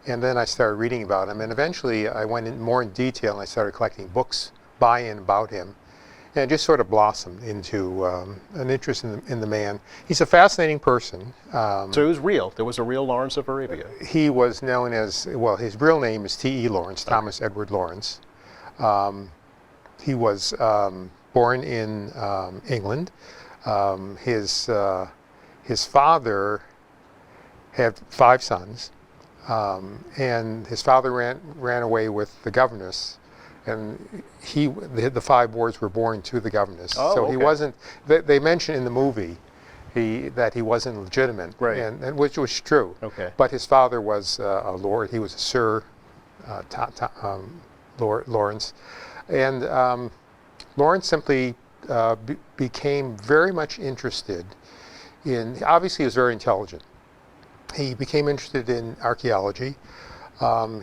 And then I started reading about him. And eventually I went in more in detail and I started collecting books by and about him. And it just sort of blossomed into an interest in the man. He's a fascinating person. So he was real. There was a real Lawrence of Arabia. He was known as, well, his real name is T.E. Lawrence, Thomas Edward Lawrence. He was born in England. His father had 5 sons, and his father ran away with the governess, and the 5 boys were born to the governess. Oh, so okay. he wasn't. They mention in the movie that he wasn't legitimate, right? And which was true. Okay. But his father was a lord. He was a Sir Lawrence, and Lawrence simply became very much interested in, obviously he was very intelligent. He became interested in archaeology. When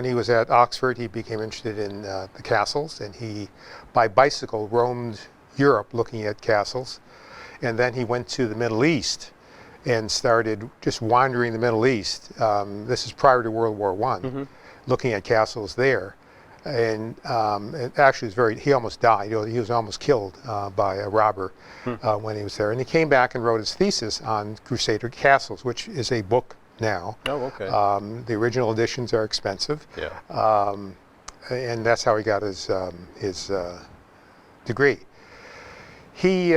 he was at Oxford, he became interested in the castles, and he, by bicycle, roamed Europe looking at castles. And then he went to the Middle East and started just wandering the Middle East. This is prior to World War I, looking at castles there. And it actually he almost died. He was almost killed by a robber when he was there. And he came back and wrote his thesis on Crusader castles, which is a book now. Oh, okay. The original editions are expensive. Yeah. And that's how he got his degree. He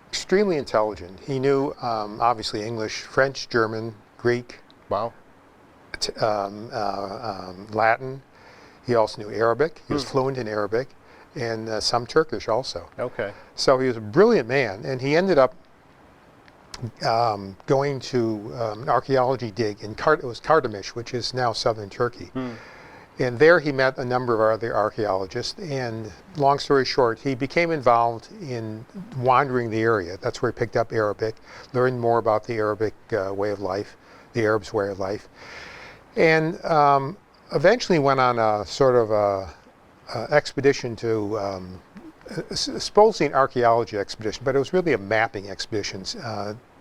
extremely intelligent. He knew obviously English, French, German, Greek. Wow. Latin. He also knew Arabic. He was fluent in Arabic, and some Turkish also. Okay. So he was a brilliant man, and he ended up going to an archaeology dig in it was Kardemiş, which is now southern Turkey. And there he met a number of other archaeologists, and long story short, he became involved in wandering the area. That's where he picked up Arabic, learned more about the Arabic way of life, the Arabs' way of life, and eventually went on a sort of a expedition to, supposedly an archaeology expedition, but it was really a mapping expedition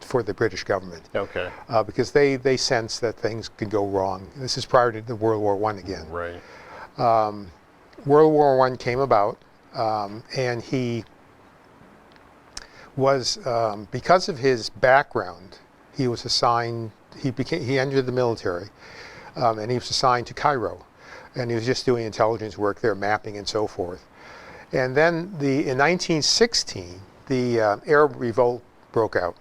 for the British government. Okay. Because they sensed that things could go wrong. This is prior to the World War I again. Right. World War I came about, and he was, because of his background, he was assigned, he entered the military, and he was assigned to Cairo. And he was just doing intelligence work there, mapping and so forth. And then in 1916, the Arab Revolt broke out.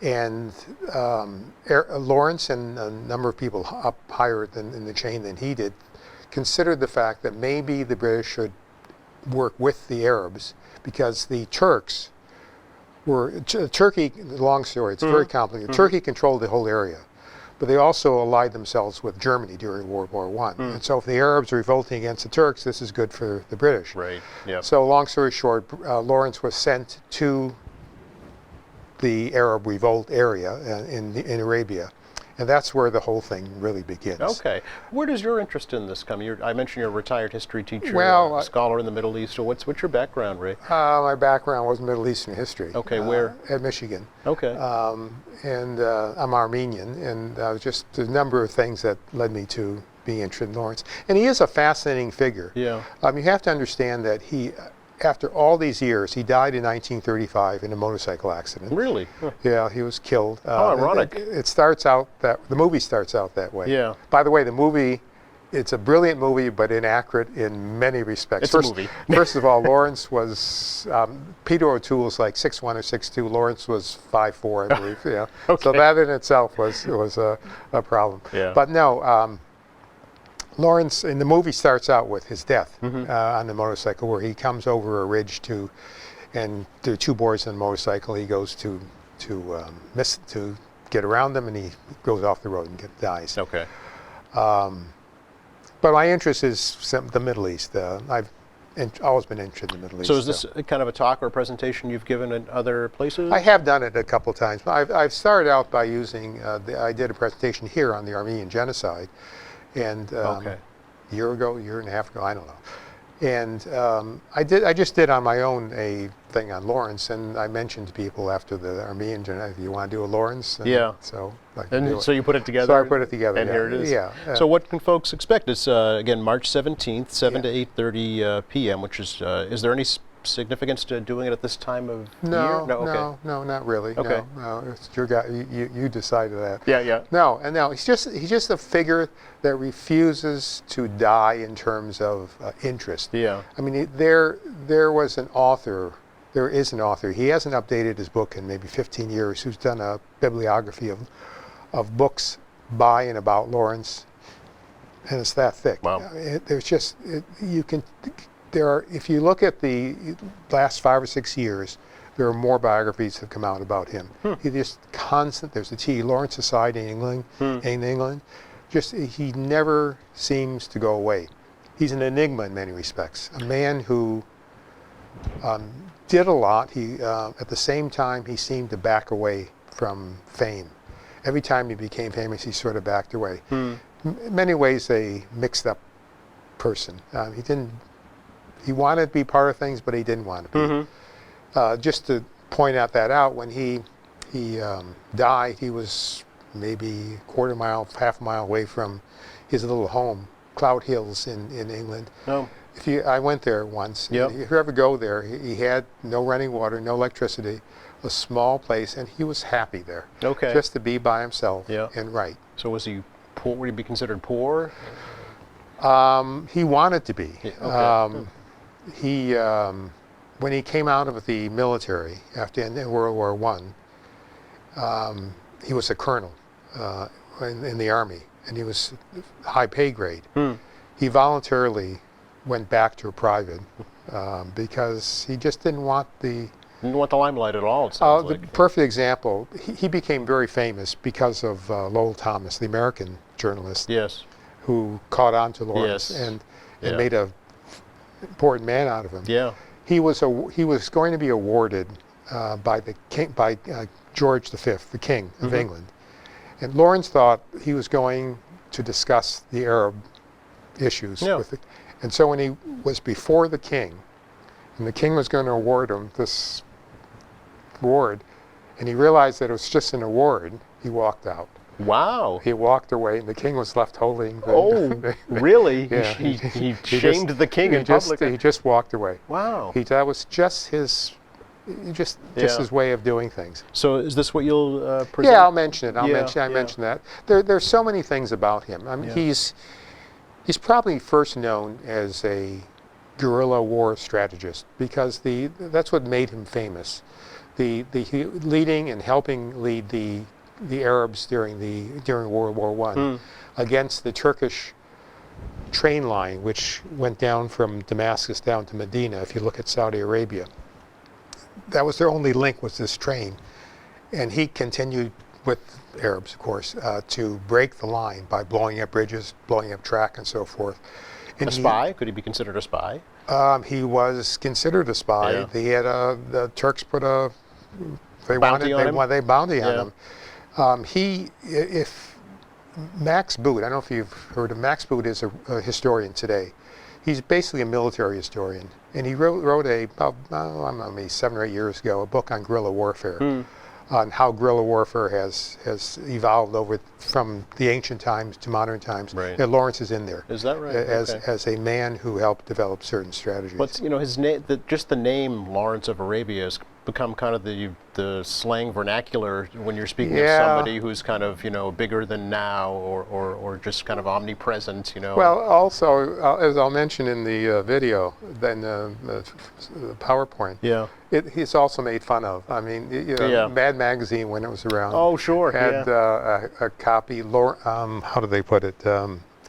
And Lawrence and a number of people up higher in the chain than he did considered the fact that maybe the British should work with the Arabs, because the Turks were, Turkey, long story, it's very complicated. Turkey controlled the whole area, but they also allied themselves with Germany during World War I. And so if the Arabs are revolting against the Turks, this is good for the British. Right. Yep. So long story short, Lawrence was sent to the Arab revolt area in Arabia. And that's where the whole thing really begins. Okay. Where does your interest in this come? I mentioned you're a retired history teacher, well, a scholar in the Middle East. So what's your background, Ray? My background was Middle Eastern history. Okay, where? At Michigan. Okay. And I'm Armenian, and just a number of things that led me to being interested in Lawrence. And he is a fascinating figure. Yeah. You have to understand that he, after all these years, he died in 1935 in a motorcycle accident. Really? Huh. Yeah, he was killed. How ironic. It starts out the movie starts out that way. Yeah. By the way, the movie, it's a brilliant movie, but inaccurate in many respects. It's a movie. First of all, Lawrence was, Peter O'Toole was like 6'1" or 6'2". Lawrence was 5'4", I believe. Yeah. Okay. So that in itself was a problem. Yeah. But no, Lawrence in the movie starts out with his death on the motorcycle, where he comes over a ridge and there are two boys on the motorcycle. He goes to get around them, and he goes off the road and dies. Okay. But my interest is the Middle East. I've always been interested in the Middle East. So is this kind of a talk or a presentation you've given in other places? I have done it a couple of times. I've started out by using, I did a presentation here on the Armenian genocide, and a year and a half ago, I don't know. And I just did on my own a thing on Lawrence, and I mentioned to people after the Armenian genocide, you want to do a Lawrence? And yeah. So you put it together? So I put it together, and here it is. Yeah. So what can folks expect? It's, again, March 17th, 7 to 8:30 p.m., which is there any significance to doing it at this time of year? No, not really. Okay. No, it's your guy. You decided that. Yeah. No, he's just a figure that refuses to die in terms of interest. Yeah. I mean, there was an author. There is an author. He hasn't updated his book in maybe 15 years. Who's done a bibliography of books by and about Lawrence, and it's that thick. Wow. If you look at the last 5 or 6 years, there are more biographies that have come out about him. He just constant. There's the T. Lawrence Society in England. He never seems to go away. He's an enigma in many respects. A man who did a lot. At the same time, he seemed to back away from fame. Every time he became famous, he sort of backed away. In many ways, a mixed up person. He wanted to be part of things, but he didn't want to be. Just to point out, when he died, he was maybe a quarter mile, half a mile away from his little home, Cloud Hills in England. No. I went there once. Yep. If you ever go there, he had no running water, no electricity, a small place, and he was happy there. Okay. Just to be by himself and write. So was he poor? Would he be considered poor? He wanted to be. Okay. When he came out of the military after World War I, he was a colonel in the Army, and he was high pay grade. He voluntarily went back to a private because he just didn't want the Didn't want the limelight at all, it sounds The like. perfect example, he became very famous because of Lowell Thomas, the American journalist. Yes. Who caught on to Lawrence Yes. and Yeah. made a important man out of him. Yeah. He was going to be awarded by the king, by George V, the King of England. And Lawrence thought he was going to discuss the Arab issues with it. And so when he was before the king, and the king was going to award him this award, and he realized that it was just an award, he walked out. Wow. He walked away, and the king was left holding the... Oh, really? Yeah. He shamed the king in public? He just walked away. Wow. That was just his... Just his way of doing things. So is this what you'll present? Yeah, I'll mention it. I Yeah. mention that. There's so many things about him. I mean, he's probably first known as a guerrilla war strategist because that's what made him famous. Leading and helping lead the Arabs during World War I against the Turkish train line, which went down from Damascus down to Medina. If you look at Saudi Arabia. That was their only link, was this train. And he continued with Arabs, of course, to break the line by blowing up bridges, blowing up track, and so forth. And a spy? Could he be considered a spy? He was considered a spy. Yeah. They had the Turks put a bounty on him. If Max Boot, I don't know if you've heard of Max Boot, is a historian today. He's basically a military historian, and he wrote about 7 or 8 years ago, a book on guerrilla warfare, on how guerrilla warfare has evolved from the ancient times to modern times. Right. And Lawrence is in there. Is that right? As a man who helped develop certain strategies. But his name, just the name Lawrence of Arabia has become kind of the slang vernacular when you're speaking of somebody who's kind of bigger than now or just kind of omnipresent. Well, also as I'll mention in the video, then the PowerPoint. Yeah. He's also made fun of. I mean, Mad Magazine, when it was around. Oh, sure. Had a copy. How do they put it?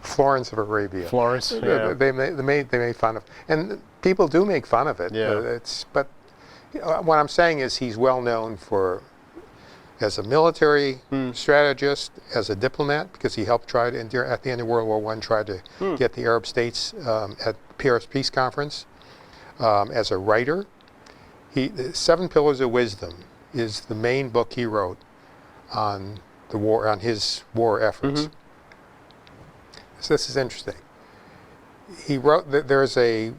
Florence of Arabia. Florence. Yeah. They made fun of, and people do make fun of it. Yeah. But what I'm saying is he's well known as a military strategist, as a diplomat, because he helped at the end of World War I, try to get the Arab states at Paris Peace Conference. As a writer, Seven Pillars of Wisdom is the main book he wrote on the war, on his war efforts. So this is interesting. He wrote, there's a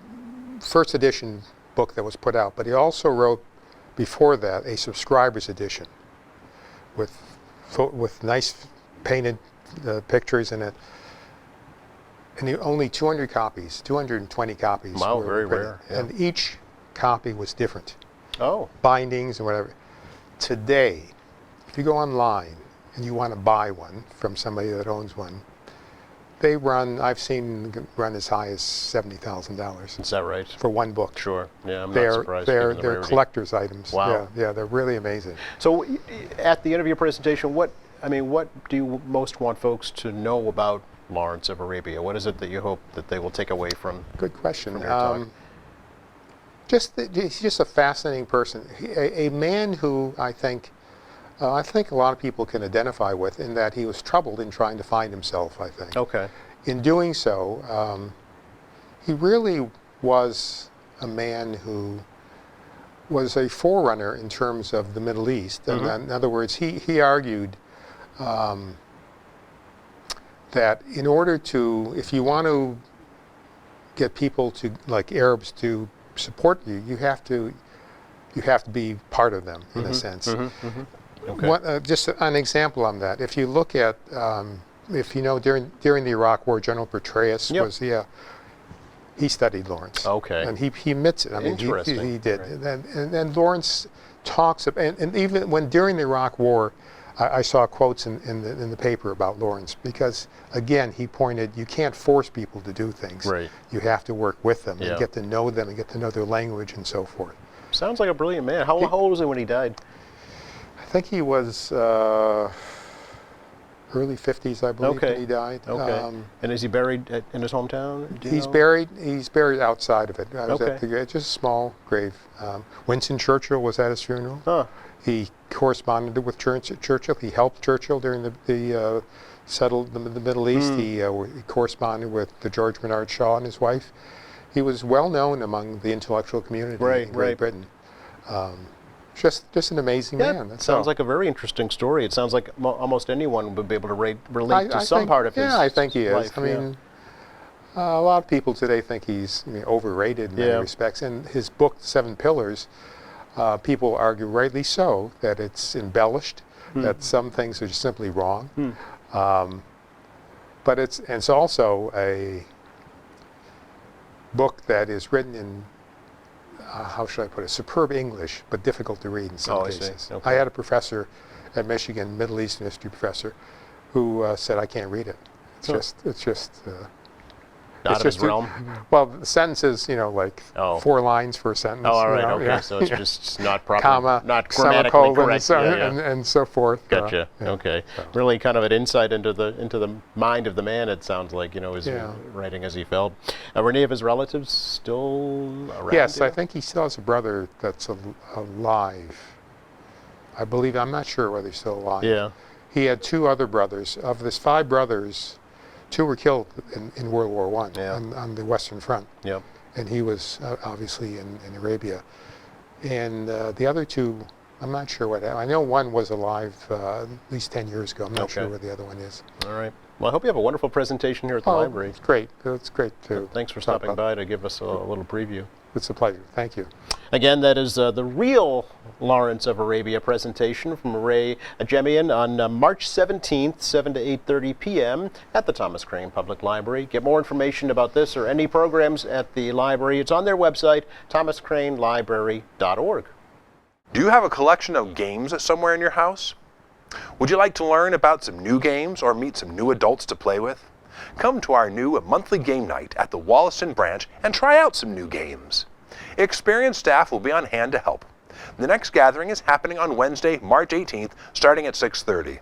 first edition book that was put out, but he also wrote before that a subscriber's edition with nice painted pictures in it. And only 200 copies, 220 copies. Wow, were very printed. rare. Yeah. And each copy was different. Oh. Bindings and whatever. Today, if you go online and you want to buy one from somebody that owns one, they run, I've seen run as high as $70,000. Is that right? For one book. Sure. Yeah, I'm not surprised. They're collector's items. Wow. Yeah, they're really amazing. So, at the end of your presentation, what do you most want folks to know about Lawrence of Arabia? What is it that you hope that they will take away from? Good question. From your talk? He's just a fascinating person. A man who I think a lot of people can identify with, in that he was troubled in trying to find himself, I think. Okay. In doing so, he really was a man who was a forerunner in terms of the Middle East. And in other words, he argued that in order to, if you want to get people to, like Arabs, to support you, you have to be part of them, in a sense. Okay. Just an example on that. If you look at, if you know, during the Iraq War, General Petraeus was, he studied Lawrence. Okay. And he admits it. I mean, Interesting. he did. Right. And Lawrence talks, and even when during the Iraq War, I saw quotes in the paper about Lawrence, because again, he pointed, you can't force people to do things. Right. You have to work with them Yeah. and get to know them and get to know their language and so forth. Sounds like a brilliant man. How old was he when he died? I think he was early 50s, I believe, when he died. Okay. And is he buried in his hometown? He's buried outside of it. I was at just a small grave. Winston Churchill was at his funeral. Huh. He corresponded with Churchill. He helped Churchill during the settled the Middle East. He corresponded with George Bernard Shaw and his wife. He was well known among the intellectual community in Great Britain. Just an amazing man. That sounds like a very interesting story. It sounds like almost anyone would be able to relate to some part of his life. Yeah, I think he is. I mean, a lot of people today think he's overrated in many respects. And his book, Seven Pillars, people argue rightly so that it's embellished, that some things are just simply wrong. But it's also a book that is written in how should I put it, superb English, but difficult to read in some cases. I had a professor at Michigan, Middle Eastern history professor, who said, I can't read it. It's just out of his realm? Well, the sentences, like 4 lines for a sentence. Oh, all right, okay. So it's just not proper, comma, not grammatically correct. And so forth. Gotcha. Okay. Really kind of an insight into the mind of the man, it sounds like, his writing as he felt. Are any of his relatives still around? Yes, I think he still has a brother that's alive. I believe, I'm not sure whether he's still alive. Yeah. He had 2 other brothers. Of his 5 brothers, 2 were killed in World War I on the Western Front. Yep. And he was obviously in Arabia. And the other 2, I'm not sure what happened. I know one was alive at least 10 years ago. I'm not sure where the other one is. All right. Well, I hope you have a wonderful presentation here at the library. It's great. It's great too. Thanks for stopping by to give us a little preview. It's a pleasure. Thank you. Again, that is the real Lawrence of Arabia presentation from Ray Ajemian on March 17th, 7 to 8:30 p.m. at the Thomas Crane Public Library. Get more information about this or any programs at the library. It's on their website, thomascranelibrary.org. Do you have a collection of games somewhere in your house? Would you like to learn about some new games or meet some new adults to play with? Come to our new monthly game night at the Wollaston branch and try out some new games. Experienced staff will be on hand to help. The next gathering is happening on Wednesday, March 18th, starting at 6:30.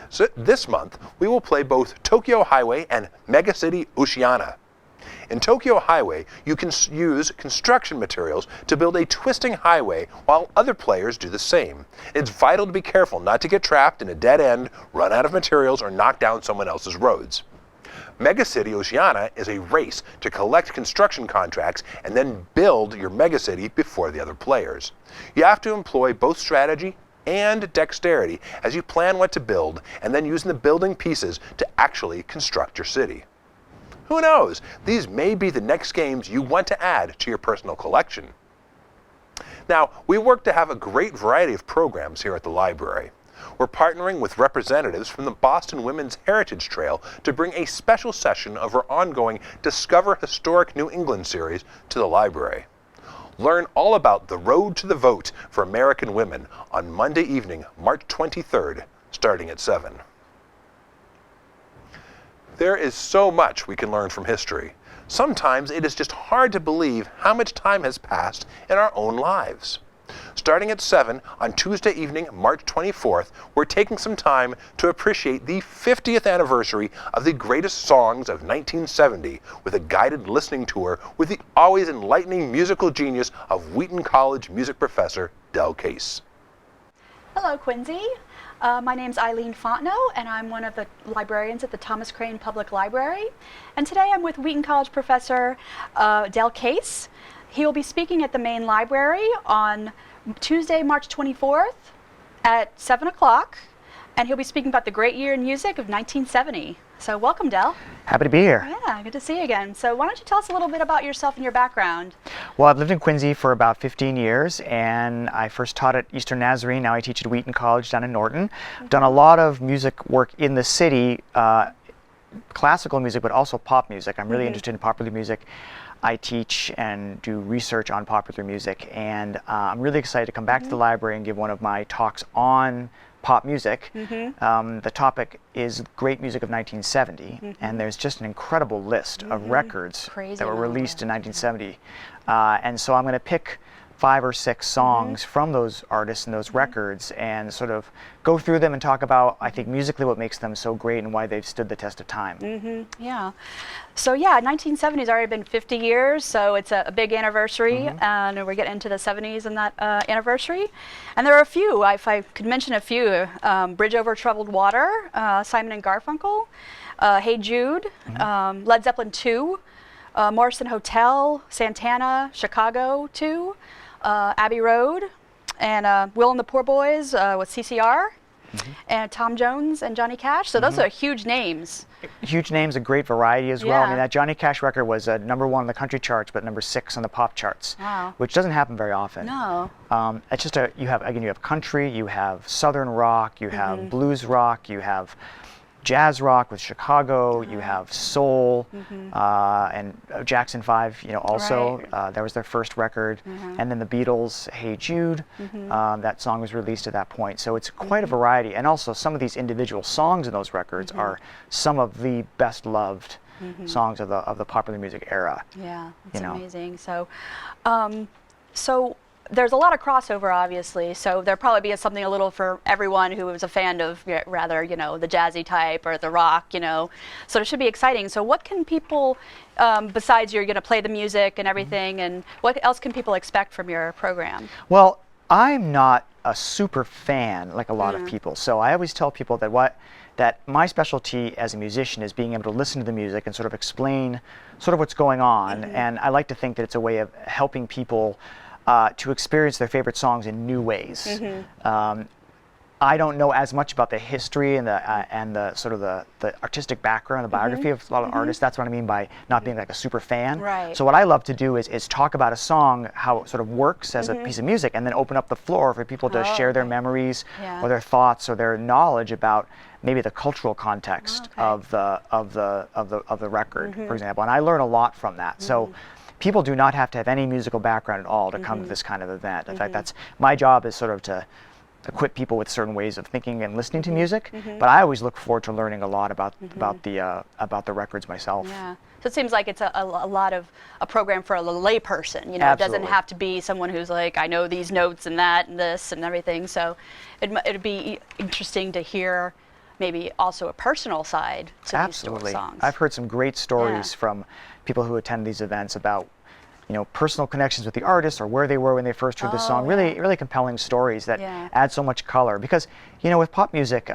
So this month, we will play both Tokyo Highway and Mega City Oceana. In Tokyo Highway, you can use construction materials to build a twisting highway while other players do the same. It's vital to be careful not to get trapped in a dead end, run out of materials, or knock down someone else's roads. Mega City Oceana is a race to collect construction contracts and then build your megacity before the other players. You have to employ both strategy and dexterity as you plan what to build and then using the building pieces to actually construct your city. Who knows? These may be the next games you want to add to your personal collection. Now, we work to have a great variety of programs here at the library. We're partnering with representatives from the Boston Women's Heritage Trail to bring a special session of our ongoing Discover Historic New England series to the library. Learn all about the Road to the Vote for American Women on Monday evening, March 23rd, starting at 7. There is so much we can learn from history. Sometimes it is just hard to believe how much time has passed in our own lives. Starting at 7 on Tuesday evening, March 24th, we're taking some time to appreciate the 50th anniversary of the greatest songs of 1970 with a guided listening tour with the always enlightening musical genius of Wheaton College music professor Del Case. Hello, Quincy. My name's Eileen Fontenot, and I'm one of the librarians at the Thomas Crane Public Library. And today I'm with Wheaton College professor Del Case. He will be speaking at the main library on Tuesday, March 24th at 7 o'clock, and he'll be speaking about the great year in music of 1970. So welcome, Del. Happy to be here. Yeah, good to see you again. So why don't you tell us a little bit about yourself and your background? Well, I've lived in Quincy for about 15 years, and I first taught at Eastern Nazarene. Now I teach at Wheaton College down in Norton. I've done a lot of music work in the city, classical music, but also pop music. I'm really interested in popular music. I teach and do research on popular music, and I'm really excited to come back to the library and give one of my talks on pop music. The topic is great music of 1970, and there's just an incredible list of records that were released in 1970. And so I'm going to pick 5 or 6 songs from those artists and those records, and sort of go through them and talk about, I think, musically what makes them so great and why they've stood the test of time. Yeah. So yeah, 1970 has already been 50 years, so it's a big anniversary, and we're getting into the 70s in that anniversary. And there are a few, if I could mention a few, Bridge Over Troubled Water, Simon and Garfunkel, Hey Jude, Led Zeppelin 2, Morrison Hotel, Santana, Chicago 2, Abbey Road, and Will and the Poor Boys with CCR, and Tom Jones and Johnny Cash. So those are huge names. Huge names, a great variety as well. I mean, Yeah. that Johnny Cash record was #1 on the country charts, but #6 on the pop charts, Wow. which doesn't happen very often. No. It's just you have country, you have southern rock, you have blues rock, you have jazz rock with Chicago, you have soul, and Jackson 5, also. That was their first record. And then the Beatles, Hey Jude, that song was released at that point. So it's quite a variety. And also some of these individual songs in those records are some of the best loved songs of the popular music era. Yeah, it's amazing. So, so there's a lot of crossover, obviously. So there'll probably be something a little for everyone who is a fan of rather, the jazzy type or the rock, So it should be exciting. So what can people, besides you're going to play the music and everything, and what else can people expect from your program? Well, I'm not a super fan like a lot of people. So I always tell people that my specialty as a musician is being able to listen to the music and sort of explain sort of what's going on. And I like to think that it's a way of helping people to experience their favorite songs in new ways. I don't know as much about the history and the sort of the artistic background, the biography of a lot of artists. That's what I mean by not being like a super fan. Right. So what I love to do is talk about a song, how it sort of works as a piece of music, and then open up the floor for people to share their memories or their thoughts or their knowledge about maybe the cultural context of the record, for example. And I learn a lot from that. So people do not have to have any musical background at all to come to this kind of event. In fact, that's my job, is sort of to equip people with certain ways of thinking and listening to music. But I always look forward to learning a lot about the records myself. Yeah. So it seems like it's a lot of a program for a lay person. It doesn't Absolutely. have to be someone who's like, I know these notes and that and this and everything. So it'd be interesting to hear maybe also a personal side to Absolutely. these songs. I've heard some great stories from people who attend these events about personal connections with the artists or where they were when they first heard the song. Really compelling stories that add so much color. Because, with pop music,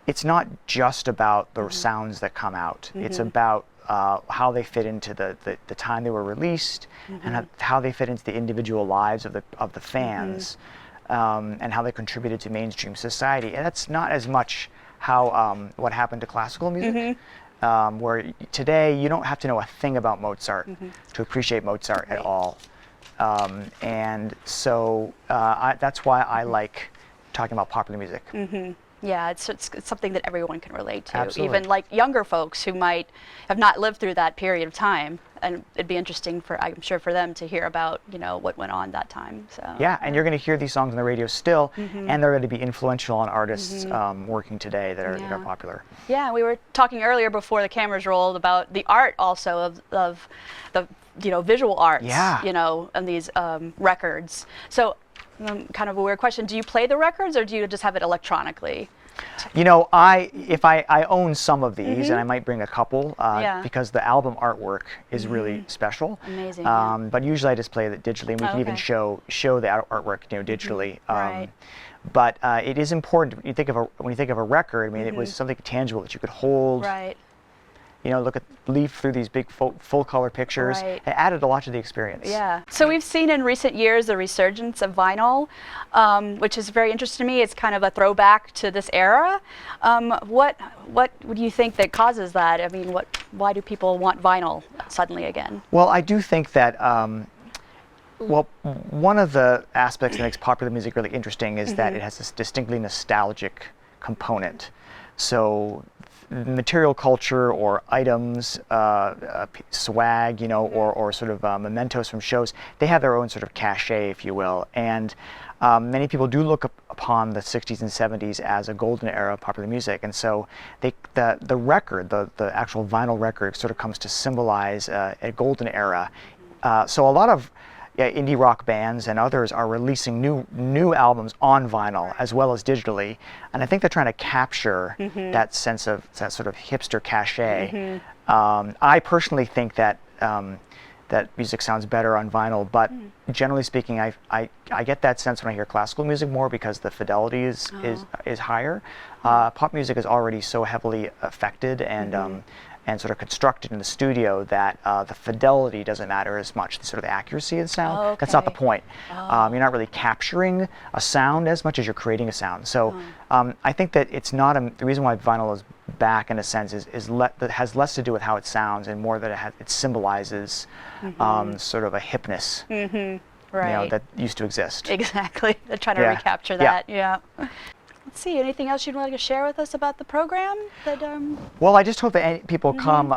it's not just about the sounds that come out. It's about how they fit into the time they were released and how they fit into the individual lives of the fans and how they contributed to mainstream society. And that's not as much how what happened to classical music. Where today you don't have to know a thing about Mozart to appreciate Mozart at all. And so that's why I like talking about popular music. Yeah, it's something that everyone can relate to, Absolutely. even like younger folks who might have not lived through that period of time. And it'd be interesting I'm sure for them to hear about, what went on that time. So Yeah, and you're going to hear these songs on the radio still, and they're going to be influential on artists working today that are popular. Yeah, we were talking earlier before the cameras rolled about the art also of the visual arts. And these records. So. Kind of a weird question. Do you play the records or do you just have it electronically? I own some of these, and I might bring a couple because the album artwork is really special. Amazing. But usually I just play it digitally, and we can even show the artwork digitally. Right. But it is important when you think of a record. I mean, it was something tangible that you could hold. Right. Leaf through these big full color pictures. Right. It added a lot to the experience. Yeah. So we've seen in recent years the resurgence of vinyl, which is very interesting to me. It's kind of a throwback to this era. What do you think that causes that? I mean, why do people want vinyl suddenly again? Well, I do think that one of the aspects that makes popular music really interesting is that it has this distinctly nostalgic component. So material culture or items, swag, or sort of mementos from shows, they have their own sort of cachet, if you will. And many people do look upon the 60s and 70s as a golden era of popular music. And so the record, the actual vinyl record, sort of comes to symbolize a golden era. So a lot of indie rock bands and others are releasing new albums on vinyl as well as digitally, and I think they're trying to capture that sense of that sort of hipster cachet. I personally think that that music sounds better on vinyl, but generally speaking, I get that sense when I hear classical music more because the fidelity is higher. Pop music is already so heavily affected and sort of constructed in the studio that the fidelity doesn't matter as much, the sort of accuracy of the sound. That's not the point. You're not really capturing a sound as much as you're creating a sound. So I think that it's not the reason why vinyl is back in a sense that has less to do with how it sounds and more that it symbolizes sort of a hipness Right. that used to exist. Exactly. They're trying to recapture that. Yeah. Let's see. Anything else you'd like to share with us about the program? Well, I just hope that people come.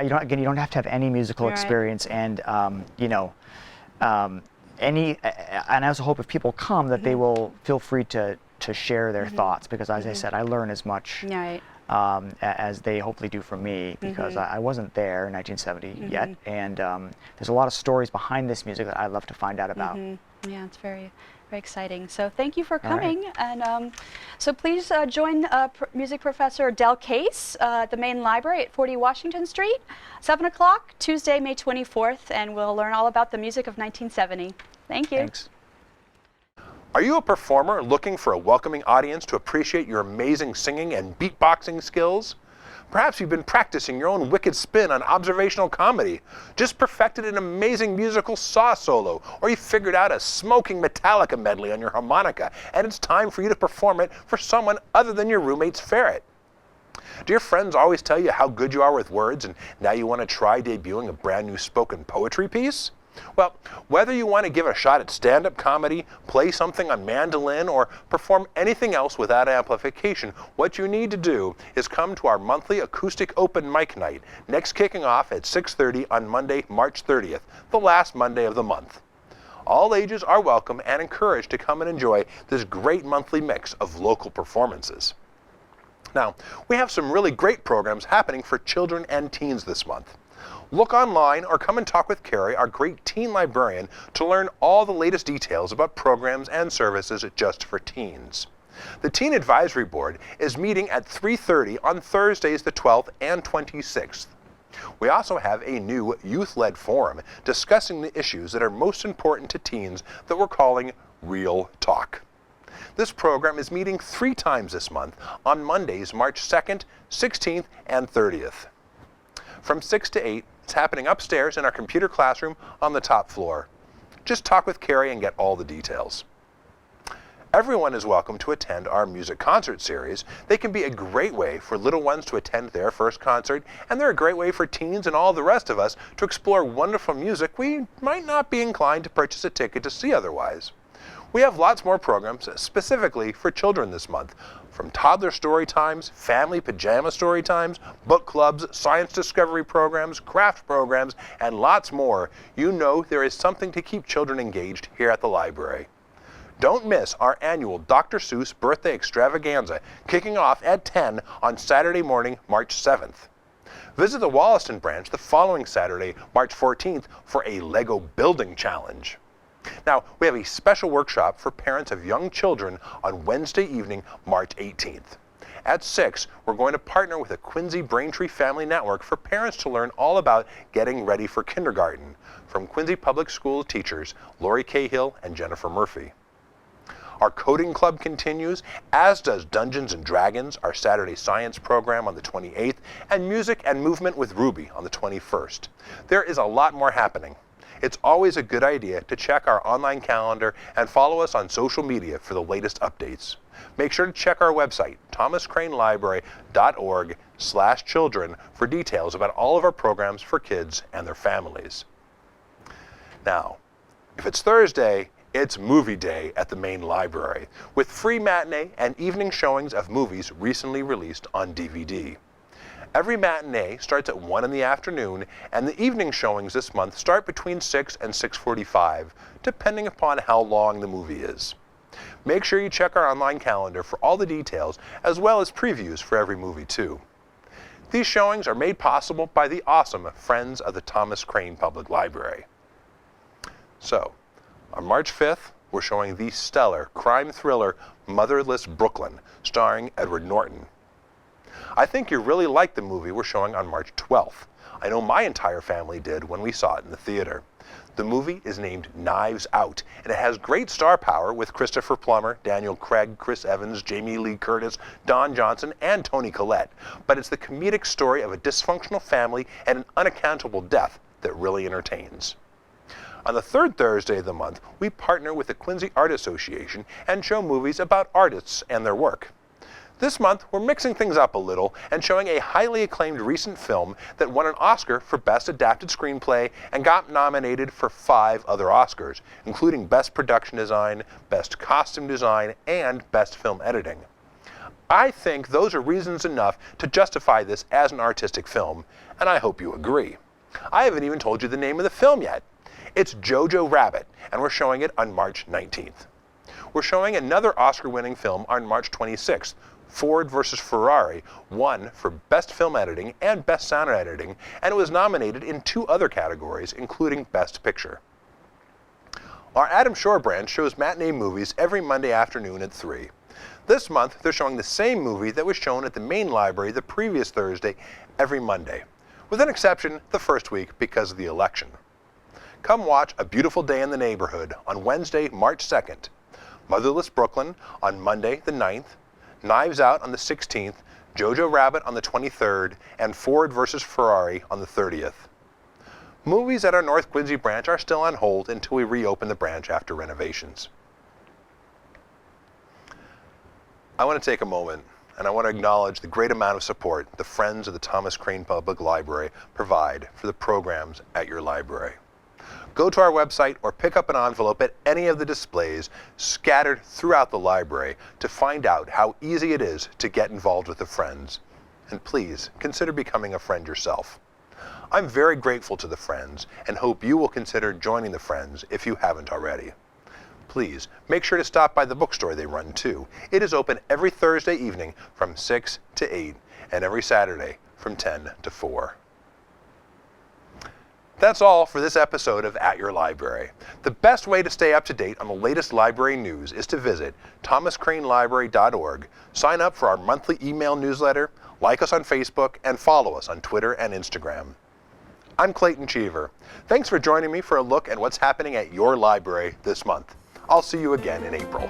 You don't have to have any musical experience, and and I also hope if people come that they will feel free to share their thoughts, because as I said, I learn as much as they hopefully do from me, because I wasn't there in 1970 yet, and there's a lot of stories behind this music that I love to find out about. Yeah, it's very, very exciting. So thank you for coming, and so please join music professor Del Case at the main library at 40 Washington Street, 7 o'clock, Tuesday, May 24th, and we'll learn all about the music of 1970. Thank you. Thanks. Are you a performer looking for a welcoming audience to appreciate your amazing singing and beatboxing skills? Perhaps you've been practicing your own wicked spin on observational comedy, just perfected an amazing musical saw solo, or you figured out a smoking Metallica medley on your harmonica, and it's time for you to perform it for someone other than your roommate's ferret. Do your friends always tell you how good you are with words, and now you want to try debuting a brand new spoken poetry piece? Well, whether you want to give a shot at stand-up comedy, play something on mandolin, or perform anything else without amplification, what you need to do is come to our monthly acoustic open mic night, next kicking off at 6:30 on Monday, March 30th, the last Monday of the month. All ages are welcome and encouraged to come and enjoy this great monthly mix of local performances. Now, we have some really great programs happening for children and teens this month. Look online or come and talk with Carrie, our great teen librarian, to learn all the latest details about programs and services just for teens. The Teen Advisory Board is meeting at 3:30 on Thursdays the 12th and 26th. We also have a new youth-led forum discussing the issues that are most important to teens that we're calling Real Talk. This program is meeting 3 times this month on Mondays, March 2nd, 16th, and 30th. From 6 to 8, it's happening upstairs in our computer classroom on the top floor. Just talk with Carrie and get all the details. Everyone is welcome to attend our music concert series. They can be a great way for little ones to attend their first concert, and they're a great way for teens and all the rest of us to explore wonderful music we might not be inclined to purchase a ticket to see otherwise. We have lots more programs specifically for children this month, from toddler story times, family pajama story times, book clubs, science discovery programs, craft programs, and lots more. You know there is something to keep children engaged here at the library. Don't miss our annual Dr. Seuss Birthday Extravaganza, kicking off at 10 on Saturday morning, March 7th. Visit the Wollaston branch the following Saturday, March 14th, for a Lego building challenge. Now, we have a special workshop for parents of young children on Wednesday evening, March 18th. At 6, we're going to partner with the Quincy Braintree Family Network for parents to learn all about getting ready for kindergarten, from Quincy Public School teachers Lori Cahill and Jennifer Murphy. Our coding club continues, as does Dungeons & Dragons, our Saturday science program on the 28th, and Music and Movement with Ruby on the 21st. There is a lot more happening. It's always a good idea to check our online calendar and follow us on social media for the latest updates. Make sure to check our website, thomascranelibrary.org/children, for details about all of our programs for kids and their families. Now, if it's Thursday, it's movie day at the main library, with free matinee and evening showings of movies recently released on DVD. Every matinee starts at 1 in the afternoon, and the evening showings this month start between 6 and 6:45, depending upon how long the movie is. Make sure you check our online calendar for all the details, as well as previews for every movie too. These showings are made possible by the awesome Friends of the Thomas Crane Public Library. So, On March 5th, we're showing the stellar crime thriller Motherless Brooklyn, starring Edward Norton. I think you'll really like the movie we're showing on March 12th. I know my entire family did when we saw it in the theater. The movie is named Knives Out, and it has great star power with Christopher Plummer, Daniel Craig, Chris Evans, Jamie Lee Curtis, Don Johnson, and Toni Collette. But it's the comedic story of a dysfunctional family and an unaccountable death that really entertains. On the third Thursday of the month, we partner with the Quincy Art Association and show movies about artists and their work. This month, we're mixing things up a little and showing a highly acclaimed recent film that won an Oscar for Best Adapted Screenplay and got nominated for 5 other Oscars, including Best Production Design, Best Costume Design, and Best Film Editing. I think those are reasons enough to justify this as an artistic film, and I hope you agree. I haven't even told you the name of the film yet. It's Jojo Rabbit, and we're showing it on March 19th. We're showing another Oscar-winning film on March 26th, Ford vs. Ferrari, won for Best Film Editing and Best Sound Editing, and it was nominated in 2 other categories, including Best Picture. Our Adam Shore branch shows matinee movies every Monday afternoon at 3. This month, they're showing the same movie that was shown at the main library the previous Thursday every Monday, with an exception the first week because of the election. Come watch A Beautiful Day in the Neighborhood on Wednesday, March 2nd, Motherless Brooklyn on Monday the 9th, Knives Out on the 16th, Jojo Rabbit on the 23rd, and Ford vs. Ferrari on the 30th. Movies at our North Quincy branch are still on hold until we reopen the branch after renovations. I want to take a moment and I want to acknowledge the great amount of support the Friends of the Thomas Crane Public Library provide for the programs at your library. Go to our website or pick up an envelope at any of the displays scattered throughout the library to find out how easy it is to get involved with the Friends. And please, consider becoming a friend yourself. I'm very grateful to the Friends and hope you will consider joining the Friends if you haven't already. Please, make sure to stop by the bookstore they run too. It is open every Thursday evening from 6 to 8 and every Saturday from 10 to 4. That's all for this episode of At Your Library. The best way to stay up to date on the latest library news is to visit thomascranelibrary.org, sign up for our monthly email newsletter, like us on Facebook, and follow us on Twitter and Instagram. I'm Clayton Cheever. Thanks for joining me for a look at what's happening at your library this month. I'll see you again in April.